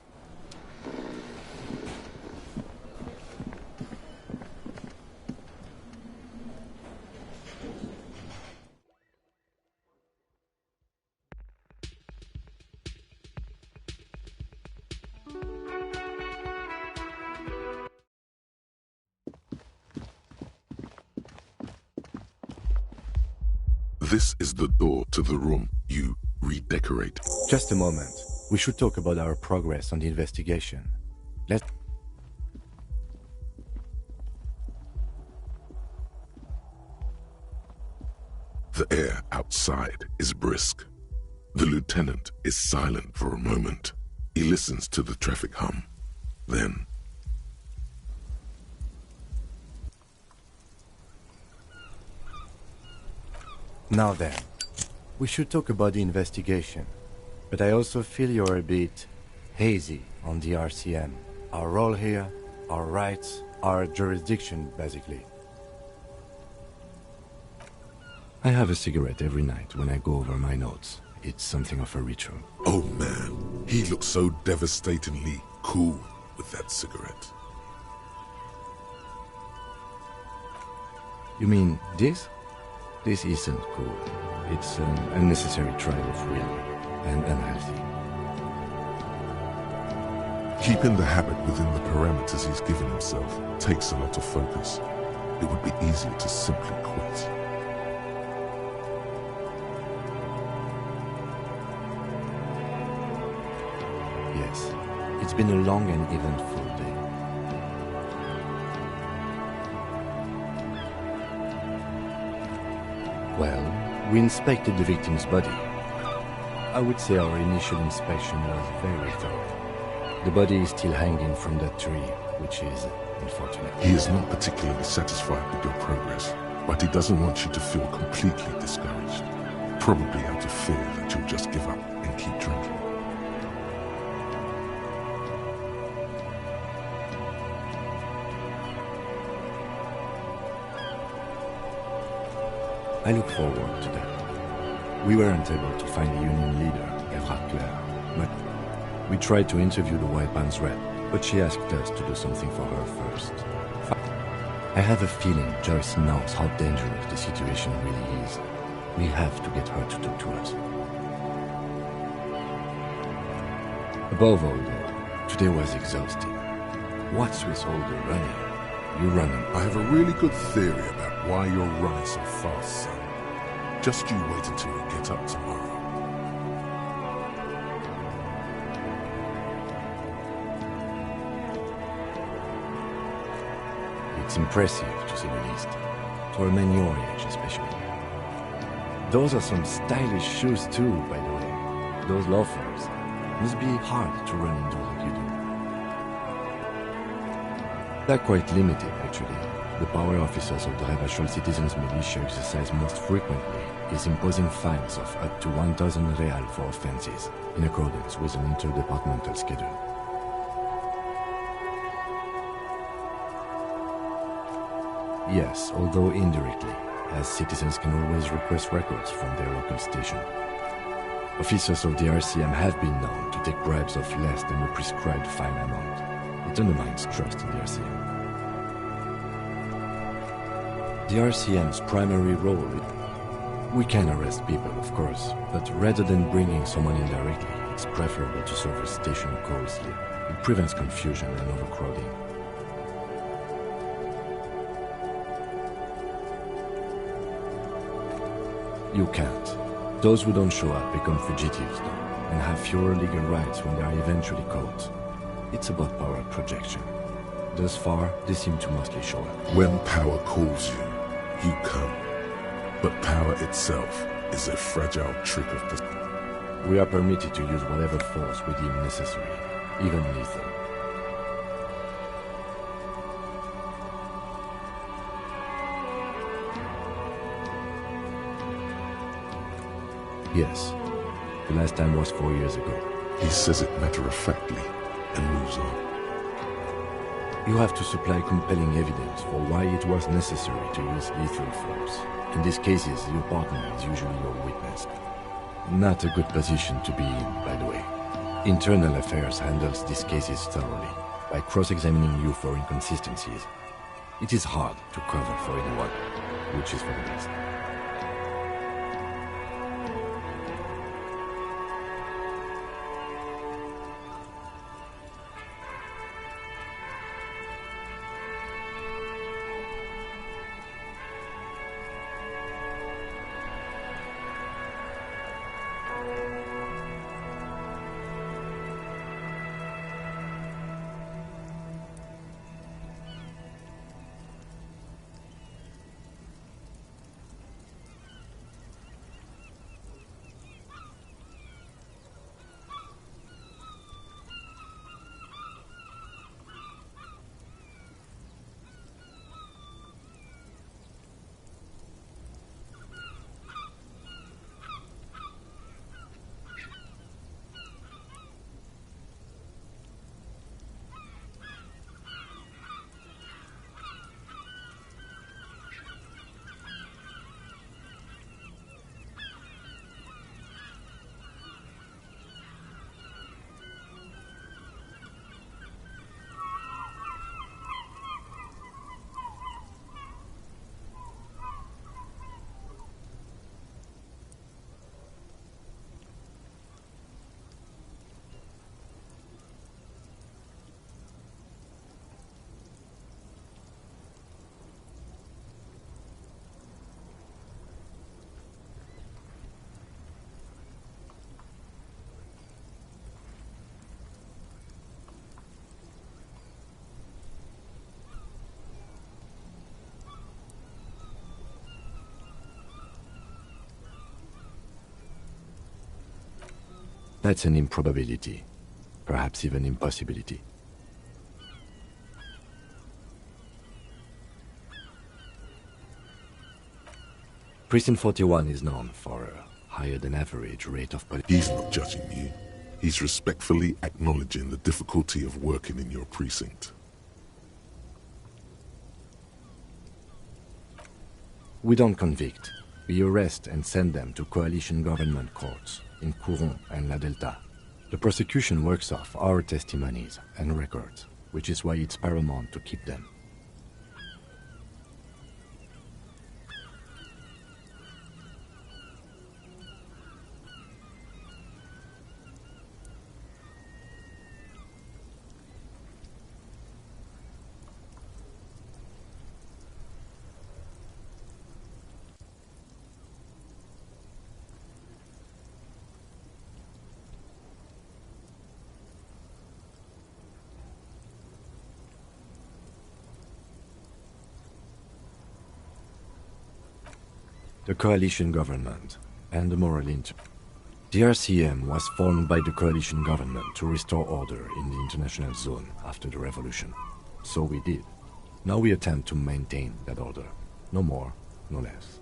This is the door to the room you redecorate. Just a moment. We should talk about our progress on the investigation. Let's... The air outside is brisk. The lieutenant is silent for a moment. He listens to the traffic hum. Then... Now then, we should talk about the investigation. But I also feel you're a bit hazy on the RCM. Our role here, our rights, our jurisdiction, basically. I have a cigarette every night when I go over my notes. It's something of a ritual. Oh man, he looks so devastatingly cool with that cigarette. You mean this? This isn't cool. It's an unnecessary trial of will, and unhealthy. Keeping the habit within the parameters he's given himself takes a lot of focus. It would be easier to simply quit. Yes, it's been a long and eventful day. Well, we inspected the victim's body. I would say our initial inspection was very thorough. The body is still hanging from that tree, which is unfortunate. He is not particularly satisfied with your progress, but he doesn't want you to feel completely discouraged. Probably out of fear that you'll just give up and keep drinking. I look forward to that. We weren't able to find the union leader, Evra Claire, but we tried to interview the White Band's rep, but she asked us to do something for her first. I have a feeling Joyce knows how dangerous the situation really is. We have to get her to talk to us. Above all, though, today was exhausting. What's with all the running? You running? I have a really good theory about why you're running so fast, son. Just you wait until you get up tomorrow. It's impressive, to say the least. For a man your age, especially. Those are some stylish shoes too, by the way. Those loafers. Must be hard to run indoors like you do. They're quite limited, actually. The power officers of the Ravachol Citizens Militia exercise most frequently is imposing fines of up to 1,000 real for offenses, in accordance with an interdepartmental schedule. Yes, although indirectly, as citizens can always request records from their local station. Officers of the RCM have been known to take bribes of less than the prescribed fine amount. It undermines trust in the RCM. The RCM's primary role is... We can arrest people, of course, but rather than bringing someone in directly, it's preferable to serve a station closely. It prevents confusion and overcrowding. You can't. Those who don't show up become fugitives, though, and have fewer legal rights when they are eventually caught. It's about power projection. Thus far, they seem to mostly show up. When power calls you, you come. But power itself is a fragile trick of the... We are permitted to use whatever force we deem necessary, even lethal. Yes. The last time was 4 years ago. He says it matter-of-factly and moves on. You have to supply compelling evidence for why it was necessary to use lethal force. In these cases, your partner is usually your witness. Not a good position to be in, by the way. Internal Affairs handles these cases thoroughly, by cross-examining you for inconsistencies. It is hard to cover for anyone, which is for the best. That's an improbability, perhaps even impossibility. Precinct 41 is known for a higher than average rate of police. He's not judging you. He's respectfully acknowledging the difficulty of working in your precinct. We don't convict. We arrest and send them to coalition government courts in Couron and La Delta. The prosecution works off our testimonies and records, which is why it's paramount to keep them. The coalition government and the moral inter. The RCM was formed by the coalition government to restore order in the international zone after the revolution. So we did. Now we attempt to maintain that order. No more, no less.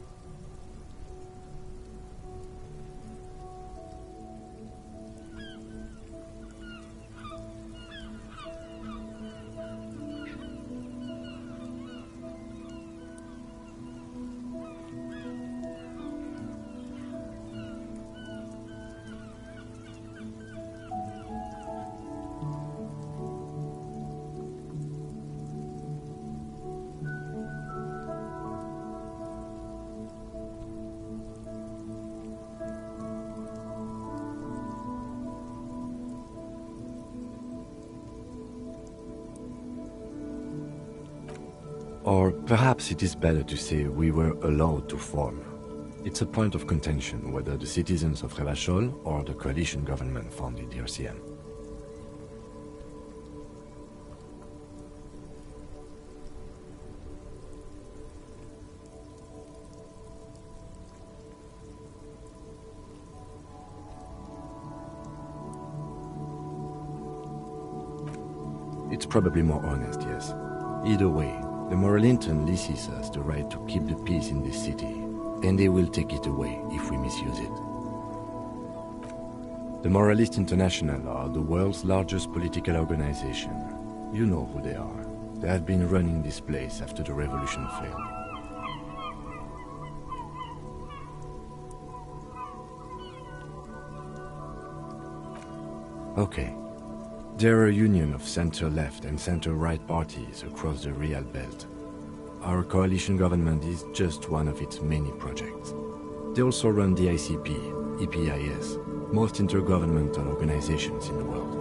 Or perhaps it is better to say we were allowed to form. It's a point of contention whether the citizens of Revachol or the coalition government founded the RCM. It's probably more honest, yes. Either way, the Moralinton leases us the right to keep the peace in this city, and they will take it away if we misuse it. The Moralist International are the world's largest political organization. You know who they are. They have been running this place after the revolution failed. Okay. They're a union of center-left and center-right parties across the Real Belt. Our coalition government is just one of its many projects. They also run the ICP, EPIS, most intergovernmental organizations in the world.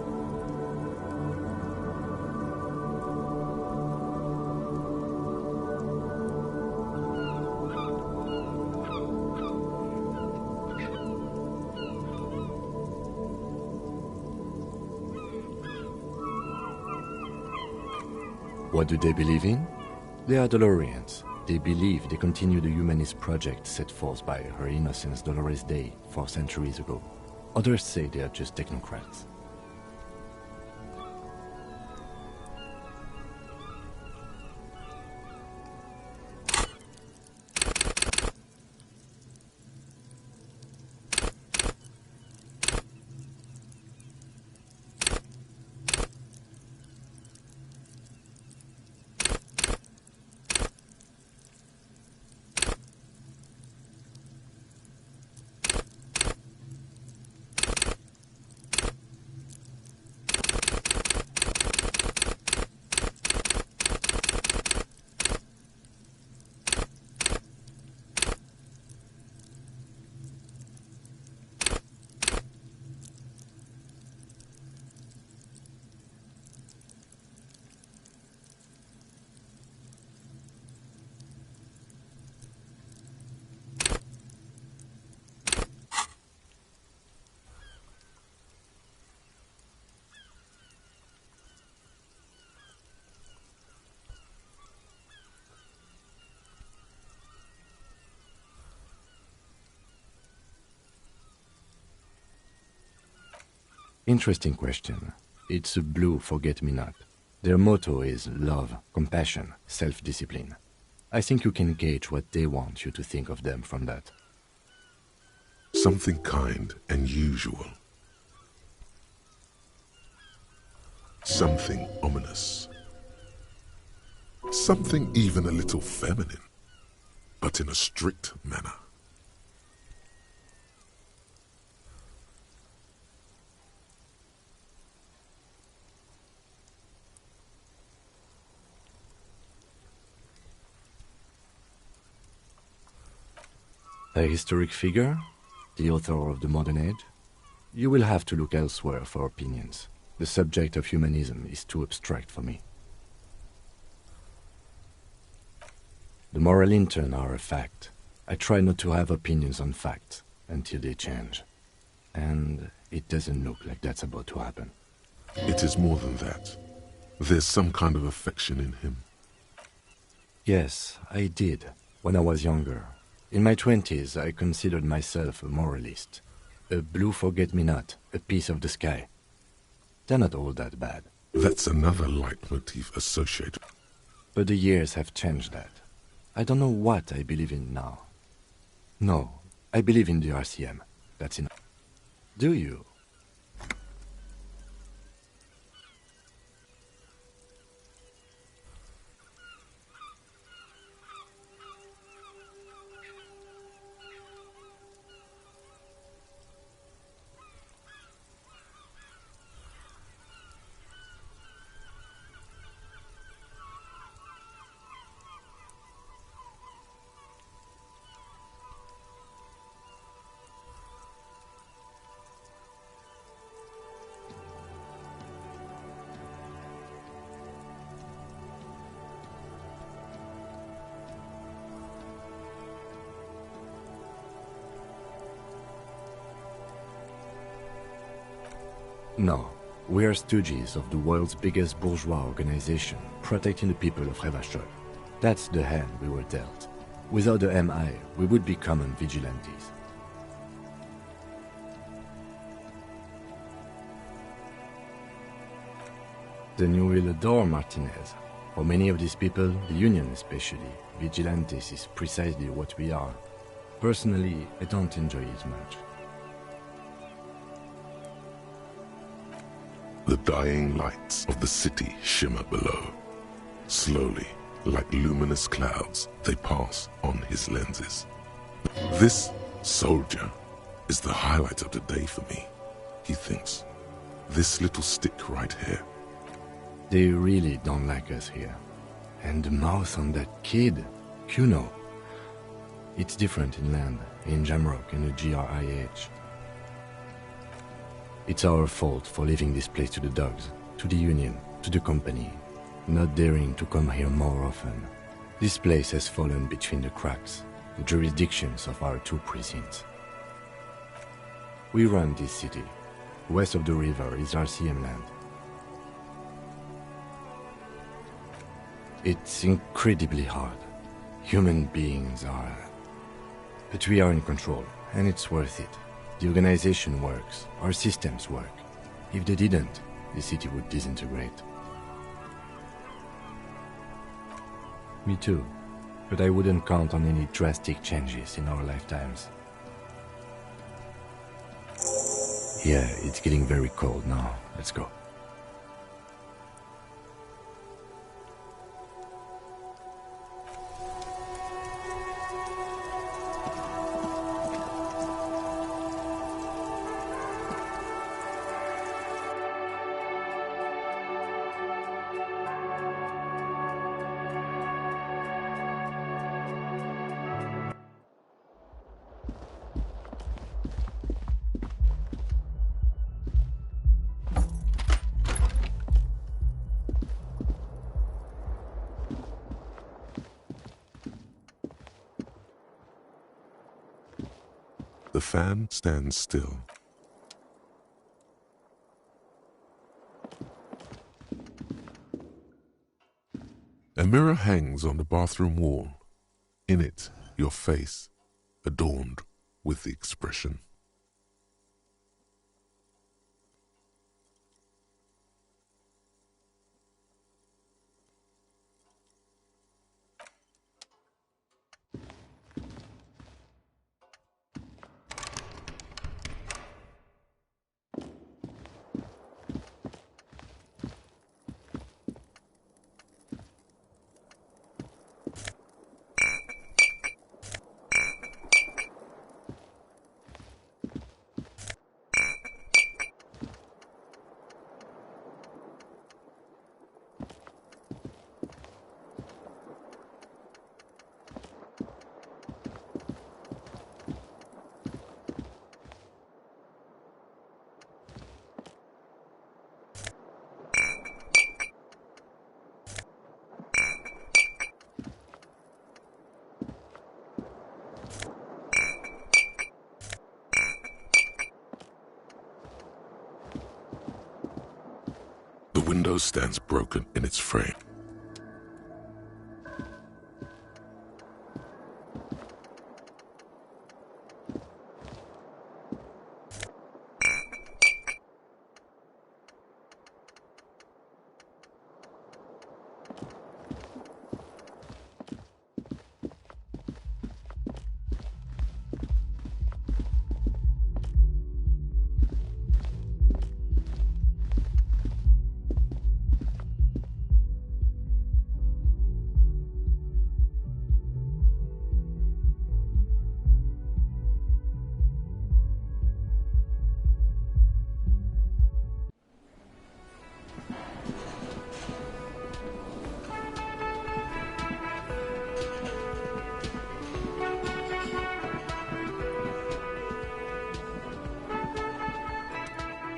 What do they believe in? They are Dolorians. They believe they continue the humanist project set forth by Her Innocence Dolores Day 4 centuries ago. Others say they are just technocrats. Interesting question. It's a blue forget-me-not. Their motto is love, compassion, self-discipline. I think you can gauge what they want you to think of them from that. Something kind and usual. Something ominous. Something even a little feminine, but in a strict manner. A historic figure? The author of the modern age? You will have to look elsewhere for opinions. The subject of humanism is too abstract for me. The moral intern are a fact. I try not to have opinions on facts until they change. And it doesn't look like that's about to happen. It is more than that. There's some kind of affection in him. Yes, I did, when I was younger. In my 20s, I considered myself a moralist. A blue forget-me-not, a piece of the sky. They're not all that bad. That's another leitmotif associated. But the years have changed that. I don't know what I believe in now. No, I believe in the RCM. That's enough. Do you? No, we are stooges of the world's biggest bourgeois organization, protecting the people of Revachol. That's the hand we were dealt. Without the MI, we would be common vigilantes. Then you will adore Martinez. For many of these people, the Union especially, vigilantes is precisely what we are. Personally, I don't enjoy it much. The dying lights of the city shimmer below. Slowly, like luminous clouds, they pass on his lenses. This soldier is the highlight of the day for me, he thinks. This little stick right here. They really don't like us here. And the mouth on that kid, Kuno. It's different in land, in Jamrock and the GRIH. It's our fault for leaving this place to the dogs, to the Union, to the company, not daring to come here more often. This place has fallen between the cracks, the jurisdictions of our two precincts. We run this city. West of the river is RCM land. It's incredibly hard. Human beings are... But we are in control, and it's worth it. The organization works, our systems work. If they didn't, the city would disintegrate. Me too, but I wouldn't count on any drastic changes in our lifetimes. Yeah, it's getting very cold now. Let's go. The fan stands still. A mirror hangs on the bathroom wall. In it, your face, adorned with the expression. window stands broken in its frame.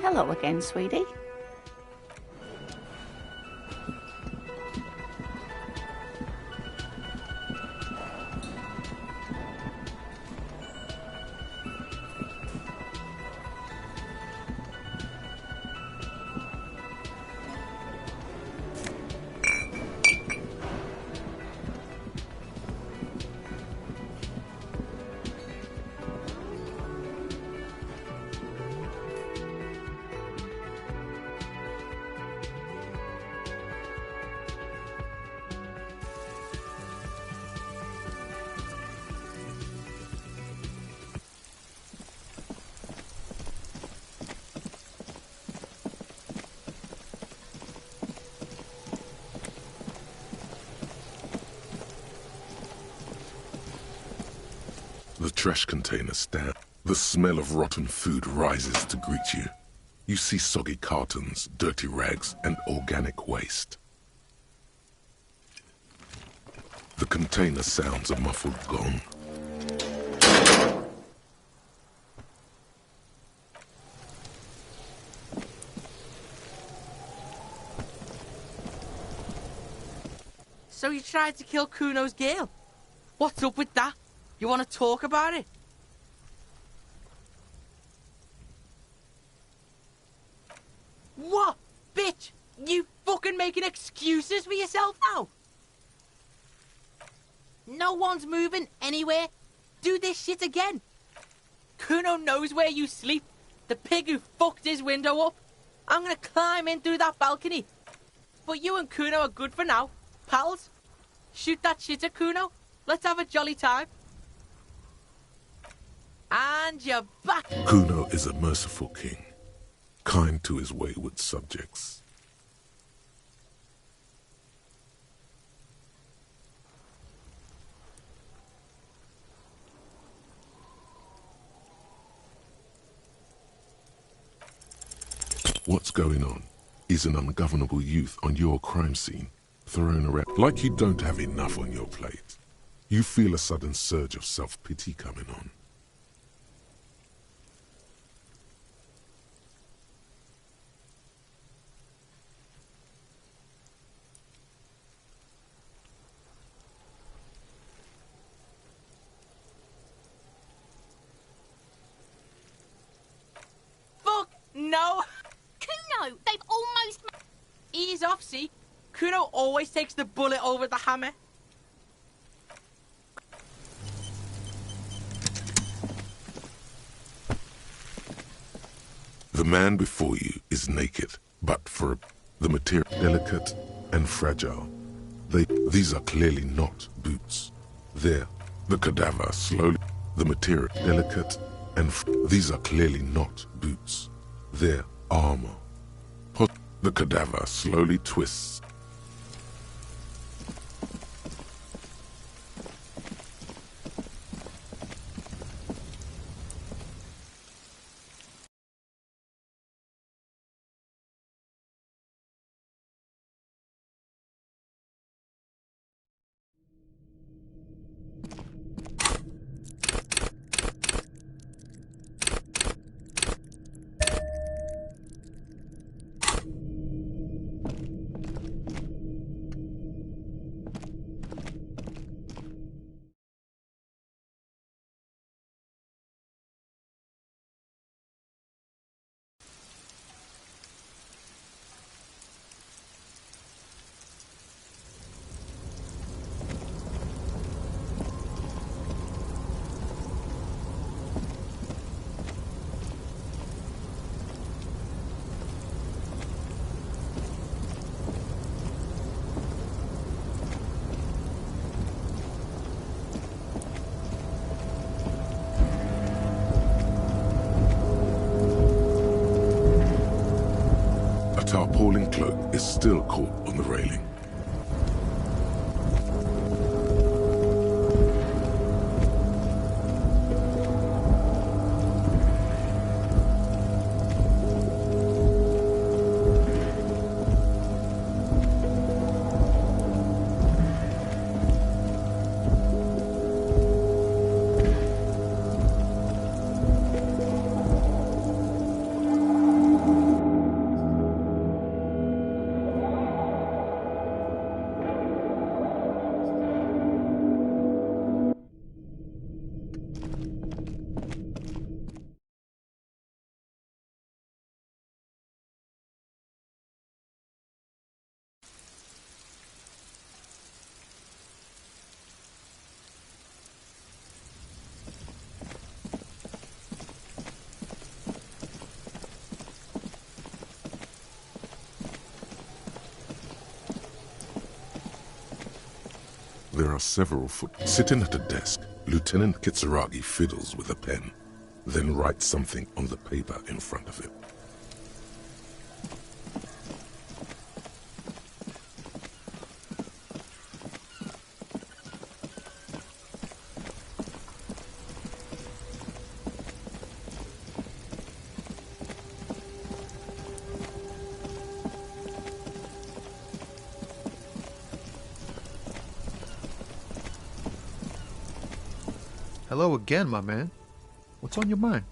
Hello again, sweetie. The trash container stand. The smell of rotten food rises to greet you. You see soggy cartons, dirty rags, and organic waste. The container sounds a muffled gong. So you tried to kill Kuno's girl? What's up with that? You want to talk about it? What? Bitch! You fucking making excuses for yourself now? No one's moving anywhere. Do this shit again. Kuno knows where you sleep. The pig who fucked his window up. I'm gonna climb in through that balcony. But you and Kuno are good for now. Pals, shoot that shit at Kuno. Let's have a jolly time. And you're back. Kuno is a merciful king, kind to his wayward subjects. What's going on? Is an ungovernable youth on your crime scene, thrown around like you don't have enough on your plate. You feel a sudden surge of self-pity coming on. No! Kuno, they've almost... Ease off, see? Kuno always takes the bullet over the hammer. The man before you is naked, but for the material delicate and fragile. These are clearly not boots. There, the cadaver slowly... The material delicate and these are clearly not boots. Their armor. The cadaver slowly twists. tarpaulin cloak is still caught on the railing. There are several foot. Sitting at a desk, Lieutenant Kitsuragi fiddles with a pen, then writes something on the paper in front of him. Hello again, my man. What's on your mind?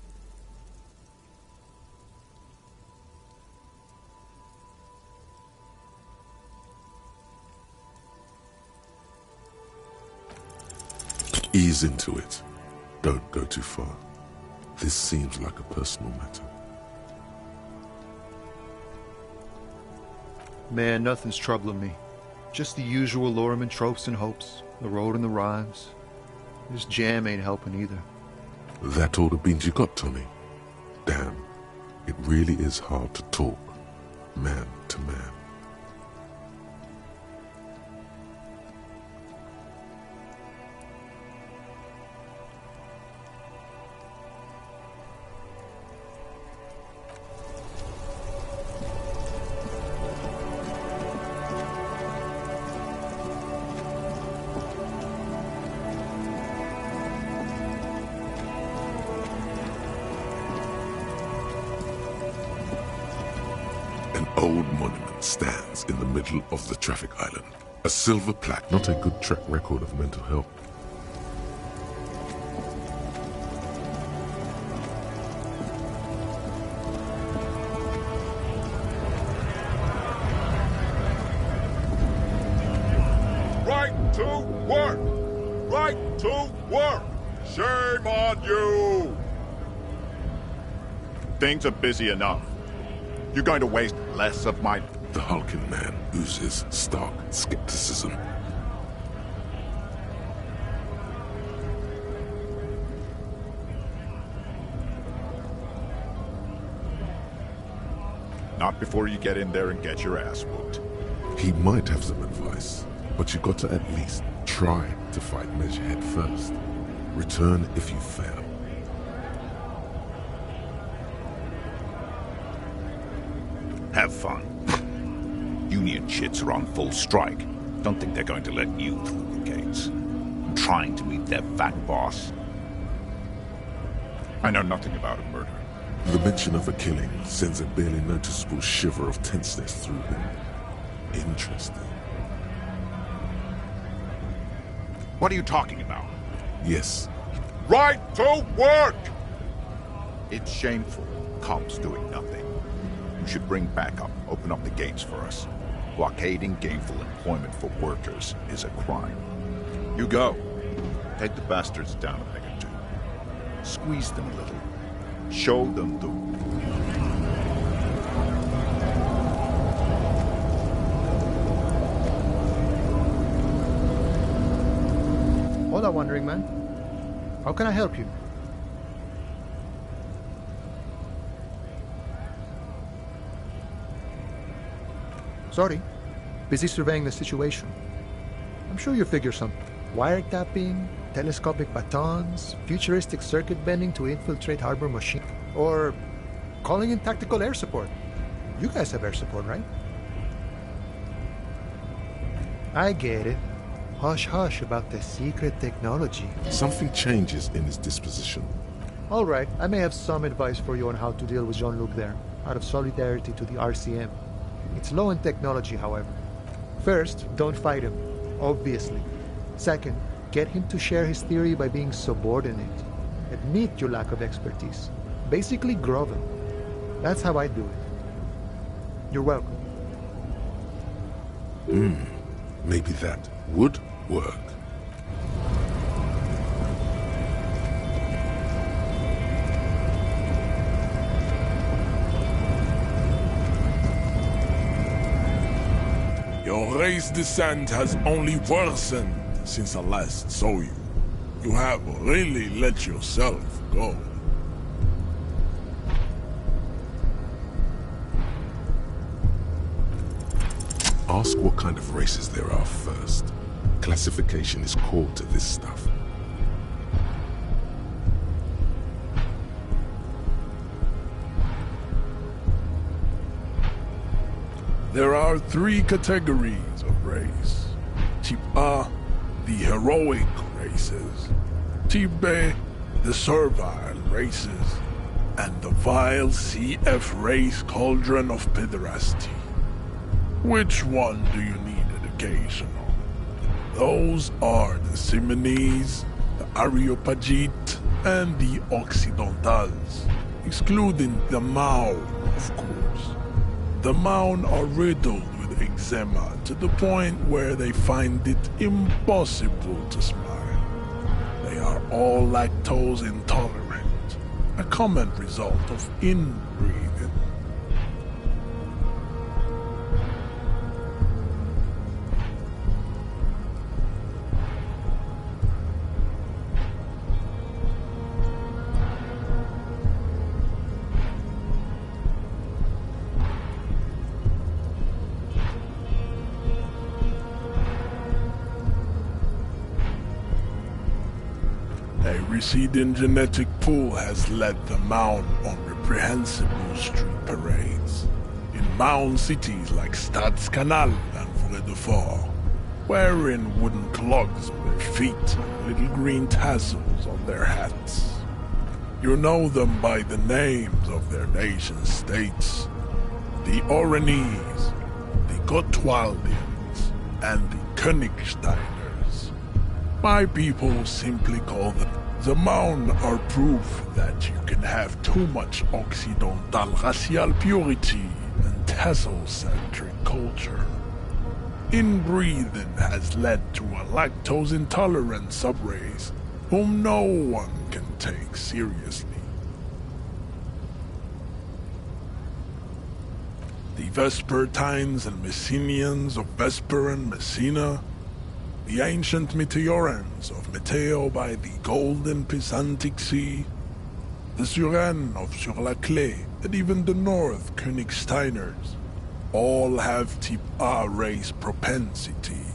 Ease into it. Don't go too far. This seems like a personal matter. Man, nothing's troubling me. Just the usual Lorman tropes and hopes. The road and the rhymes. This jam ain't helping either. That all the beans you got, Tommy? Damn, it really is hard to talk, man to man. An old monument stands in the middle of the traffic island. A silver plaque, not a good track record of mental health. Right to work! Right to work! Shame on you! Things are busy enough. You're going to waste less of my... The hulking man oozes stark skepticism. Not before you get in there and get your ass whooped. He might have some advice, but you got to at least try to fight Measurehead first. Return if you fail. Have fun. Union chits are on full strike. Don't think they're going to let you through the gates. I'm trying to meet their fat boss. I know nothing about a murder. The mention of a killing sends a barely noticeable shiver of tenseness through him. Interesting. What are you talking about? Yes. Right to work! It's shameful. Cops doing nothing. You should bring backup. Open up the gates for us. Blockading gainful employment for workers is a crime. You go. Take the bastards down a peg or two. Squeeze them a little. Show them the... Hola, Wandering Man. How can I help you? Sorry. Busy surveying the situation. I'm sure you'll figure something. Wiretapping, telescopic batons, futuristic circuit bending to infiltrate harbor machine, or calling in tactical air support. You guys have air support, right? I get it. Hush hush about the secret technology. Something changes in his disposition. All right, I may have some advice for you on how to deal with Jean-Luc there, out of solidarity to the RCM. It's low in technology, however. First, don't fight him, obviously. Second, get him to share his theory by being subordinate. Admit your lack of expertise. Basically grovel. That's how I do it. You're welcome. Maybe that would work. Your race descent has only worsened since I last saw you. You have really let yourself go. Ask what kind of races there are first. Classification is core to this stuff. There are 3 categories of race. Type A, the heroic races. Type B, the servile races. And the vile CF race cauldron of pederasty. Which one do you need education on? Those are the Simonese, the Areopagite, and the Occidentals, excluding the Maun, of course. The Maun are riddled with eczema to the point where they find it impossible to smile. They are all lactose intolerant, a common result of inbreeding. A receding genetic pool has led the Maun on reprehensible street parades. In Maun cities like Stadskanal and Vredefort, wearing wooden clogs on their feet and little green tassels on their hats. You know them by the names of their nation-states. The Oranese, the Gotwaldians, and the Königsteiners. My people simply call them. The Maun are proof that you can have too much Occidental racial purity and tassel-centric culture. Inbreeding has led to a lactose-intolerant subrace whom no one can take seriously. The Vespertines and Messenians of Vesper and Messina, the ancient Meteorans of Meteo by the golden Pisantic Sea, the Suren of Sur-la-Clé, and even the North Königsteiners, all have Type A race propensities.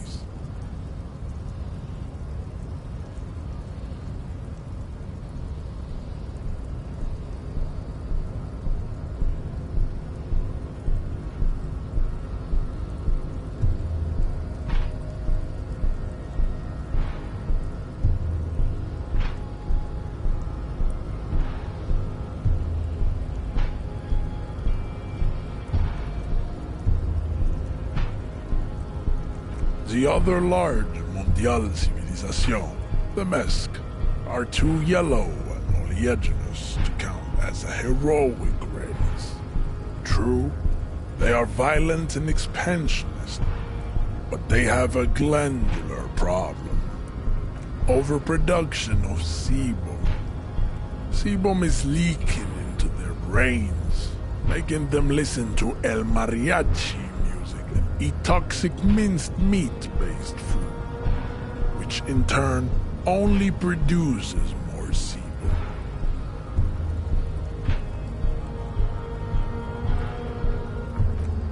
The other large mondial civilization, the Mesk, are too yellow and oleaginous to count as a heroic race. True, they are violent and expansionist, but they have a glandular problem. Overproduction of sebum. Sebum is leaking into their brains, making them listen to El Mariachi eat toxic minced meat-based food, which in turn only produces more sebum.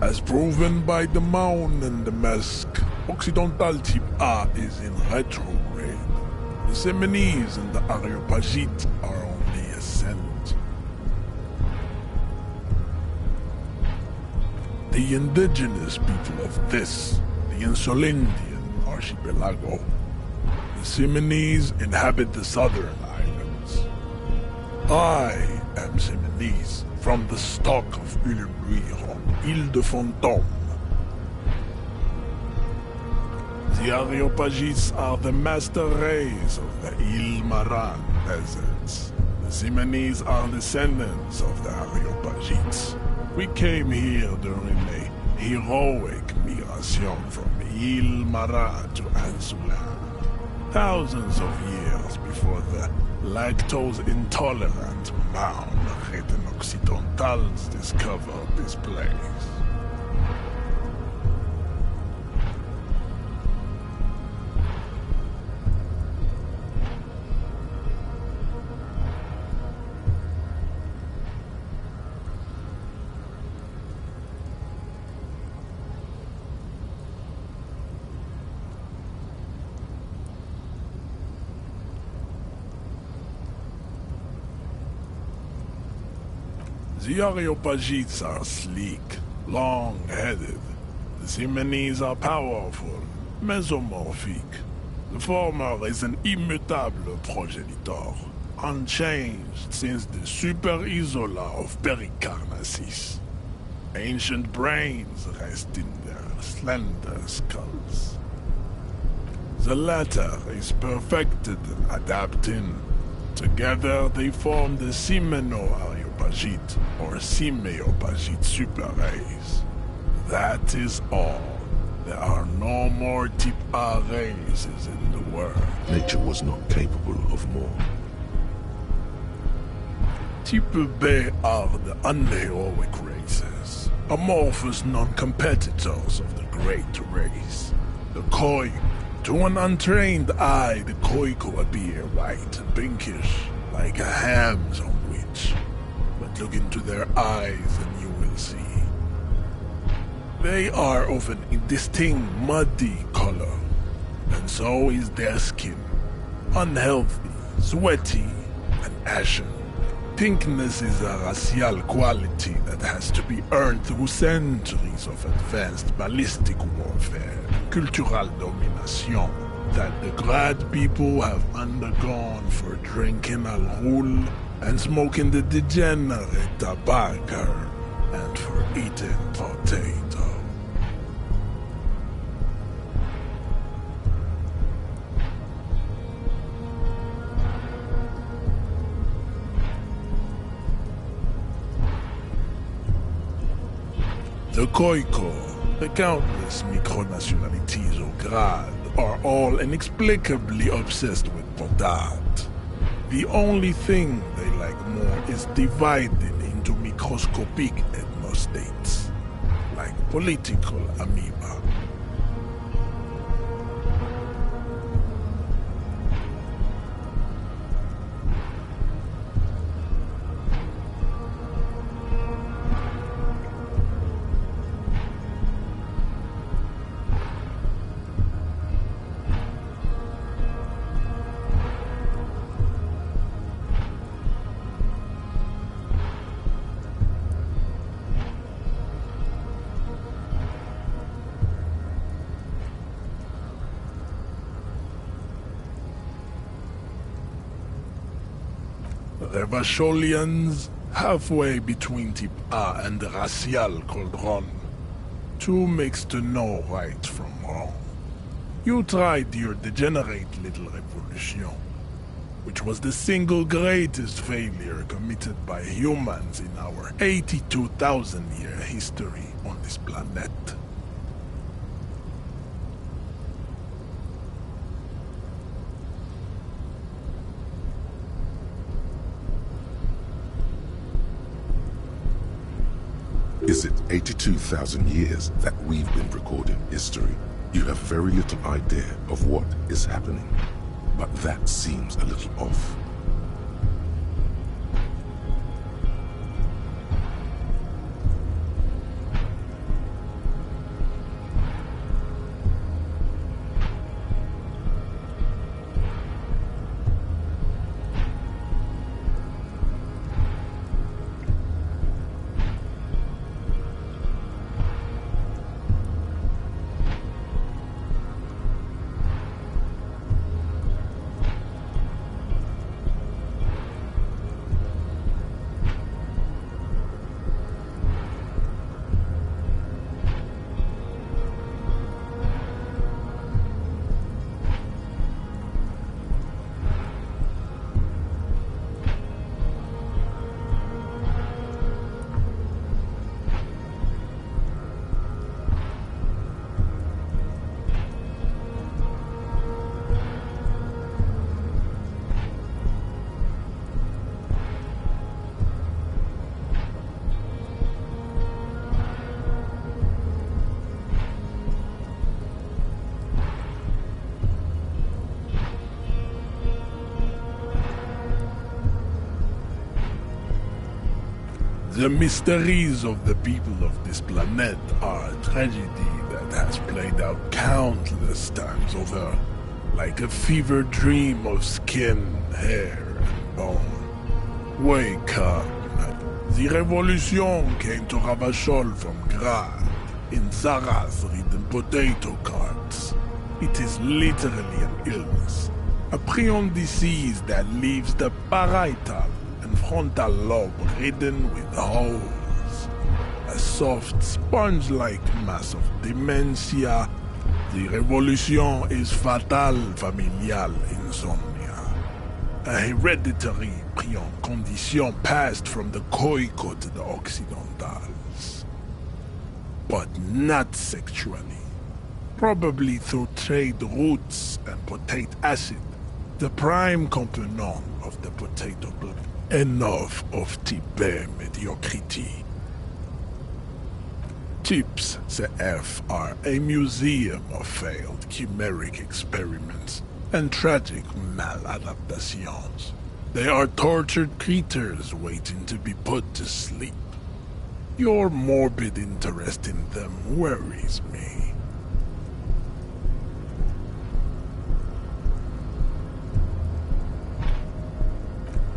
As proven by the Maun and the Mesk, Occidental Type A is in retrograde. The Simonese and the Areopagite are on the ascent. the indigenous people of this, the Insulindian archipelago. The Simonese inhabit the southern islands. I am Simonese, from the stock of Uluruir on Ile de Fantôme. The Areopagites are the master race of the Ile Maran peasants. The Simonese are descendants of the Areopagites. We came here during a heroic migration from Ile Maran to Ansulan, thousands of years before the lactose-intolerant Maun Occidentals discovered this place. The Areopagites are sleek, long-headed. The Simonese are powerful, mesomorphic. The former is an immutable progenitor, unchanged since the Super Isola of Pericarnassus. Ancient brains rest in their slender skulls. The latter is perfected adapting. Together they form the Simeno-Areopagite, or Simeopagite super race. That is all. There are no more type A races in the world. Nature was not capable of more. Type B are the unheroic races, amorphous non-competitors of the great race. The Koi. To an untrained eye, the Koiko appear white and pinkish, like a ham sandwich. But look into their eyes and you will see. They are of an indistinct muddy color, and so is their skin. Unhealthy, sweaty, and ashen. Pinkness is a racial quality that has to be earned through centuries of advanced ballistic warfare, cultural domination, that the Grad people have undergone for drinking alcohol and smoking the degenerate tobacco, and for eating potato. The Koiko, the countless micronationalities of Grad, are all inexplicably obsessed with potat. The only thing they like more is dividing into microscopic ethnostates, like political amoeba. The Vacholians, halfway between Type A and the racial Cauldron. Two makes to know right from wrong. You tried your degenerate little revolution, which was the single greatest failure committed by humans in our 82,000-year history on this planet. Is it 82,000 years that we've been recording history? You have very little idea of what is happening, but that seems a little off. The mysteries of the people of this planet are a tragedy that has played out countless times over, like a fever dream of skin, hair, and bone. Wake up. The revolution came to Ravachol from Grad, in Zaraz-ridden potato carts. It is literally an illness, a prion disease that leaves the parietal and frontal lobe ridden with holes. A soft, sponge-like mass of dementia. The revolution is fatal familial insomnia. A hereditary prion condition passed from the Khoikhoi to the Occidentals. But not sexually. Probably through trade routes and potate acid, the prime component of the potato blood. Enough of Tibet mediocrity. Tips CF are a museum of failed chimeric experiments and tragic maladaptations. They are tortured creatures waiting to be put to sleep. Your morbid interest in them worries me.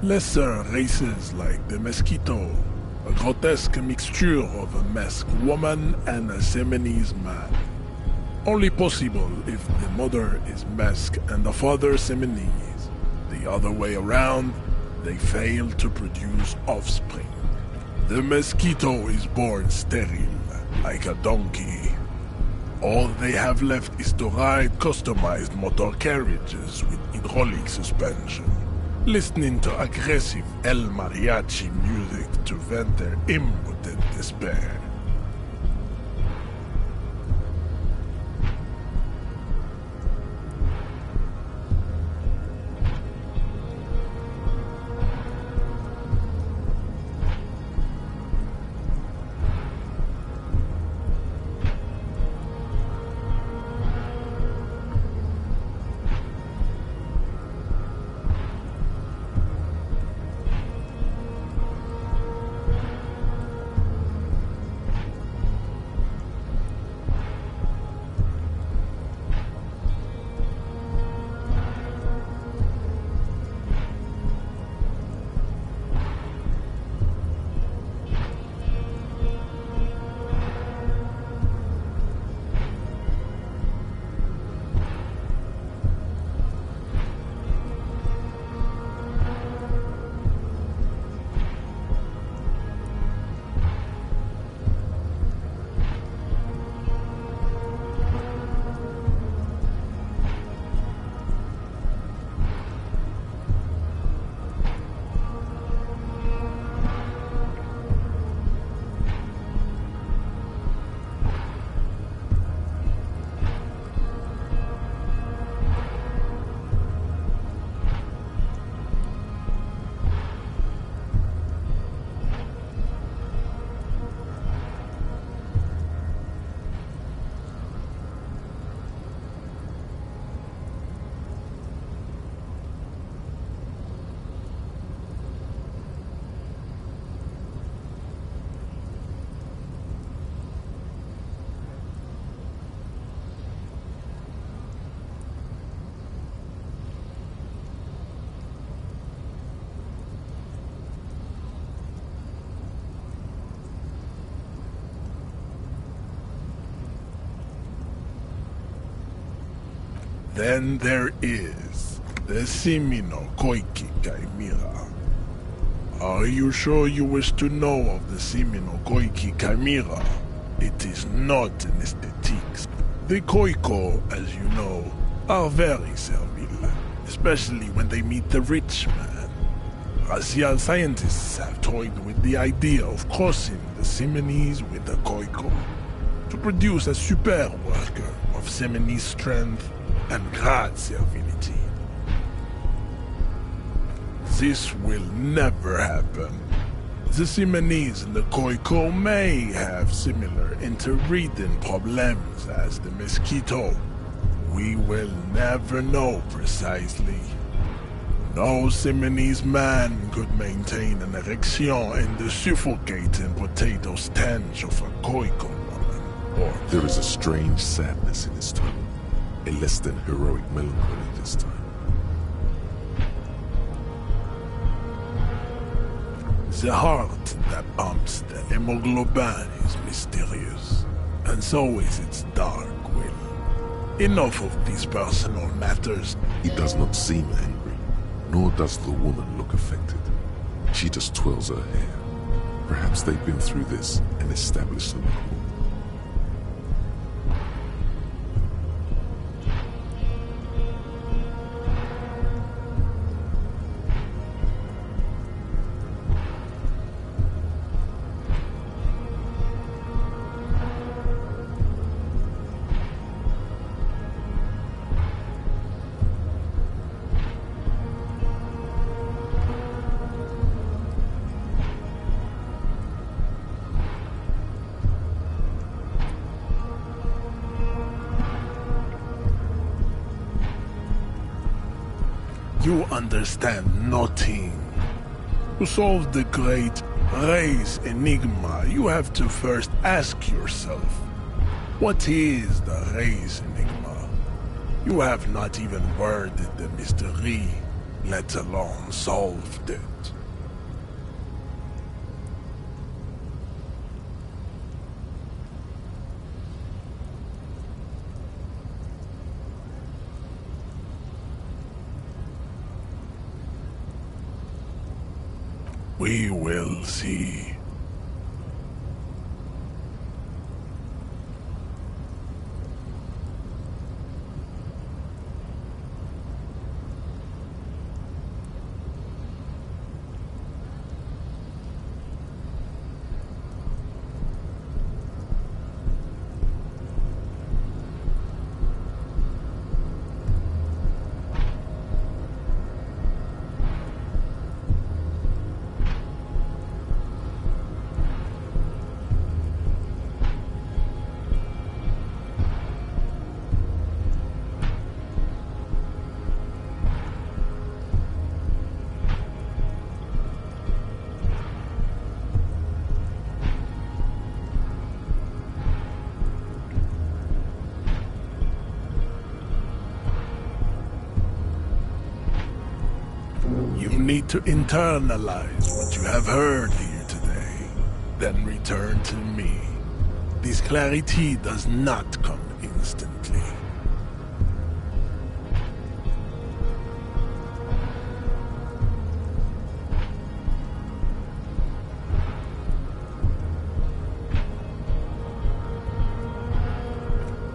Lesser races like the mosquito, a grotesque mixture of a masked woman and a Seminese man. Only possible if the mother is masked and the father Seminese. The other way around, they fail to produce offspring. The mosquito is born sterile, like a donkey. All they have left is to ride customized motor carriages with hydraulic suspension, listening to aggressive El Mariachi music to vent their impotent despair. Then there is the Simino Koiki Chimera. Are you sure you wish to know of the Simino Koiki Chimera? It is not an aesthetics. The Khoikhoi, as you know, are very servile, especially when they meet the rich man. Racial scientists have toyed with the idea of crossing the Seminese with the Khoikhoi to produce a super worker of Seminese strength and Grad servility. This will never happen. The Seminese and the Khoikhoi may have similar interbreeding problems as the mosquito. We will never know precisely. No Simonese man could maintain an erection in the suffocating potato stench of a Khoikhoi woman. Or there is a strange sadness in his tone, a less than heroic melancholy this time. The heart that pumps the hemoglobin is mysterious, and so is its dark will. Enough of these personal matters. He does not seem angry, nor does the woman look affected. She just twirls her hair. Perhaps they've been through this and established some rapport. You understand nothing. To solve the great race enigma, you have to first ask yourself, what is the race enigma? You have not even worded the mystery, let alone solved it. We will see. You need to internalize what you have heard here today, then return to me. This clarity does not come instantly.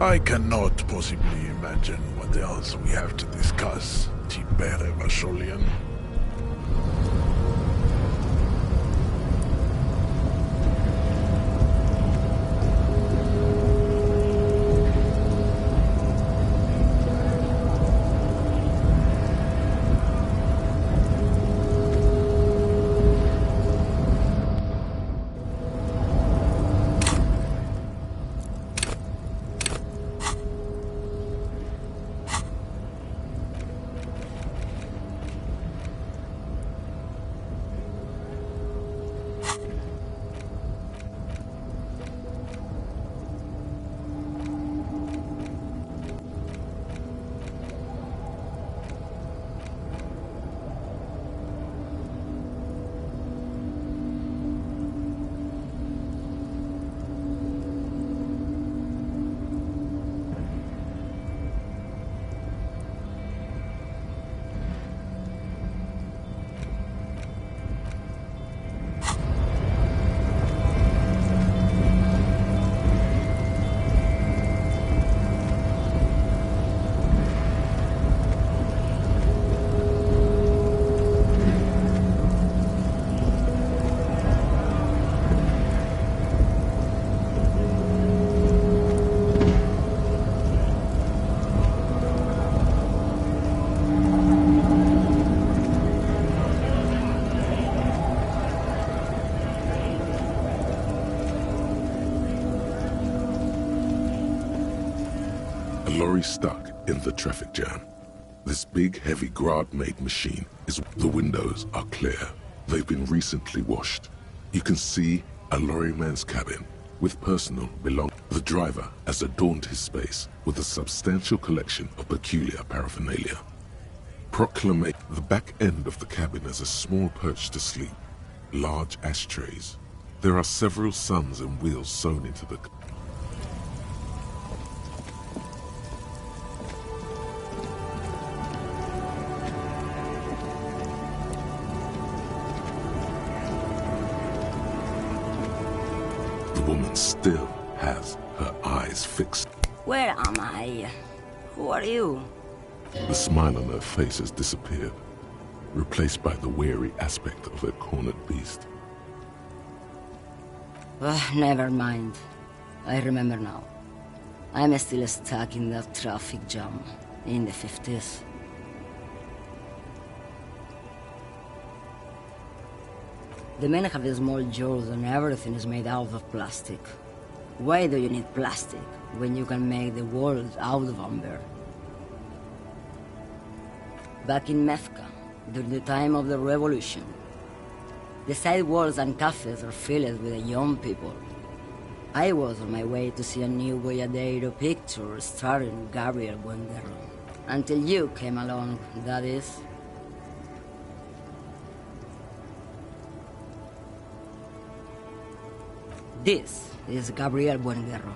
I cannot possibly imagine what else we have to discuss, Tibere Vasholian. A lorry stuck in the traffic jam. This big, heavy Grad-made machine is... The windows are clear. They've been recently washed. You can see a lorryman's cabin with personal belongings. The driver has adorned his space with a substantial collection of peculiar paraphernalia. Proclamate the back end of the cabin as a small perch to sleep. Large ashtrays. There are several suns and wheels sewn into the... The woman still has her eyes fixed. Where am I? Who are you? The smile on her face has disappeared, replaced by the wary aspect of a cornered beast. Never mind. I remember now. I'm still stuck in that traffic jam in the 50s. The men have small jaws and everything is made out of plastic. Why do you need plastic when you can make the world out of amber? Back in Mecca, during the time of the revolution, the sidewalks and cafes are filled with young people. I was on my way to see a new Boyadero picture starring Gabriel Buendero. Until you came along, that is. This is Gabriel Buendero.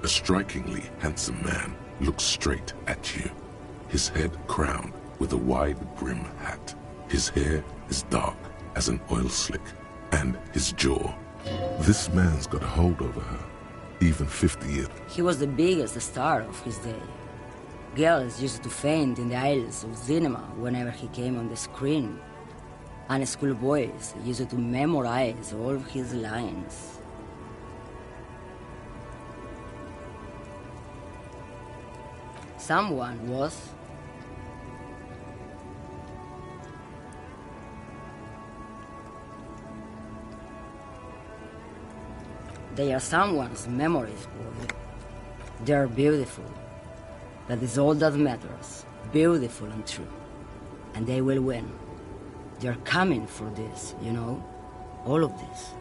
A strikingly handsome man looks straight at you, his head crowned with a wide brim hat. His hair is dark as an oil slick, and his jaw. This man's got a hold over her, even 50 years. He was the biggest star of his day. Girls used to faint in the aisles of cinema whenever he came on the screen, and schoolboys used to memorize all of his lines. Someone was... They are someone's memories, boy. They're beautiful. That is all that matters. Beautiful and true. And they will win. They're coming for this, you know? All of this.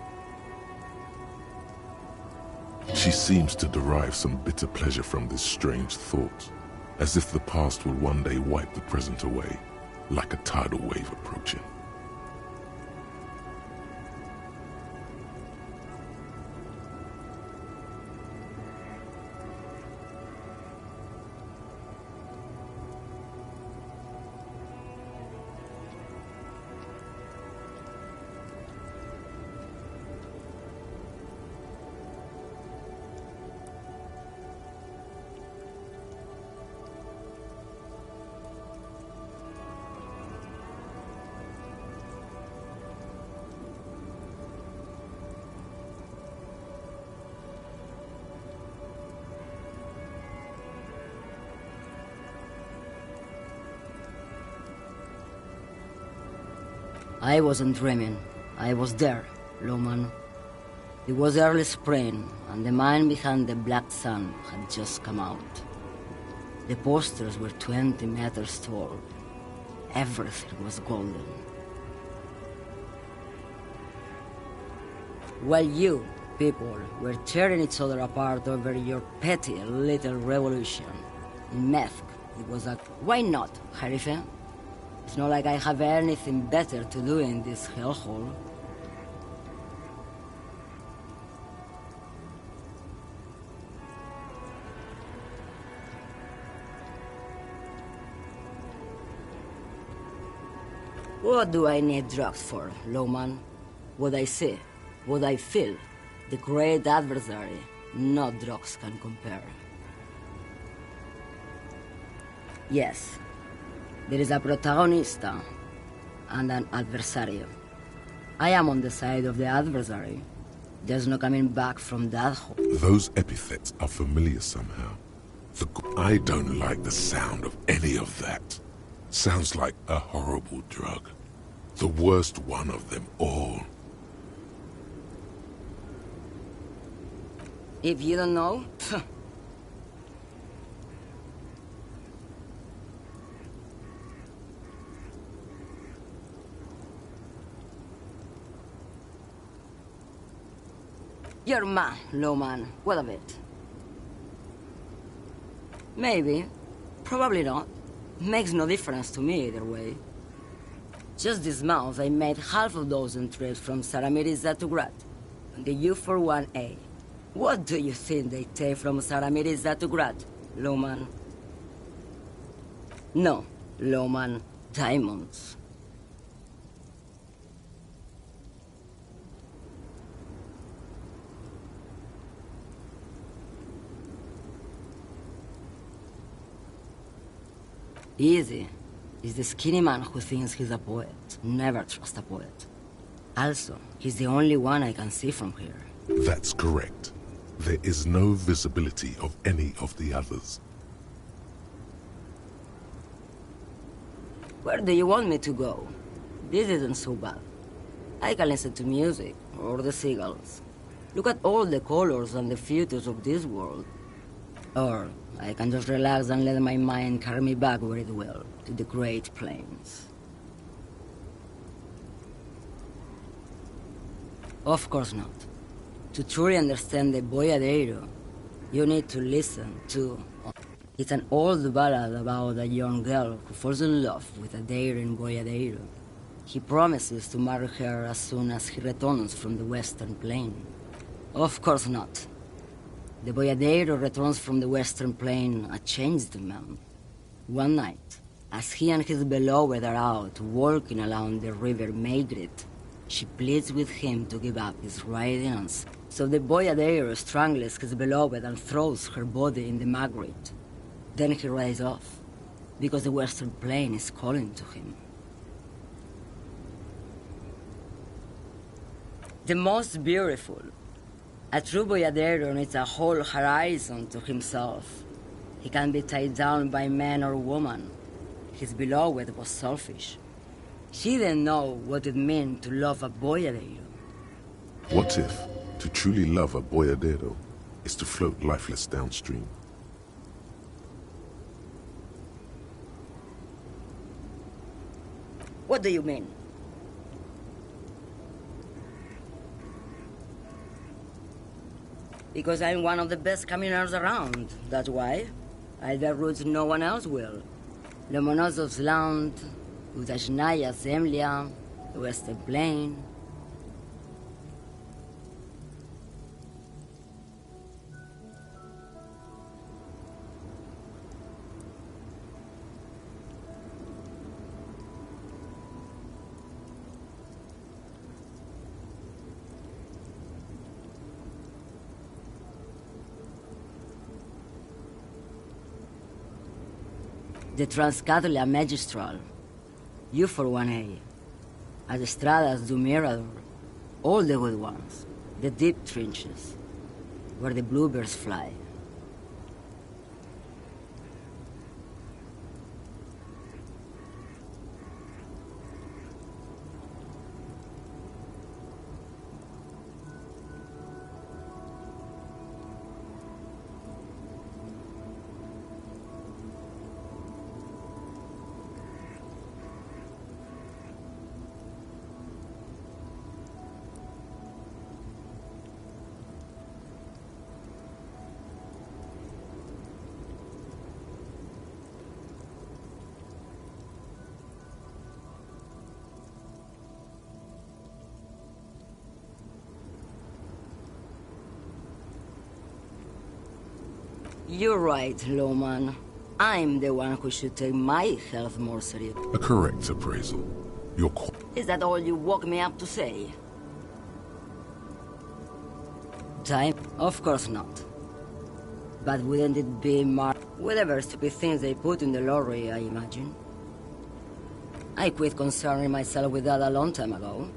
She seems to derive some bitter pleasure from this strange thought, as if the past will one day wipe the present away, like a tidal wave approaching. I wasn't dreaming. I was there, Lawman. It was early spring, and the man behind the black sun had just come out. The posters were 20 meters tall. Everything was golden. While you, people, were tearing each other apart over your petty little revolution, in Meth, it was like, why not, Harife? It's not like I have anything better to do in this hellhole. What do I need drugs for, Lawman? What I see, what I feel, the great adversary, no drugs can compare. Yes. There is a protagonista and an adversario. I am on the side of the adversary. There's no coming back from that hole. Those epithets are familiar somehow. I don't like the sound of any of that. Sounds like a horrible drug. The worst one of them all. If you don't know, You're mad, Lowman. What of it? Maybe. Probably not. Makes no difference to me either way. Just this month, I made half a dozen trips from Saramiriza to Grat, on the U41A. What do you think they take from Saramiriza to Grat, Lowman? No, Lowman. Diamonds. Easy. He's the skinny man who thinks he's a poet. Never trust a poet. Also, he's the only one I can see from here. That's correct. There is no visibility of any of the others. Where do you want me to go? This isn't so bad. I can listen to music, or the seagulls. Look at all the colors and the futures of this world. Or I can just relax and let my mind carry me back where it will, to the Great Plains. Of course not. To truly understand the Boyadero, you need to listen to... It's an old ballad about a young girl who falls in love with a daring Boyadero. He promises to marry her as soon as he returns from the Western Plain. Of course not. The Boyadero returns from the Western Plain a changed man. One night, as he and his beloved are out walking along the river Maygrit, she pleads with him to give up his ridings. So the Boyadero strangles his beloved and throws her body in the Magritte. Then he rides off, because the Western Plain is calling to him. The most beautiful. A true Boyadero needs a whole horizon to himself. He can be tied down by man or woman. His beloved was selfish. She didn't know what it meant to love a Boyadero. What if to truly love a Boyadero is to float lifeless downstream? What do you mean? Because I'm one of the best caminers around, that's why. I bear routes no one else will. Lomonosov's land, Udashnaya Zemlya, the Western Plain. The Transcatolia Magistral, U41A, Adestradas du Mirador, all the good ones, the deep trenches, where the bluebirds fly. You're right, Lowman. I'm the one who should take my health more seriously. A correct appraisal. You're Is that all you woke me up to say? Time? Of course not. But wouldn't it be whatever stupid things they put in the lorry, I imagine? I quit concerning myself with that a long time ago.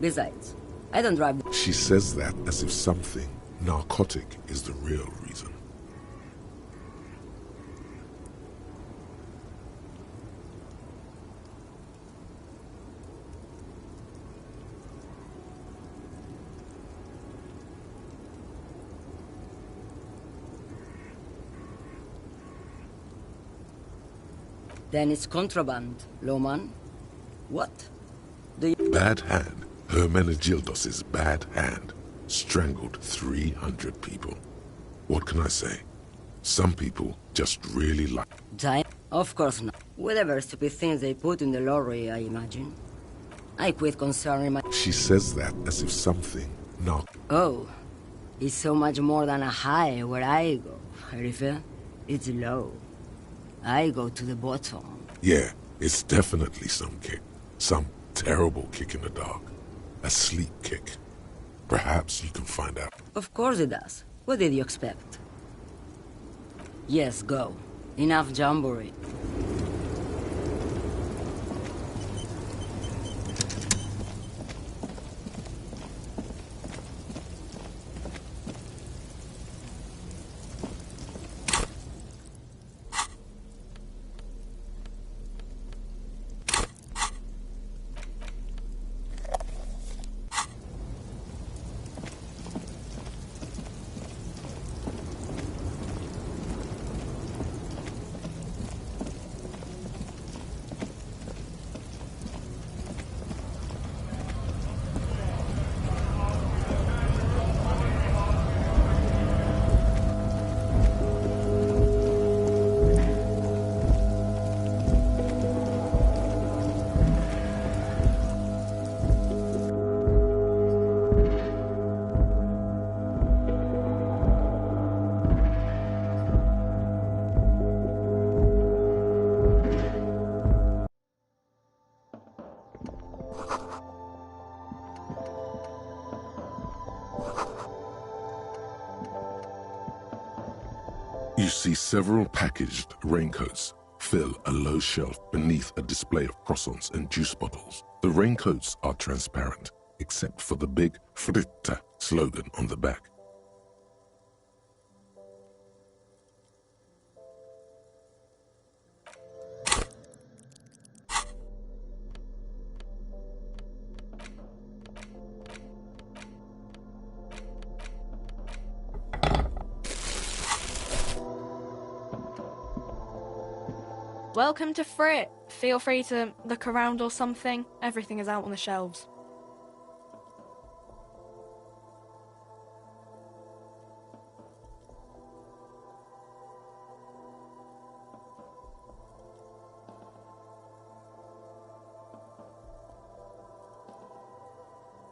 Besides, I don't drive... She says that as if something narcotic is the real reason. Then it's contraband, Lowman. What? Do you... Bad hand. Hermenegildos' bad hand. strangled 300 people. What can I say? Some people just really like... Die? Of course not. Whatever stupid things they put in the lorry, I imagine. I quit concerning my... She says that as if something not... Oh, it's so much more than a high where I go, Rife. It's low. I go to the bottom. Yeah, it's definitely some kick. Some terrible kick in the dark. A sleep kick. Perhaps you can find out. Of course it does. What did you expect? Yes, go. Enough jamboree. You see several packaged raincoats fill a low shelf beneath a display of croissants and juice bottles. The raincoats are transparent, except for the big Fritta slogan on the back. Welcome to Frit. Feel free to look around or something. Everything is out on the shelves.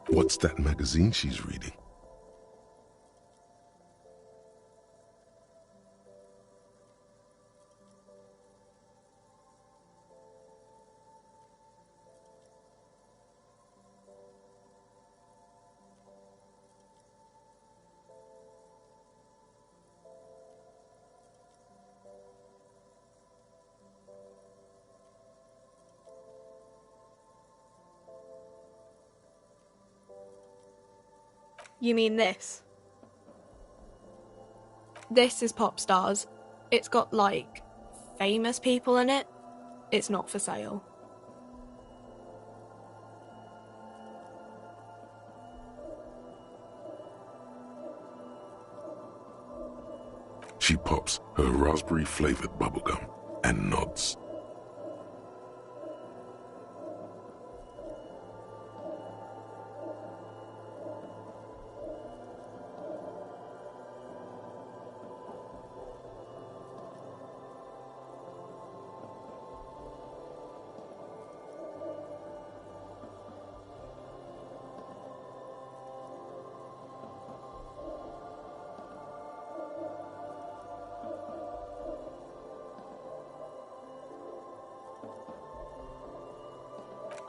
What's that magazine she's reading? You mean this? This is Pop Stars. It's got, like, famous people in it. It's not for sale. She pops her raspberry-flavored bubblegum and nods.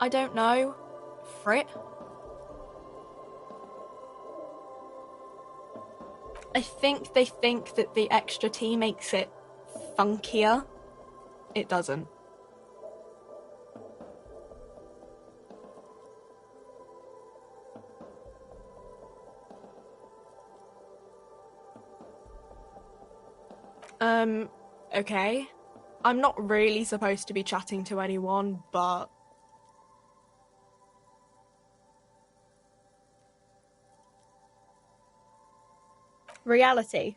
I don't know. Frit? I think they think that the extra tea makes it funkier. It doesn't. Okay. I'm not really supposed to be chatting to anyone, but... Reality.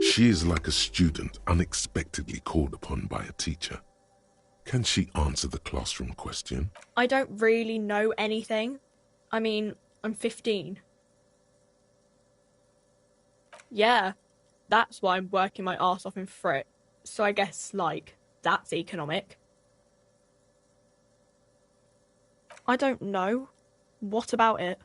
She is like a student unexpectedly called upon by a teacher. Can she answer the classroom question? I don't really know anything. I mean, I'm 15. Yeah, that's why I'm working my arse off in Frit. So I guess, like, that's economic. I don't know. What about it?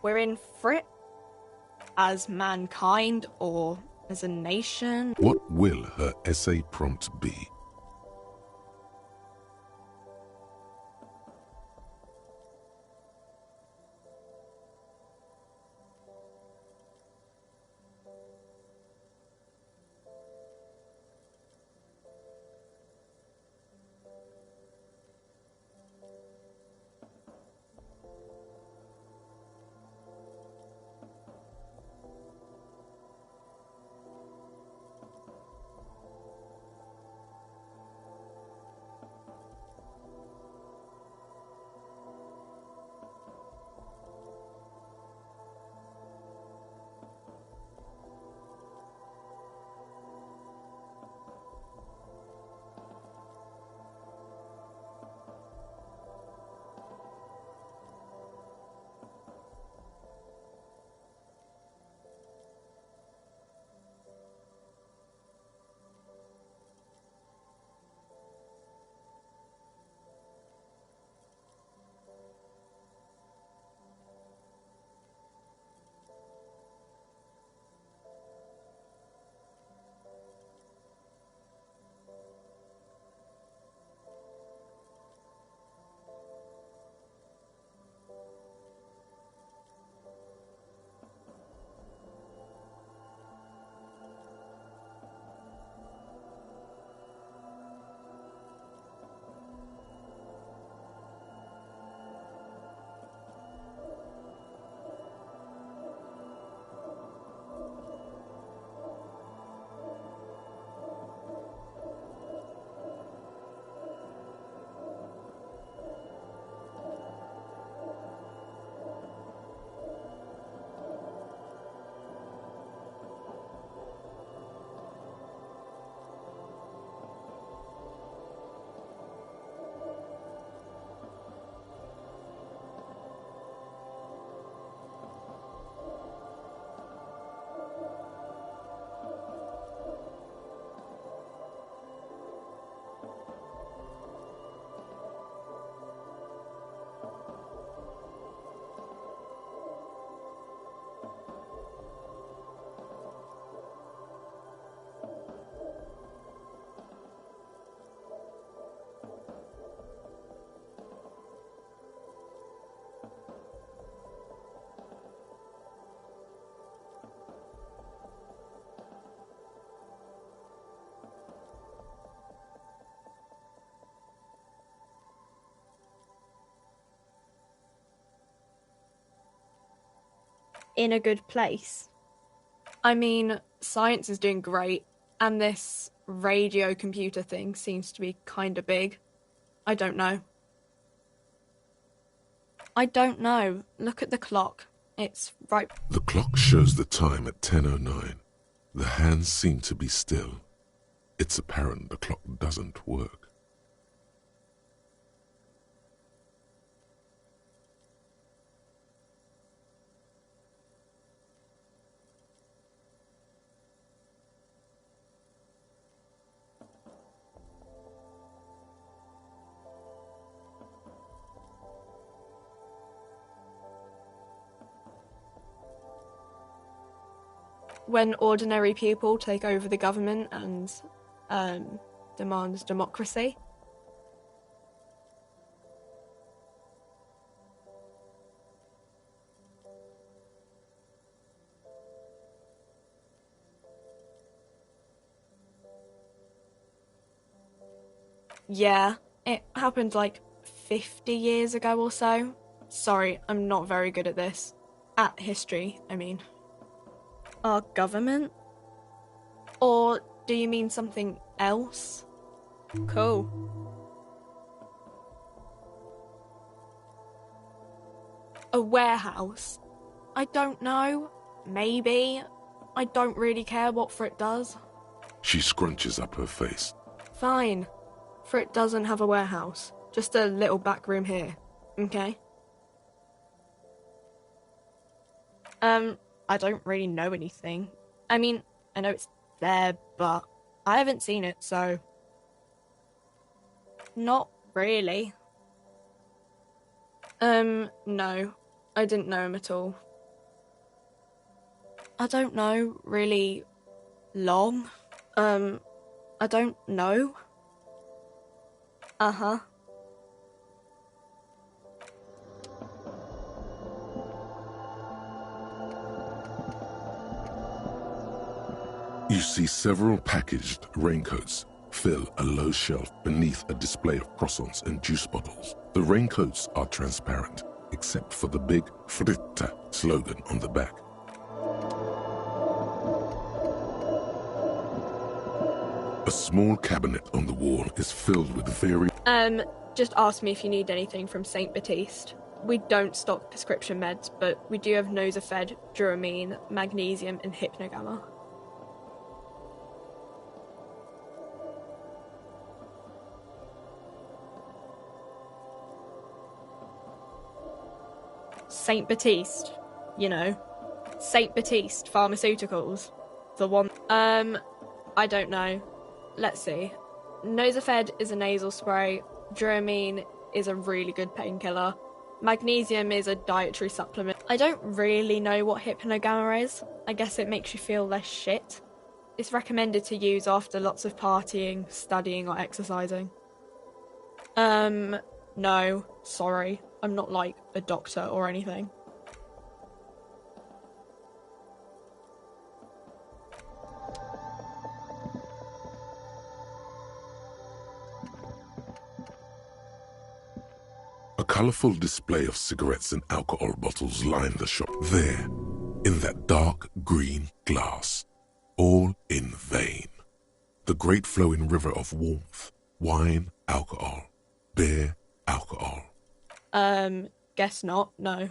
We're in Frit? As mankind or as a nation? What will her essay prompt be? In a good place. I mean, science is doing great, and this radio computer thing seems to be kinda big. I don't know. I don't know. Look at the clock. It's right. The clock shows the time at 10:09. The hands seem to be still. It's apparent the clock doesn't work. When ordinary people take over the government and demand democracy. Yeah, it happened like 50 years ago or so. Sorry, I'm not very good at this. At history, I mean. Our government? Or do you mean something else? Cool. A warehouse? I don't know. Maybe. I don't really care what Frit does. She scrunches up her face. Fine. For it doesn't have a warehouse. Just a little back room here. Okay? I don't really know anything. I mean, I know it's there, but I haven't seen it, so... Not really. No. I didn't know him at all. I don't know, really long. I don't know. Uh-huh. You see several packaged raincoats fill a low shelf beneath a display of croissants and juice bottles. The raincoats are transparent, except for the big Fritta slogan on the back. A small cabinet on the wall is filled with various... Just ask me if you need anything from St. Baptiste. We don't stock prescription meds, but we do have Nosafed, Dramamine, magnesium, and Hypnogamma. St. Baptiste, you know. St. Baptiste Pharmaceuticals. The one... I don't know. Let's see. Nosafed is a nasal spray. Dramamine is a really good painkiller. Magnesium is a dietary supplement. I don't really know what Hypnogamma is. I guess it makes you feel less shit. It's recommended to use after lots of partying, studying, or exercising. No, sorry. I'm not like a doctor or anything. A colourful display of cigarettes and alcohol bottles line the shop. There, in that dark green glass, all in vain. The great flowing river of warmth, wine, alcohol, beer, alcohol. Guess not, no.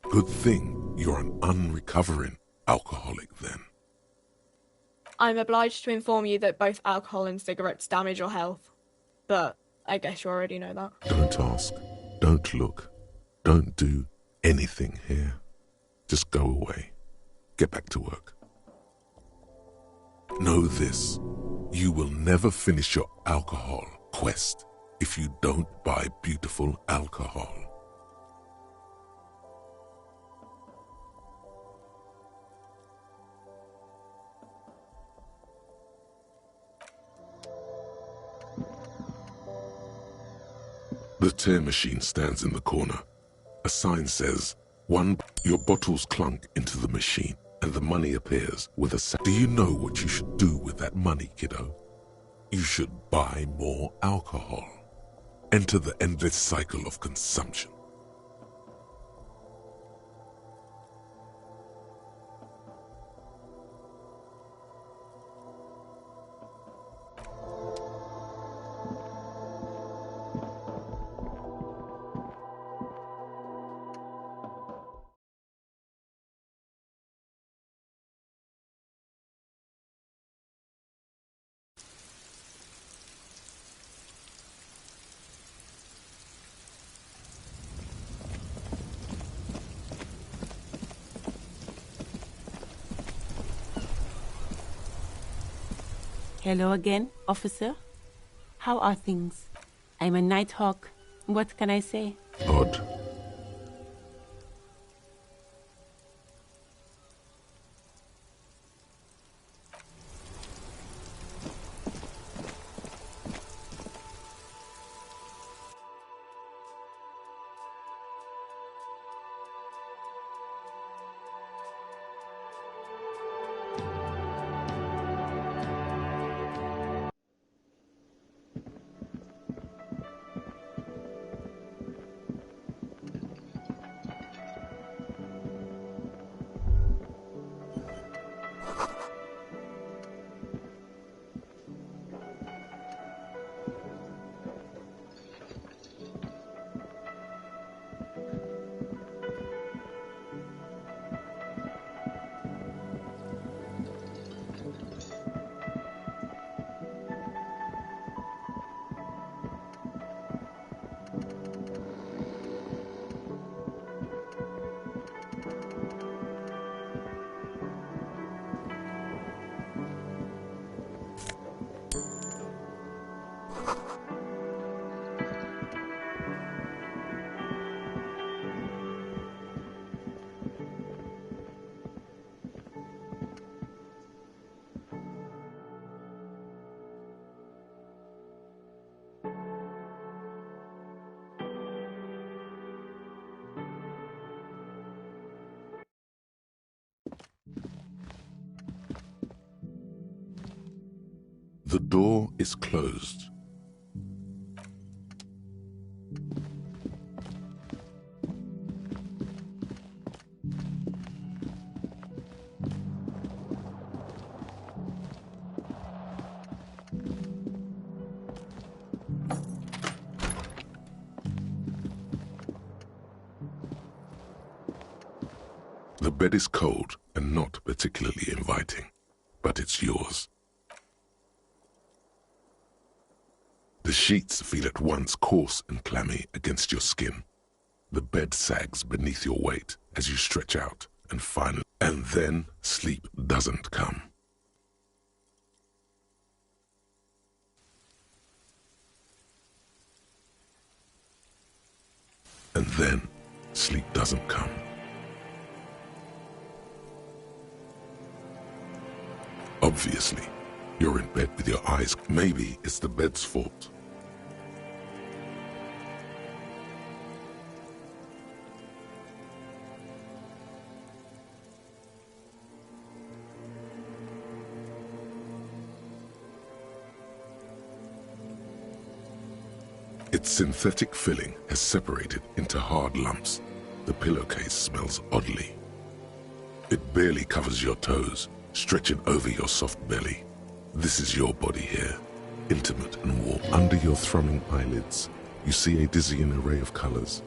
Good thing you're an unrecovering alcoholic then. I'm obliged to inform you that both alcohol and cigarettes damage your health. But I guess you already know that. Don't ask, don't look, don't do anything here. Just go away. Get back to work. Know this, you will never finish your alcohol quest if you don't buy beautiful alcohol. The tear machine stands in the corner. A sign says, your bottles clunk into the machine and the money appears with a Do you know what you should do with that money, kiddo? You should buy more alcohol. Enter the endless cycle of consumption. Hello again, officer. How are things? I'm a Nighthawk. What can I say? Odd. The door is closed. The bed is cold and not particularly inviting, but it's yours. The sheets feel at once coarse and clammy against your skin. The bed sags beneath your weight as you stretch out and then sleep doesn't come. And then sleep doesn't come. Obviously, you're in bed with your eyes. Maybe it's the bed's fault. Its synthetic filling has separated into hard lumps. The pillowcase smells oddly. It barely covers your toes, stretching over your soft belly. This is your body here, intimate and warm. Under your thrumming eyelids, you see a dizzying array of colors.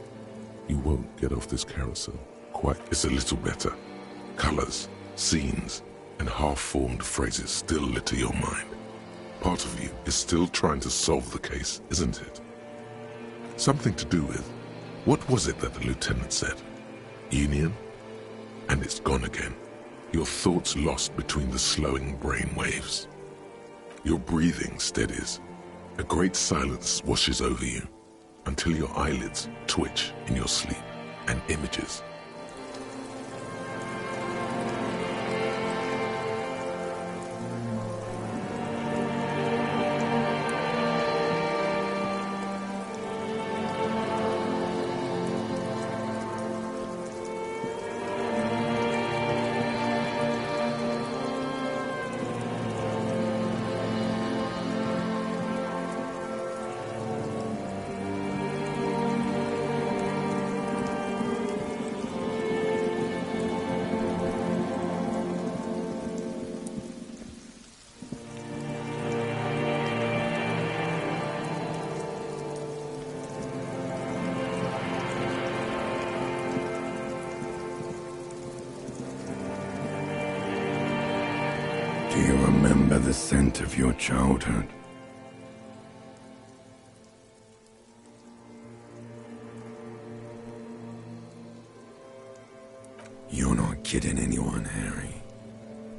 You won't get off this carousel. Quite, it's a little better. Colors, scenes, and half-formed phrases still litter your mind. Part of you is still trying to solve the case, isn't it? Something to do with, what was it that the lieutenant said? Union? And it's gone again. Your thoughts lost between the slowing brain waves. Your breathing steadies. A great silence washes over you until your eyelids twitch in your sleep and images. Do you remember the scent of your childhood? You're not kidding anyone, Harry.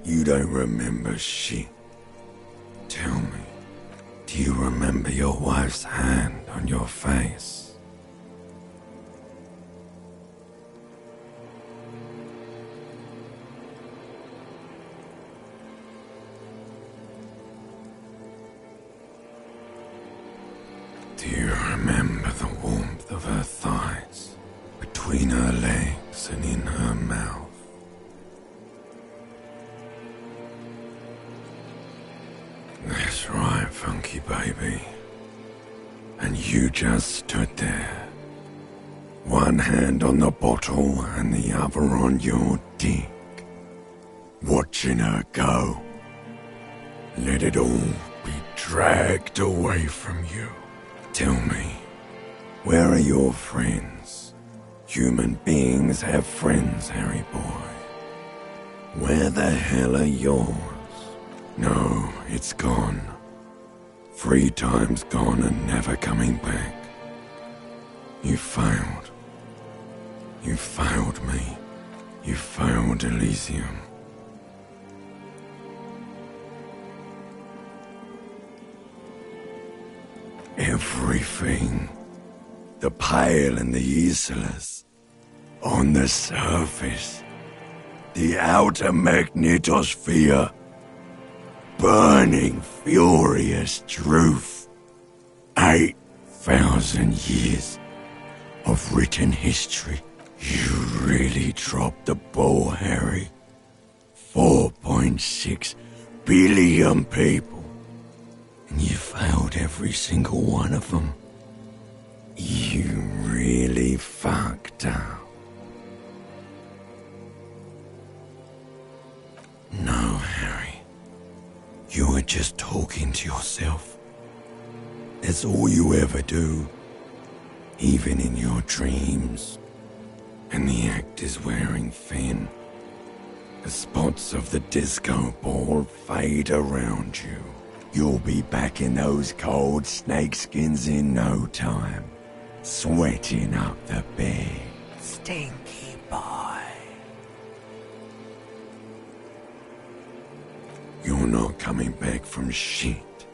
You don't remember shit. Tell me, do you remember your wife's hand on your face? Do you remember the warmth of her thighs, between her legs and in her mouth? That's right, funky baby. And you just stood there, one hand on the bottle and the other on your dick, watching her go. Let it all be dragged away from you. Tell me, where are your friends? Human beings have friends, Harry boy. Where the hell are yours? No, it's gone. 3 times gone and never coming back. You failed. You failed me. You failed Elysium. Everything. The Pale and the Islas. On the surface. The outer magnetosphere. Burning, furious truth. 8,000 years of written history. You really dropped the ball, Harry. 4.6 billion people. And you failed every single one of them. You really fucked up. No, Harry. You were just talking to yourself. That's all you ever do, even in your dreams. And the act is wearing thin. The spots of the disco ball fade around you. You'll be back in those cold snakeskins in no time, sweating up the bed. Stinky boy. You're not coming back from shit,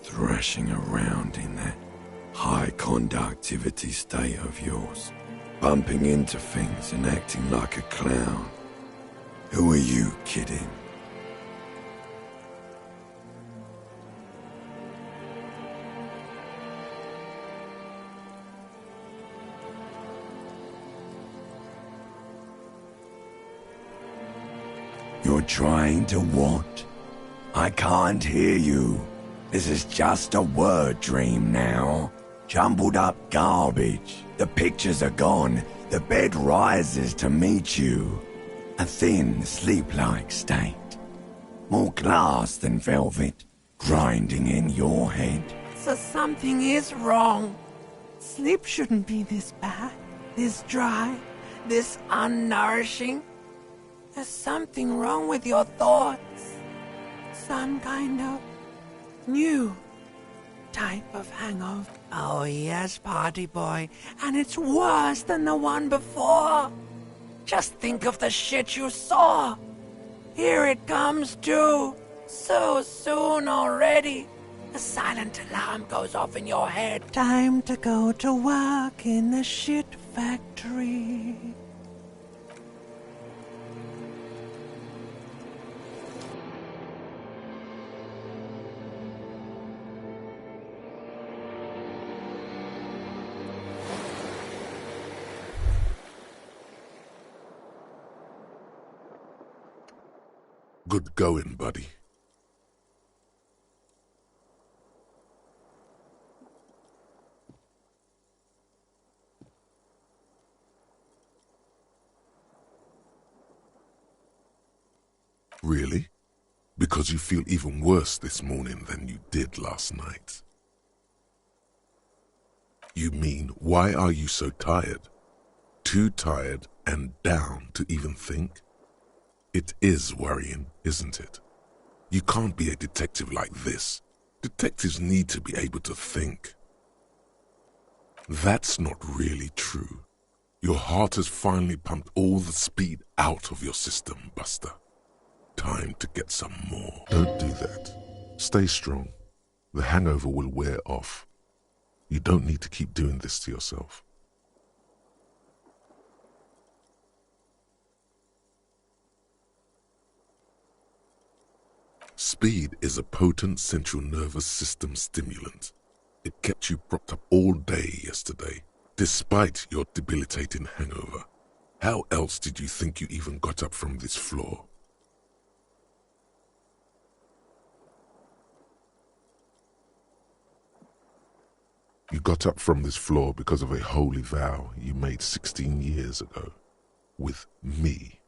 thrashing around in that high conductivity state of yours, bumping into things and acting like a clown. Who are you kidding? You're trying to what? I can't hear you. This is just a word dream now. Jumbled up garbage. The pictures are gone. The bed rises to meet you. A thin, sleep-like state. More glass than velvet, grinding in your head. So something is wrong. Sleep shouldn't be this bad, this dry, this unnourishing. There's something wrong with your thoughts. Some kind of new type of hangover. Oh yes, party boy, and it's worse than the one before. Just think of the shit you saw. Here it comes too. So soon already. A silent alarm goes off in your head. Time to go to work in the shit factory. Good going, buddy. Really? Because you feel even worse this morning than you did last night. You mean, why are you so tired? Too tired and down to even think? It is worrying, isn't it? You can't be a detective like this. Detectives need to be able to think. That's not really true. Your heart has finally pumped all the speed out of your system, Buster. Time to get some more. Don't do that. Stay strong. The hangover will wear off. You don't need to keep doing this to yourself. Speed is a potent central nervous system stimulant. It kept you propped up all day yesterday, despite your debilitating hangover. How else did you think you even got up from this floor? You got up from this floor because of a holy vow you made 16 years ago, with me.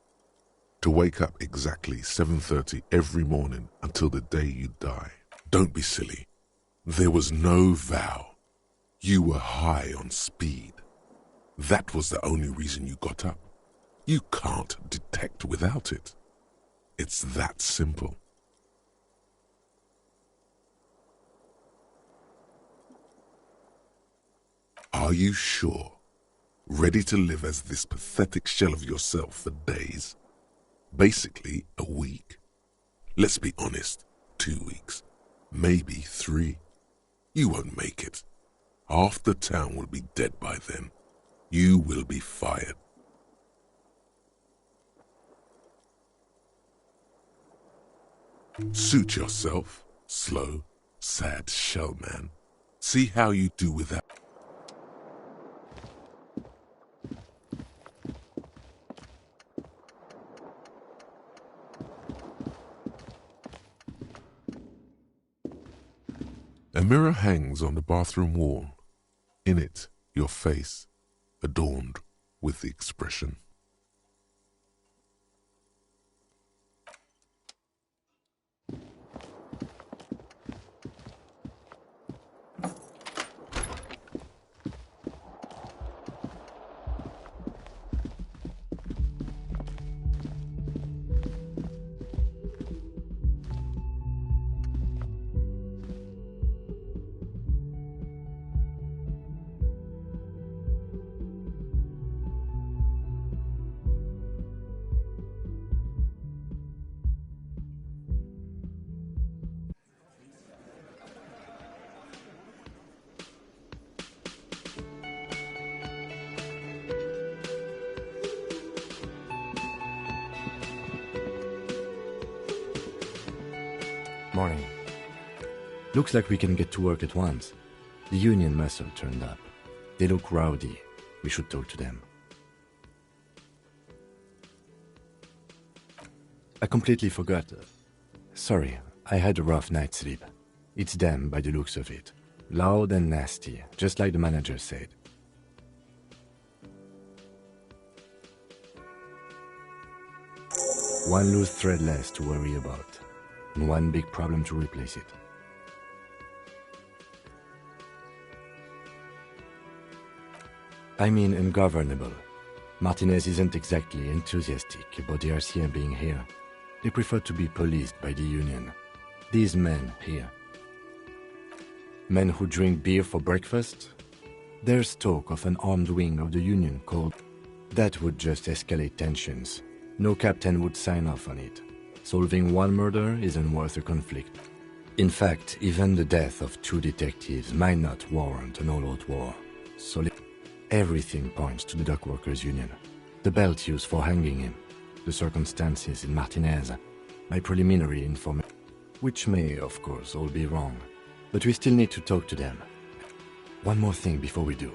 To wake up exactly 7:30 every morning until the day you die. Don't be silly. There was no vow. You were high on speed. That was the only reason you got up. You can't detect without it. It's that simple. Are you sure? Ready to live as this pathetic shell of yourself for days? Basically, a week. Let's be honest, 2 weeks, maybe 3. You won't make it. Half the town will be dead by then. You will be fired. Suit yourself, slow, sad shell man. See how you do with that. A mirror hangs on the bathroom wall. In it, your face, adorned with the expression. Morning. Looks like we can get to work at once. The union muscle turned up. They look rowdy. We should talk to them. I completely forgot. Sorry, I had a rough night's sleep. It's them by the looks of it. Loud and nasty, just like the manager said. One loose thread less to worry about, and one big problem to replace it. I mean ungovernable. Martinez isn't exactly enthusiastic about the RCM being here. They prefer to be policed by the Union. These men here. Men who drink beer for breakfast? There's talk of an armed wing of the Union called... That would just escalate tensions. No captain would sign off on it. Solving one murder isn't worth a conflict. In fact, even the death of 2 detectives might not warrant an all-out war. So everything points to the Dockworkers Union. The belt used for hanging him, the circumstances in Martinez, my preliminary information, which may, of course, all be wrong. But we still need to talk to them. One more thing before we do.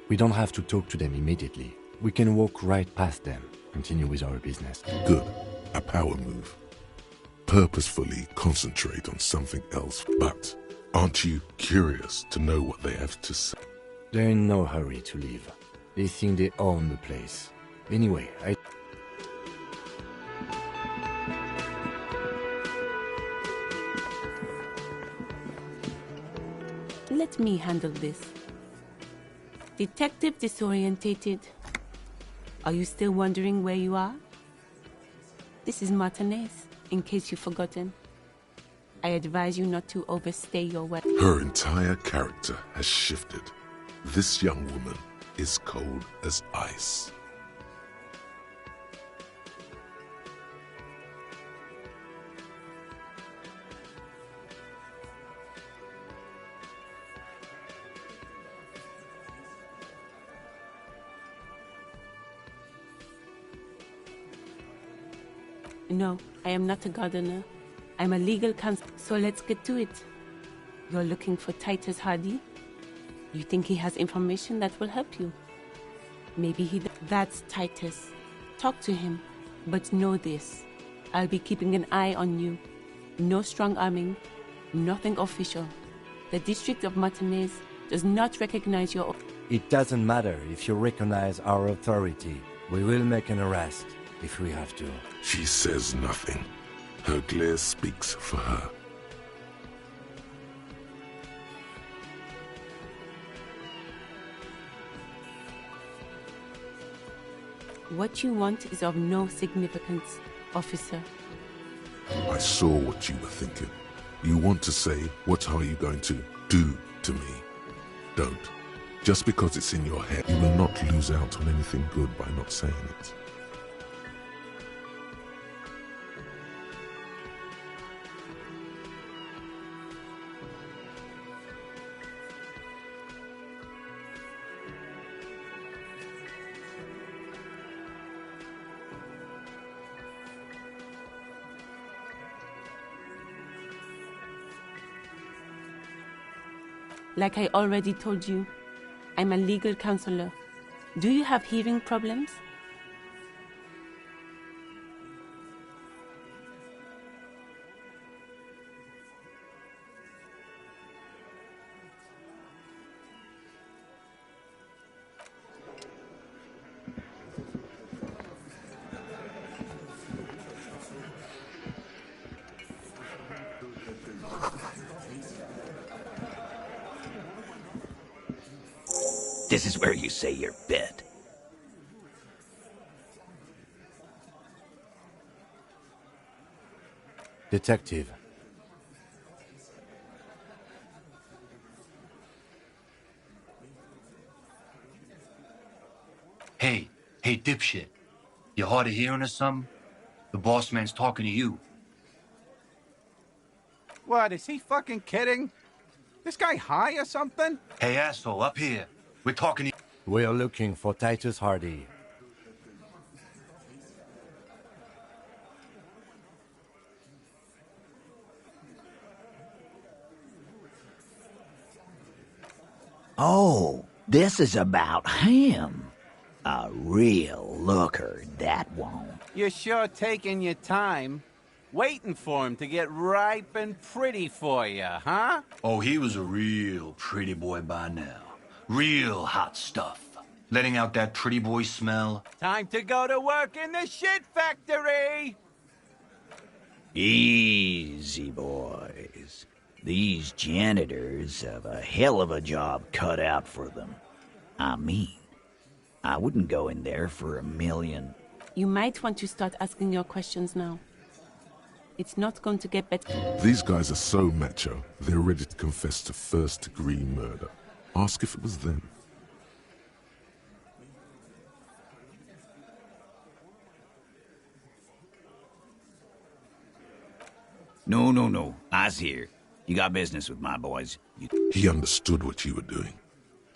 We don't have to talk to them immediately. We can walk right past them, continue with our business. Good. A power move. Purposefully concentrate on something else. But aren't you curious to know what they have to say? They're in no hurry to leave. They think they own the place. Anyway, Let me handle this. Detective disorientated. Are you still wondering where you are? This is Martinez, in case you've forgotten. I advise you not to overstay your welcome. Her entire character has shifted. This young woman is cold as ice. No, I am not a gardener. I'm a legal counsel, so let's get to it. You're looking for Titus Hardy? You think he has information that will help you? Maybe That's Titus. Talk to him. But know this. I'll be keeping an eye on you. No strong arming. Nothing official. The District of Martinez does not recognize your... It doesn't matter if you recognize our authority. We will make an arrest, if we have to. She says nothing. Her glare speaks for her. What you want is of no significance, officer. I saw what you were thinking. You want to say, what are you going to do to me? Don't. Just because it's in your head, you will not lose out on anything good by not saying it. Like I already told you, I'm a legal counselor. Do you have hearing problems? This is where you say your bit. Detective. Hey, dipshit. You hard of hearing or something? The boss man's talking to you. What, is he fucking kidding? This guy high or something? Hey, asshole, up here. We're talking to you. We're looking for Titus Hardy. Oh, this is about him. A real looker, that won't. You're sure taking your time. Waiting for him to get ripe and pretty for you, huh? Oh, he was a real pretty boy by now. Real hot stuff. Letting out that pretty boy smell. Time to go to work in the shit factory! Easy, boys. These janitors have a hell of a job cut out for them. I mean, I wouldn't go in there for $1 million. You might want to start asking your questions now. It's not going to get better. These guys are so macho, they're ready to confess to first-degree murder. Ask if it was them. No. I's here. You got business with my boys. He understood what you were doing.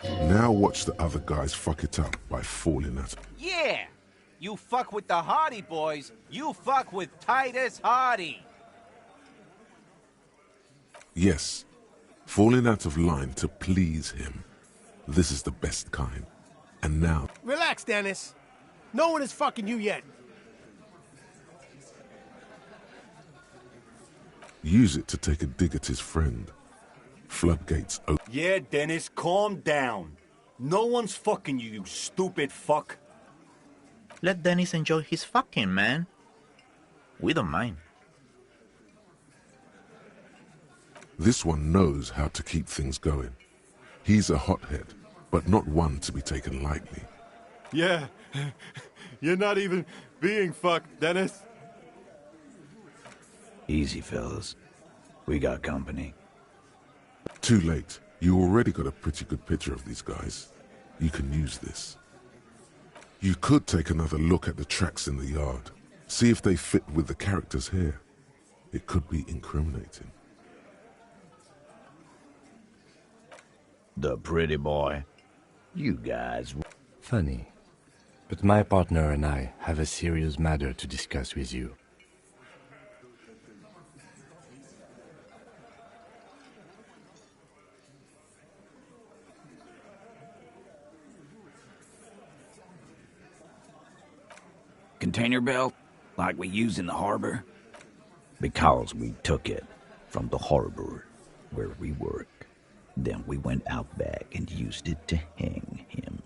Now watch the other guys fuck it up by falling at him. Yeah! You fuck with the Hardy boys, you fuck with Titus Hardy! Yes, falling out of line to please him. This is the best kind. And now... Relax, Dennis. No one is fucking you yet. Use it to take a dig at his friend. Floodgates open. Yeah, Dennis, calm down. No one's fucking you, you stupid fuck. Let Dennis enjoy his fucking, man. We don't mind. This one knows how to keep things going. He's a hothead, but not one to be taken lightly. Yeah, you're not even being fucked, Dennis. Easy, fellas. We got company. Too late. You already got a pretty good picture of these guys. You can use this. You could take another look at the tracks in the yard. See if they fit with the characters here. It could be incriminating. The pretty boy. You guys... Funny. But my partner and I have a serious matter to discuss with you. Container belt, like we use in the harbor? Because we took it from the harbor where we work. Then we went out back and used it to hang him.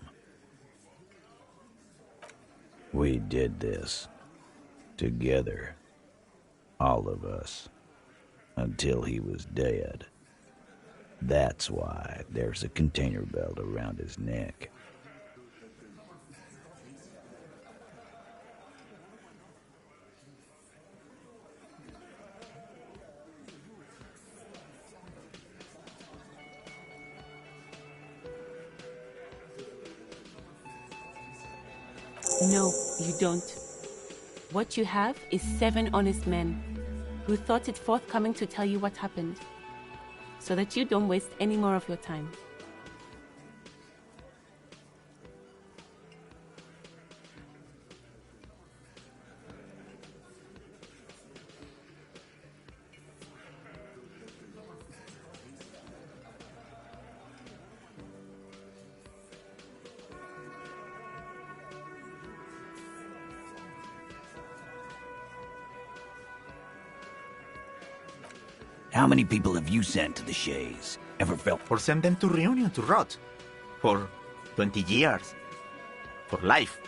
We did this together, all of us, until he was dead. That's why there's a container belt around his neck. No, you don't. What you have is 7 honest men who thought it forthcoming to tell you what happened, so that you don't waste any more of your time. How many people have you sent to the Shays? Ever felt... Or send them to Reunion to rot. For 20 years. For life.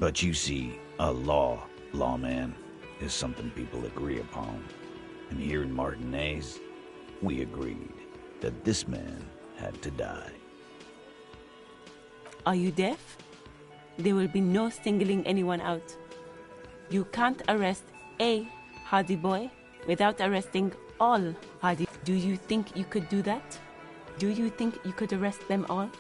But you see, a lawman, is something people agree upon. And here in Martinez, we agreed that this man had to die. Are you deaf? There will be no singling anyone out. You can't arrest a Hardy boy without arresting all Hardy. Do you think you could do that? Do you think you could arrest them all?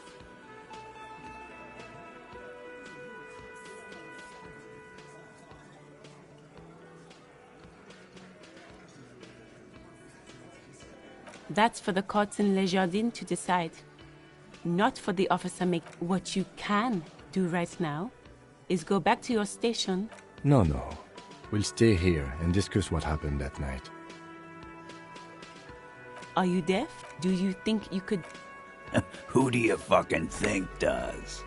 That's for the courts in Les Jardins to decide. Not for the officer make. What you can do right now is go back to your station. No. We'll stay here and discuss what happened that night. Are you deaf? Do you think you could... Who do you fucking think does?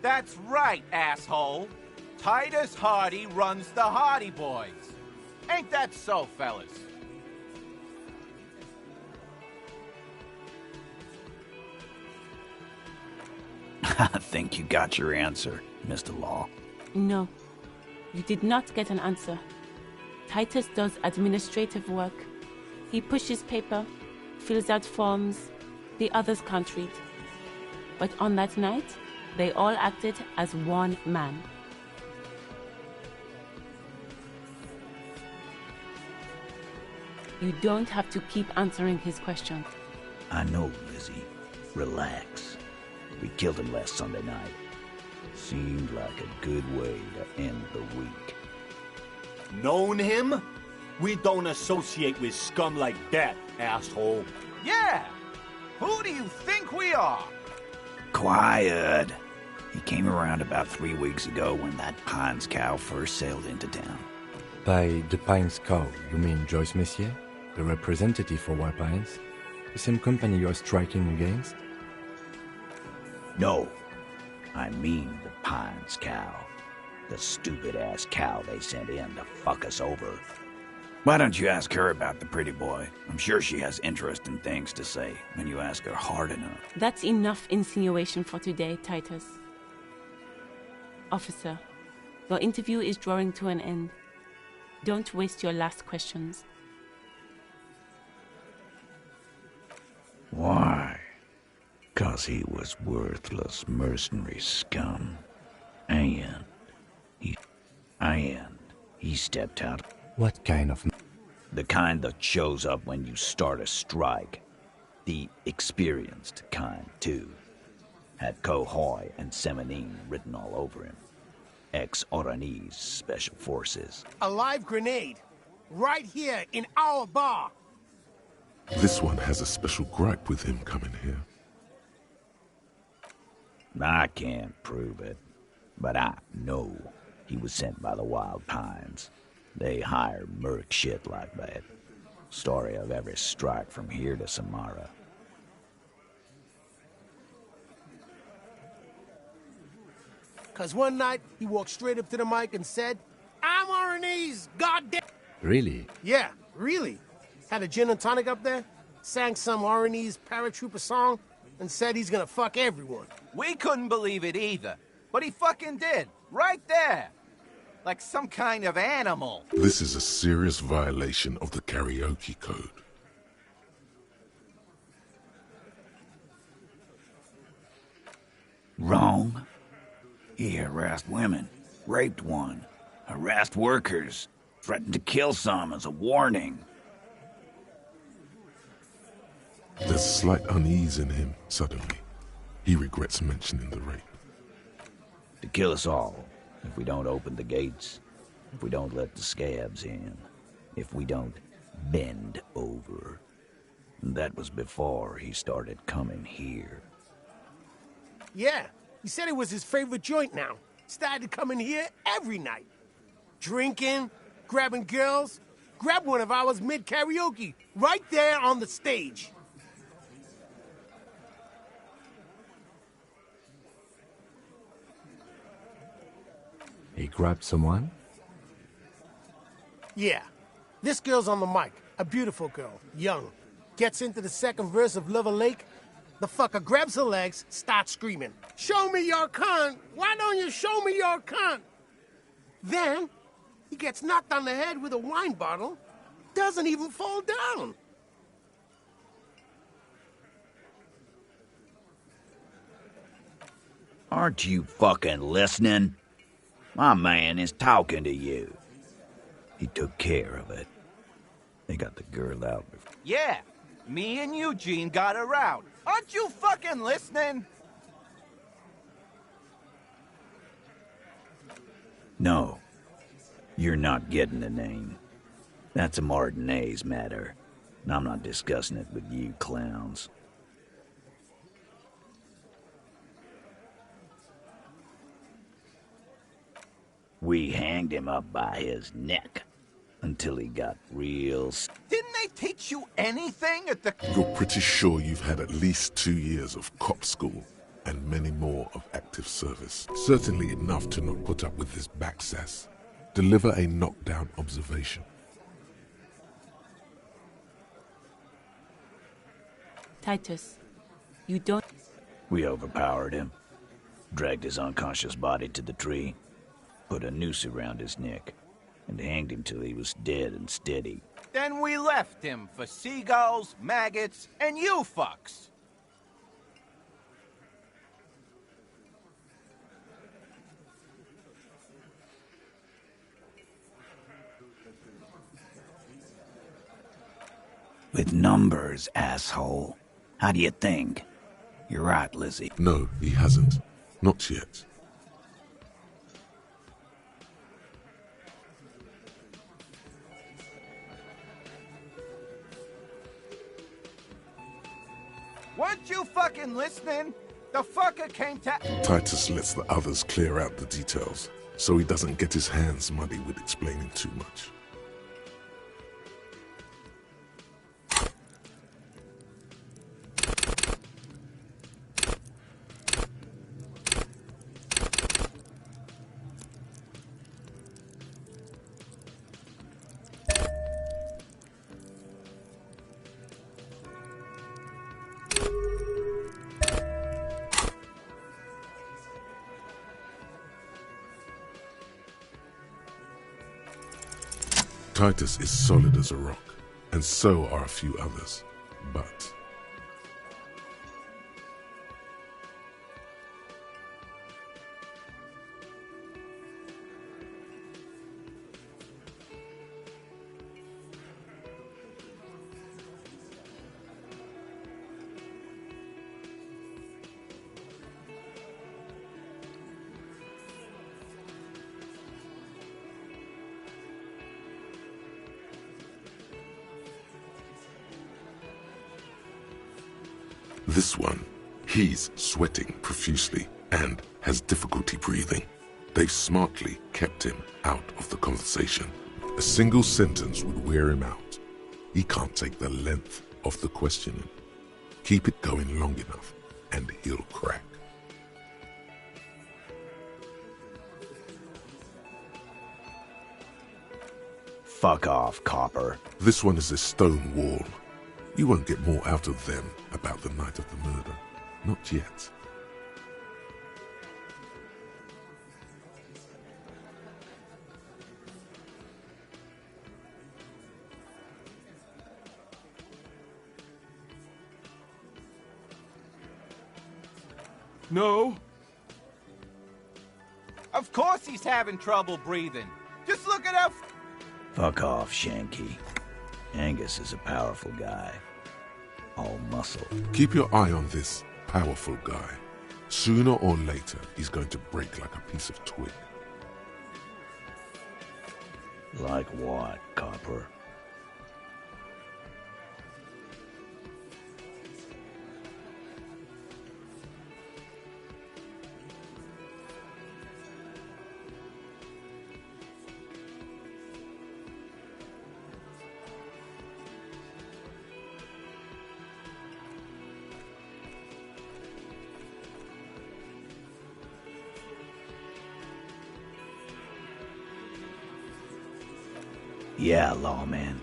That's right, asshole. Titus Hardy runs the Hardy Boys. Ain't that so, fellas? I think you got your answer, Mr. Law. No, you did not get an answer. Titus does administrative work. He pushes paper, fills out forms the others can't read. But on that night, they all acted as one man. You don't have to keep answering his questions. I know, Lizzie. Relax. We killed him last Sunday night. Seemed like a good way to end the week. Known him? We don't associate with scum like that, asshole. Yeah! Who do you think we are? Quiet. He came around about 3 weeks ago when that Pines cow first sailed into town. By the Pines cow, you mean Joyce Messier? The representative for White Pines? The same company you're striking against? No. I mean the Pines cow. The stupid-ass cow they sent in to fuck us over. Why don't you ask her about the pretty boy? I'm sure she has interesting things to say when you ask her hard enough. That's enough insinuation for today, Titus. Officer, your interview is drawing to an end. Don't waste your last questions. Why? 'Cause he was worthless mercenary scum. And he stepped out. What kind of... The kind that shows up when you start a strike. The experienced kind, too. Had Cohoy and Semenine written all over him. Ex-Oranese Special Forces. A live grenade. Right here in our bar. This one has a special gripe with him coming here. I can't prove it, but I know he was sent by the Wild Pines. They hire merc shit like that. Story of every strike from here to Samara. Cause one night, he walked straight up to the mic and said, "I'm Oranese, goddamn." Really? Yeah, really. Had a gin and tonic up there, sang some Oranese paratrooper song, and said he's gonna fuck everyone. We couldn't believe it either, but he fucking did, right there. Like some kind of animal. This is a serious violation of the karaoke code. Wrong. He harassed women, raped one, harassed workers, threatened to kill some as a warning. There's slight unease in him, suddenly. He regrets mentioning the rape. To kill us all, if we don't open the gates, if we don't let the scabs in, if we don't bend over. That was before he started coming here. Yeah, he said it was his favorite joint now. Started coming here every night. Drinking, grabbing girls. Grabbed one of ours mid-karaoke, right there on the stage. He grabbed someone? Yeah. This girl's on the mic. A beautiful girl. Young. Gets into the second verse of Lover Lake. The fucker grabs her legs, starts screaming. Show me your cunt! Why don't you show me your cunt? Then, he gets knocked on the head with a wine bottle. Doesn't even fall down. Aren't you fucking listening? My man is talking to you. He took care of it. They got the girl out before. Yeah, me and Eugene got her out. Aren't you fucking listening? No, you're not getting the name. That's a Martinez matter, and I'm not discussing it with you clowns. We hanged him up by his neck until he got real... Didn't they teach you anything at the... You're pretty sure you've had at least 2 years of cop school and many more of active service. Certainly enough to not put up with this backsass. Deliver a knockdown observation. Titus, you don't... We overpowered him, dragged his unconscious body to the tree, put a noose around his neck, and hanged him till he was dead and steady. Then we left him for seagulls, maggots, and you fucks. With numbers, asshole. How do you think? You're right, Lizzie. No, he hasn't. Not yet. Weren't you fucking listening? The fucker came to... Titus lets the others clear out the details, so he doesn't get his hands muddy with explaining too much. Titus is solid as a rock, and so are a few others, but... This one, he's sweating profusely and has difficulty breathing. They've smartly kept him out of the conversation. A single sentence would wear him out. He can't take the length of the questioning. Keep it going long enough, and he'll crack. Fuck off, copper. This one is a stone wall. You won't get more out of them about the night of the murder. Not yet. No. Of course he's having trouble breathing. Just look at how... Fuck off, Shanky. Angus is a powerful guy. All muscle. Keep your eye on this powerful guy. Sooner or later, he's going to break like a piece of twig. Like what, Copper? Yeah, lawman.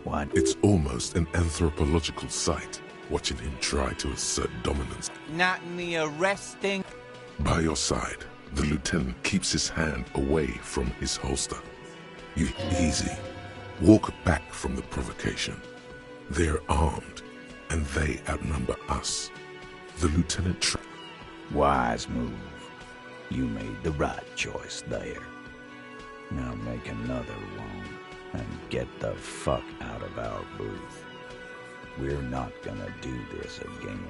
What? It's almost an anthropological sight, watching him try to assert dominance. Not in the arresting. By your side, the lieutenant keeps his hand away from his holster. You easy. Walk back from the provocation. They're armed, and they outnumber us. The lieutenant Wise move. You made the right choice there. Now make another one and get the fuck out of our booth. We're not gonna do this again.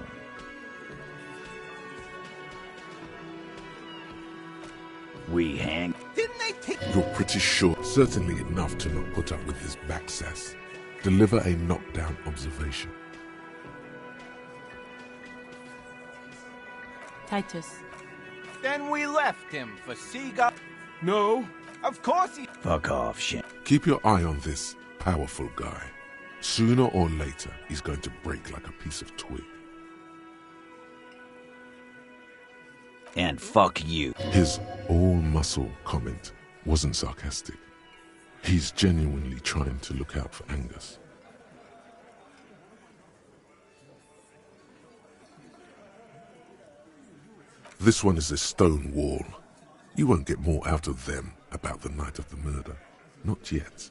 We hang. Didn't they take... You're pretty sure, certainly enough to not put up with his backsass. Deliver a knockdown observation. Titus. Then we left him for Seagull. No. Of course he... Fuck off, shit. Keep your eye on this powerful guy. Sooner or later, he's going to break like a piece of twig. And fuck you. His all-muscle comment wasn't sarcastic. He's genuinely trying to look out for Angus. This one is a stone wall. You won't get more out of them about the night of the murder. Not yet.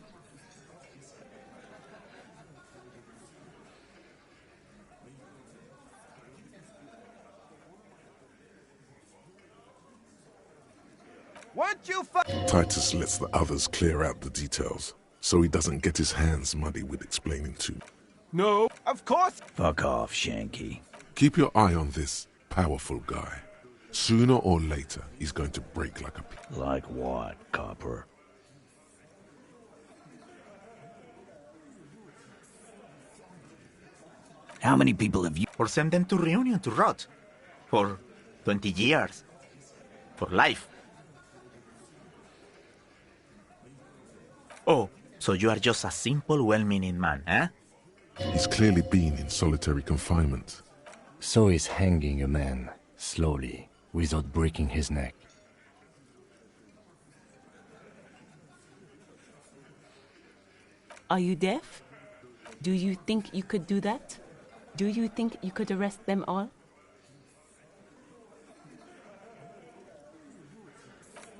Weren't you Titus lets the others clear out the details, so he doesn't get his hands muddy with explaining too. No. Of course. Fuck off, Shanky. Keep your eye on this powerful guy. Sooner or later, he's going to break like a... Like what, copper? How many people have you... Or send them to Reunion to rot. For 20 years. For life. Oh, so you are just a simple, well-meaning man, eh? He's clearly been in solitary confinement. So is hanging a man, slowly, without breaking his neck. Are you deaf? Do you think you could do that? Do you think you could arrest them all?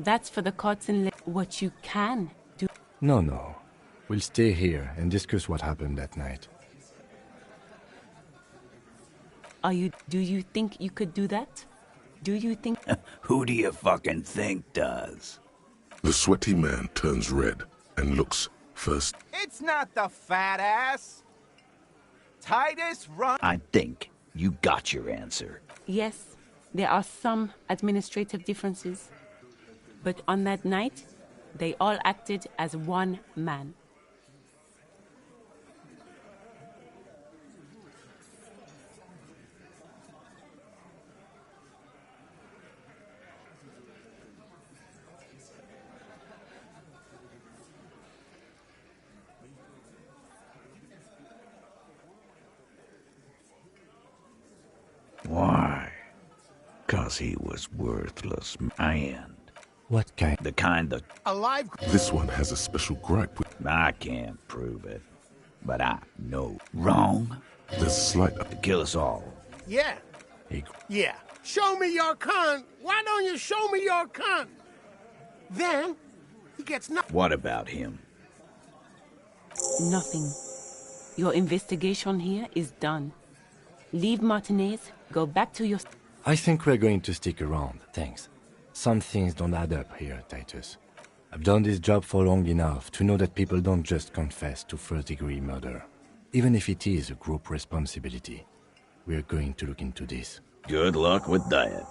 That's for the courts and what you can do. No. We'll stay here and discuss what happened that night. Do you think you could do that? Do you think... Who do you fucking think does? The sweaty man turns red and looks first. It's not the fat ass. Titus, run. I think you got your answer. Yes, there are some administrative differences. But on that night, they all acted as one man. Why? 'Cause he was worthless and... What kind? The kind that... Alive? This one has a special gripe with... I can't prove it, but I know. Wrong? There's slight... To kill us all. Yeah. Yeah. Show me your cunt. Why don't you show me your cunt? Then, he gets nothing. What about him? Nothing. Your investigation here is done. Leave Martinez, go back to your... I think we're going to stick around, thanks. Some things don't add up here, Titus. I've done this job for long enough to know that people don't just confess to first-degree murder. Even if it is a group responsibility. We're going to look into this. Good luck with that.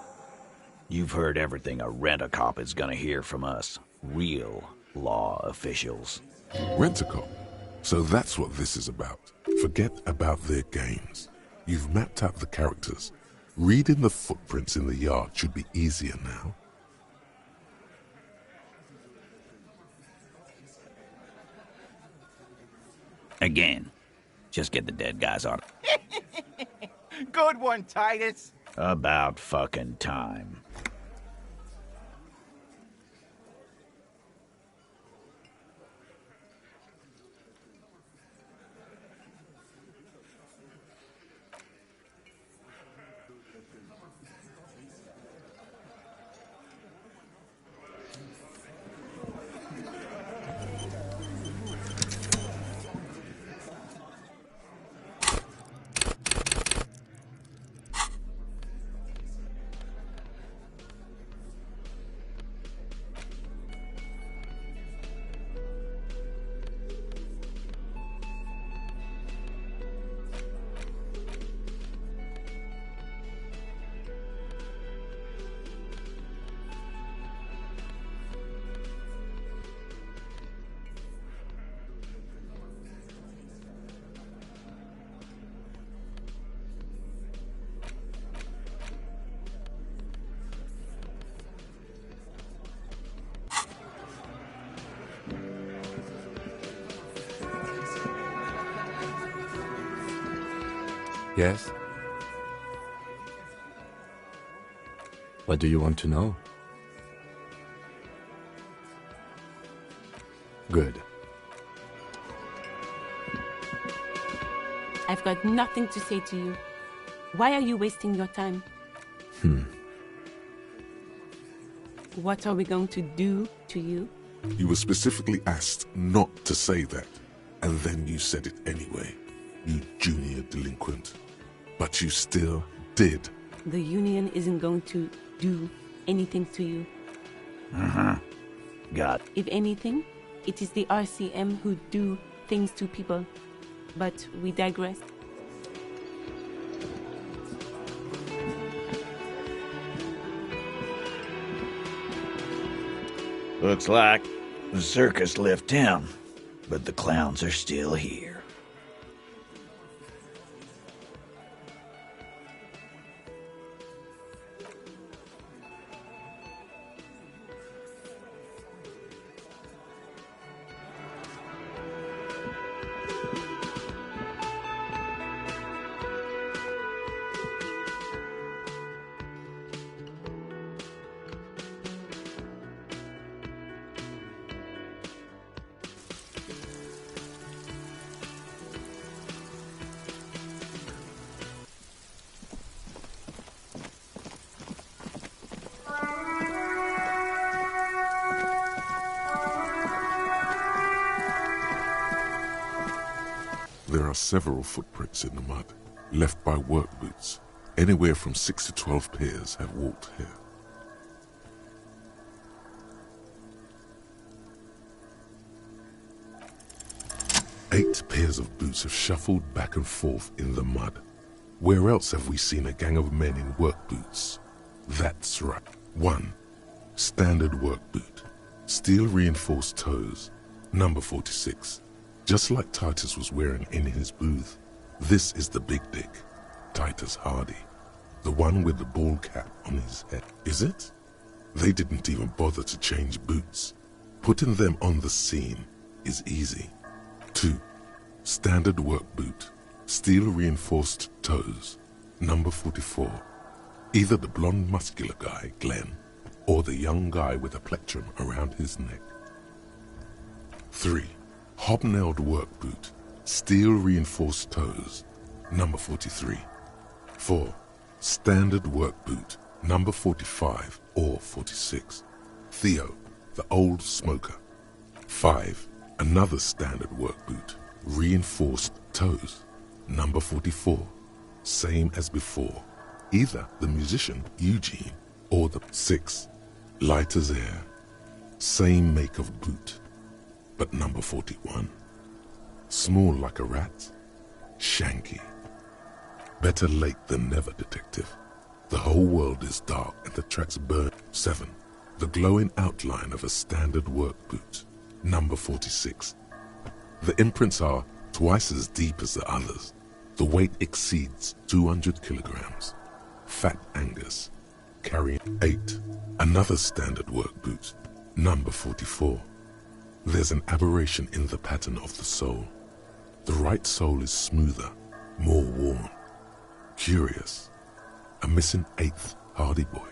You've heard everything a rent-a-cop is gonna hear from us. Real law officials. Rent-a-cop? So that's what this is about. Forget about their games. You've mapped out the characters. Reading the footprints in the yard should be easier now. Again, just get the dead guys on. Good one, Titus. About fucking time. Yes? What do you want to know? Good. I've got nothing to say to you. Why are you wasting your time? What are we going to do to you? You were specifically asked not to say that, and then you said it anyway, you junior delinquent. But you still did. The Union isn't going to do anything to you. Got. If anything, it is the RCM who do things to people. But we digress. Looks like the circus left town, but the clowns are still here. There are several footprints in the mud, left by work boots. Anywhere from 6 to 12 pairs have walked here. Eight pairs of boots have shuffled back and forth in the mud. Where else have we seen a gang of men in work boots? That's right. 1. Standard work boot. Steel reinforced toes. Number 46. Just like Titus was wearing in his booth. This is the big dick. Titus Hardy. The one with the ball cap on his head. Is it? They didn't even bother to change boots. Putting them on the scene is easy. 2. Standard work boot. Steel reinforced toes. Number 44. Either the blonde muscular guy, Glenn, or the young guy with a plectrum around his neck. 3. Hobnailed work boot. Steel reinforced toes. Number 43. 4. Standard work boot. Number 45 or 46. Theo, the old smoker. 5. Another standard work boot. Reinforced toes. Number 44. Same as before. Either the musician, Eugene, or the 6. Light as air. Same make of boot. But number 41. Small like a rat. Shanky. Better late than never, detective. The whole world is dark and the tracks burn. 7. The glowing outline of a standard work boot. Number 46. The imprints are twice as deep as the others. The weight exceeds 200 kilograms. Fat Angus. Carrying 8. Another standard work boot. Number 44. There's an aberration in the pattern of the sole. The right sole is smoother, more worn. Curious. A missing 8th Hardy Boy.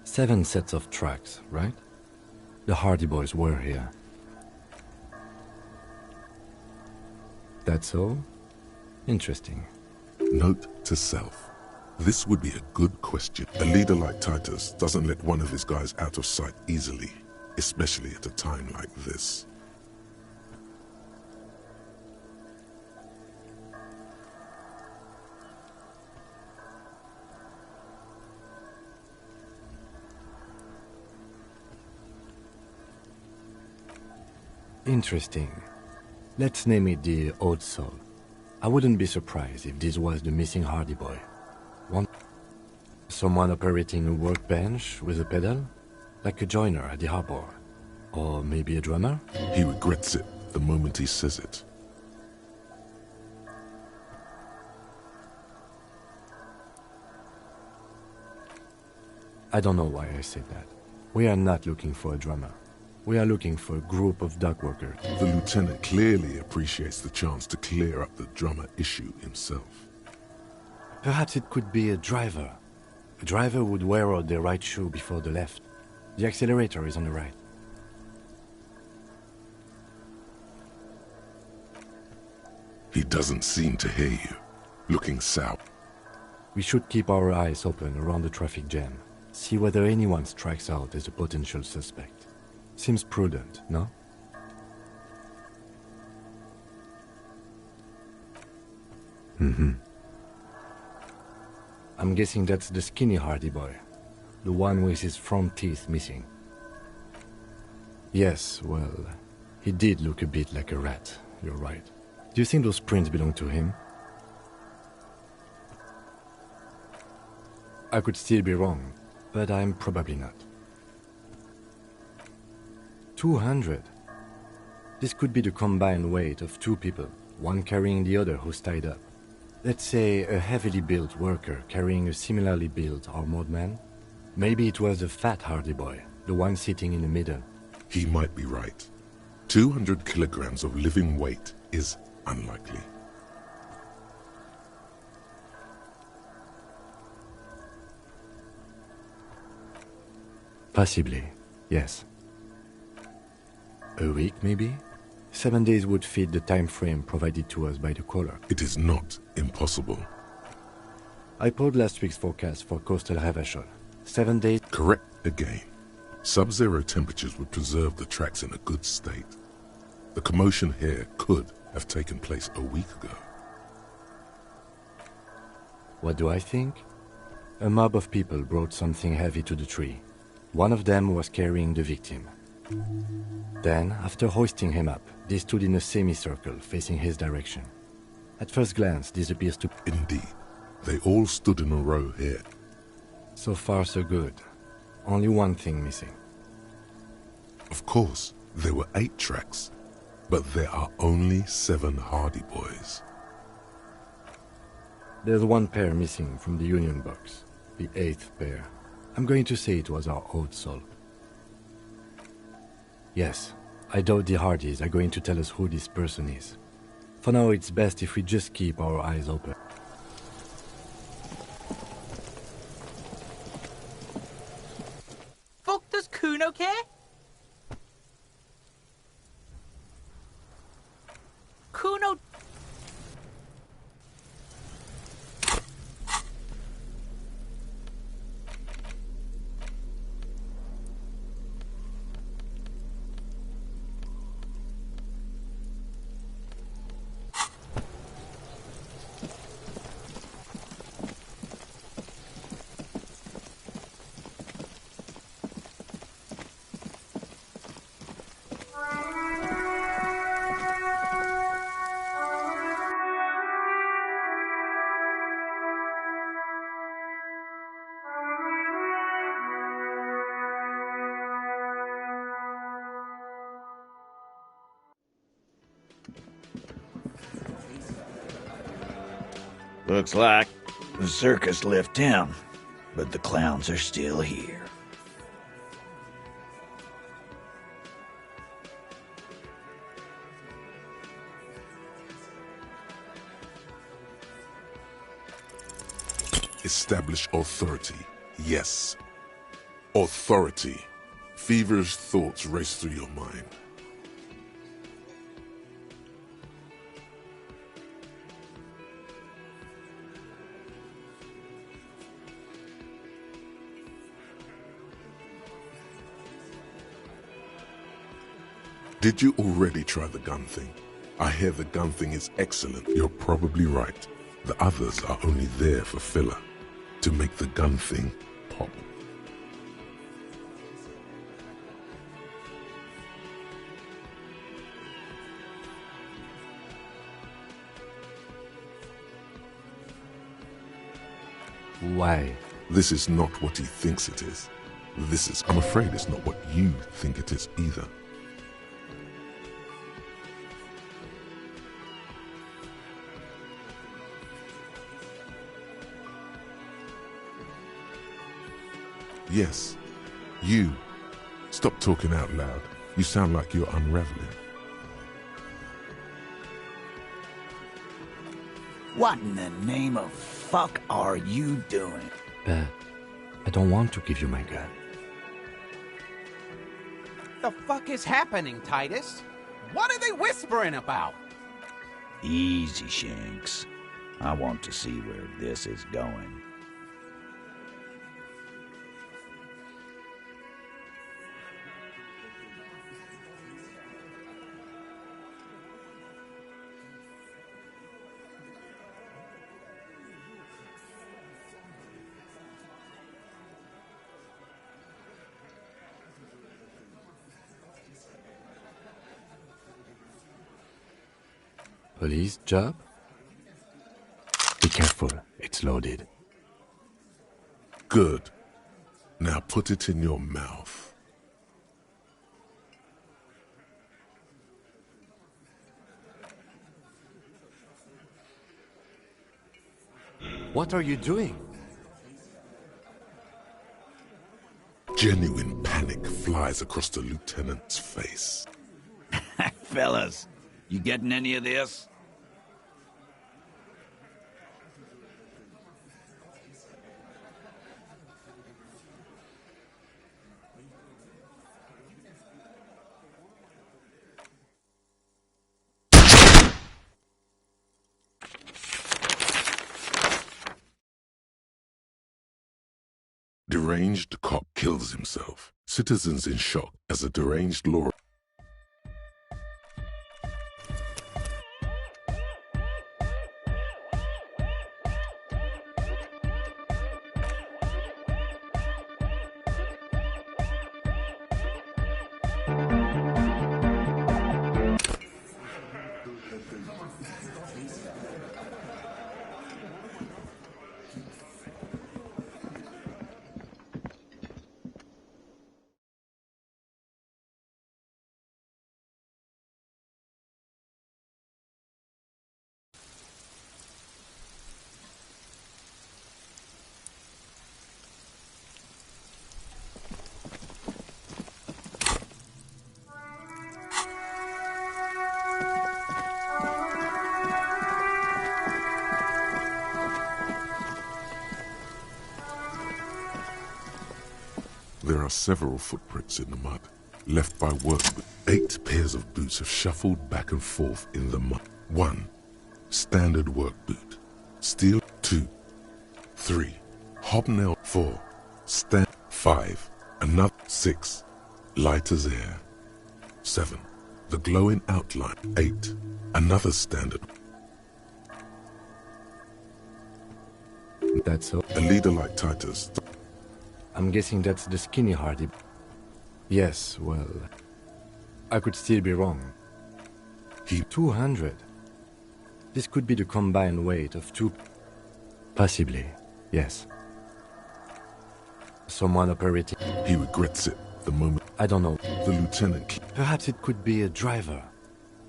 7 sets of tracks, right? The Hardy Boys were here. That's all? Interesting. Note to self. This would be a good question. A leader like Titus doesn't let one of his guys out of sight easily, especially at a time like this. Interesting. Let's name it the Old Soul. I wouldn't be surprised if this was the missing Hardy Boy. Someone operating a workbench with a pedal? Like a joiner at the harbor. Or maybe a drummer? He regrets it the moment he says it. I don't know why I said that. We are not looking for a drummer. We are looking for a group of dock workers. The lieutenant clearly appreciates the chance to clear up the drummer issue himself. Perhaps it could be a driver. A driver would wear out their right shoe before the left. The accelerator is on the right. He doesn't seem to hear you. Looking south. We should keep our eyes open around the traffic jam. See whether anyone strikes out as a potential suspect. Seems prudent, no? Mm-hmm. I'm guessing that's the skinny Hardy boy. The one with his front teeth missing. Yes, well, he did look a bit like a rat. You're right. Do you think those prints belong to him? I could still be wrong, but I'm probably not. 200. This could be the combined weight of two people, one carrying the other who's tied up. Let's say a heavily built worker carrying a similarly built armored man. Maybe it was a fat Hardy boy, the one sitting in the middle. He might be right. 200 kilograms of living weight is unlikely. Possibly, yes. A week, maybe? 7 days would fit the time frame provided to us by the caller. It is not impossible. I pulled last week's forecast for coastal Ravachol. 7 days... Correct again. Sub-zero temperatures would preserve the tracks in a good state. The commotion here could have taken place a week ago. What do I think? A mob of people brought something heavy to the tree. One of them was carrying the victim. Then, after hoisting him up, they stood in a semicircle facing his direction. At first glance, this appears to... Indeed. They all stood in a row here. So far, so good. Only one thing missing. Of course, there were 8 tracks, but there are only 7 Hardy boys. There's one pair missing from the Union box. The 8th pair. I'm going to say it was our old soul. Yes, I doubt the Hardys are going to tell us who this person is. For now, it's best if we just keep our eyes open. Fuck does Kuno care? Kuno... Looks like the circus left town, but the clowns are still here. Establish authority. Yes. Authority. Feverish thoughts race through your mind. Did you already try the gun thing? I hear the gun thing is excellent. You're probably right. The others are only there for filler, to make the gun thing pop. Why? This is not what he thinks it is. This is, I'm afraid, it's not what you think it is either. Yes, you. Stop talking out loud. You sound like you're unraveling. What in the name of fuck are you doing? But I don't want to give you my gun. The fuck is happening, Titus? What are they whispering about? Easy, Shanks. I want to see where this is going. Police job? Be careful, it's loaded. Good. Now put it in your mouth. What are you doing? Genuine panic flies across the lieutenant's face. Fellas, you getting any of this? Deranged cop kills himself. Citizens in shock as a deranged law. There are several footprints in the mud, left by workmen. 8 pairs of boots have shuffled back and forth in the mud. 1. Standard work boot. Steel. 2. 3. Hobnail. 4. Stand. 5. Another. 6. Light as air. 7. The glowing outline. 8. Another standard. That's all. A leader like Titus. I'm guessing that's the skinny Hardy. Yes, well, I could still be wrong. 200. This could be the combined weight of 2. Possibly, yes. Someone operating. He regrets it the moment. I don't know. The lieutenant. Perhaps it could be a driver.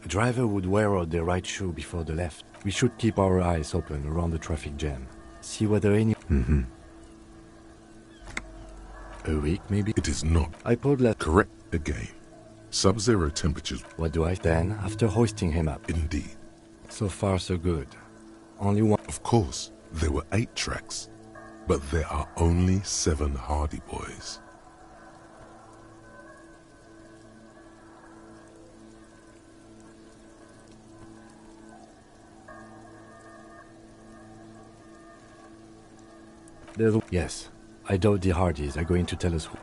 A driver would wear out the right shoe before the left. We should keep our eyes open around the traffic jam. See whether any... A week, maybe? It is not. I pulled that. Correct again. Sub-zero temperatures. What do I then after hoisting him up? Indeed. So far, so good. Only one. Of course, there were 8 tracks, but there are only 7 Hardy Boys. Yes, I doubt the Hardys are going to tell us who.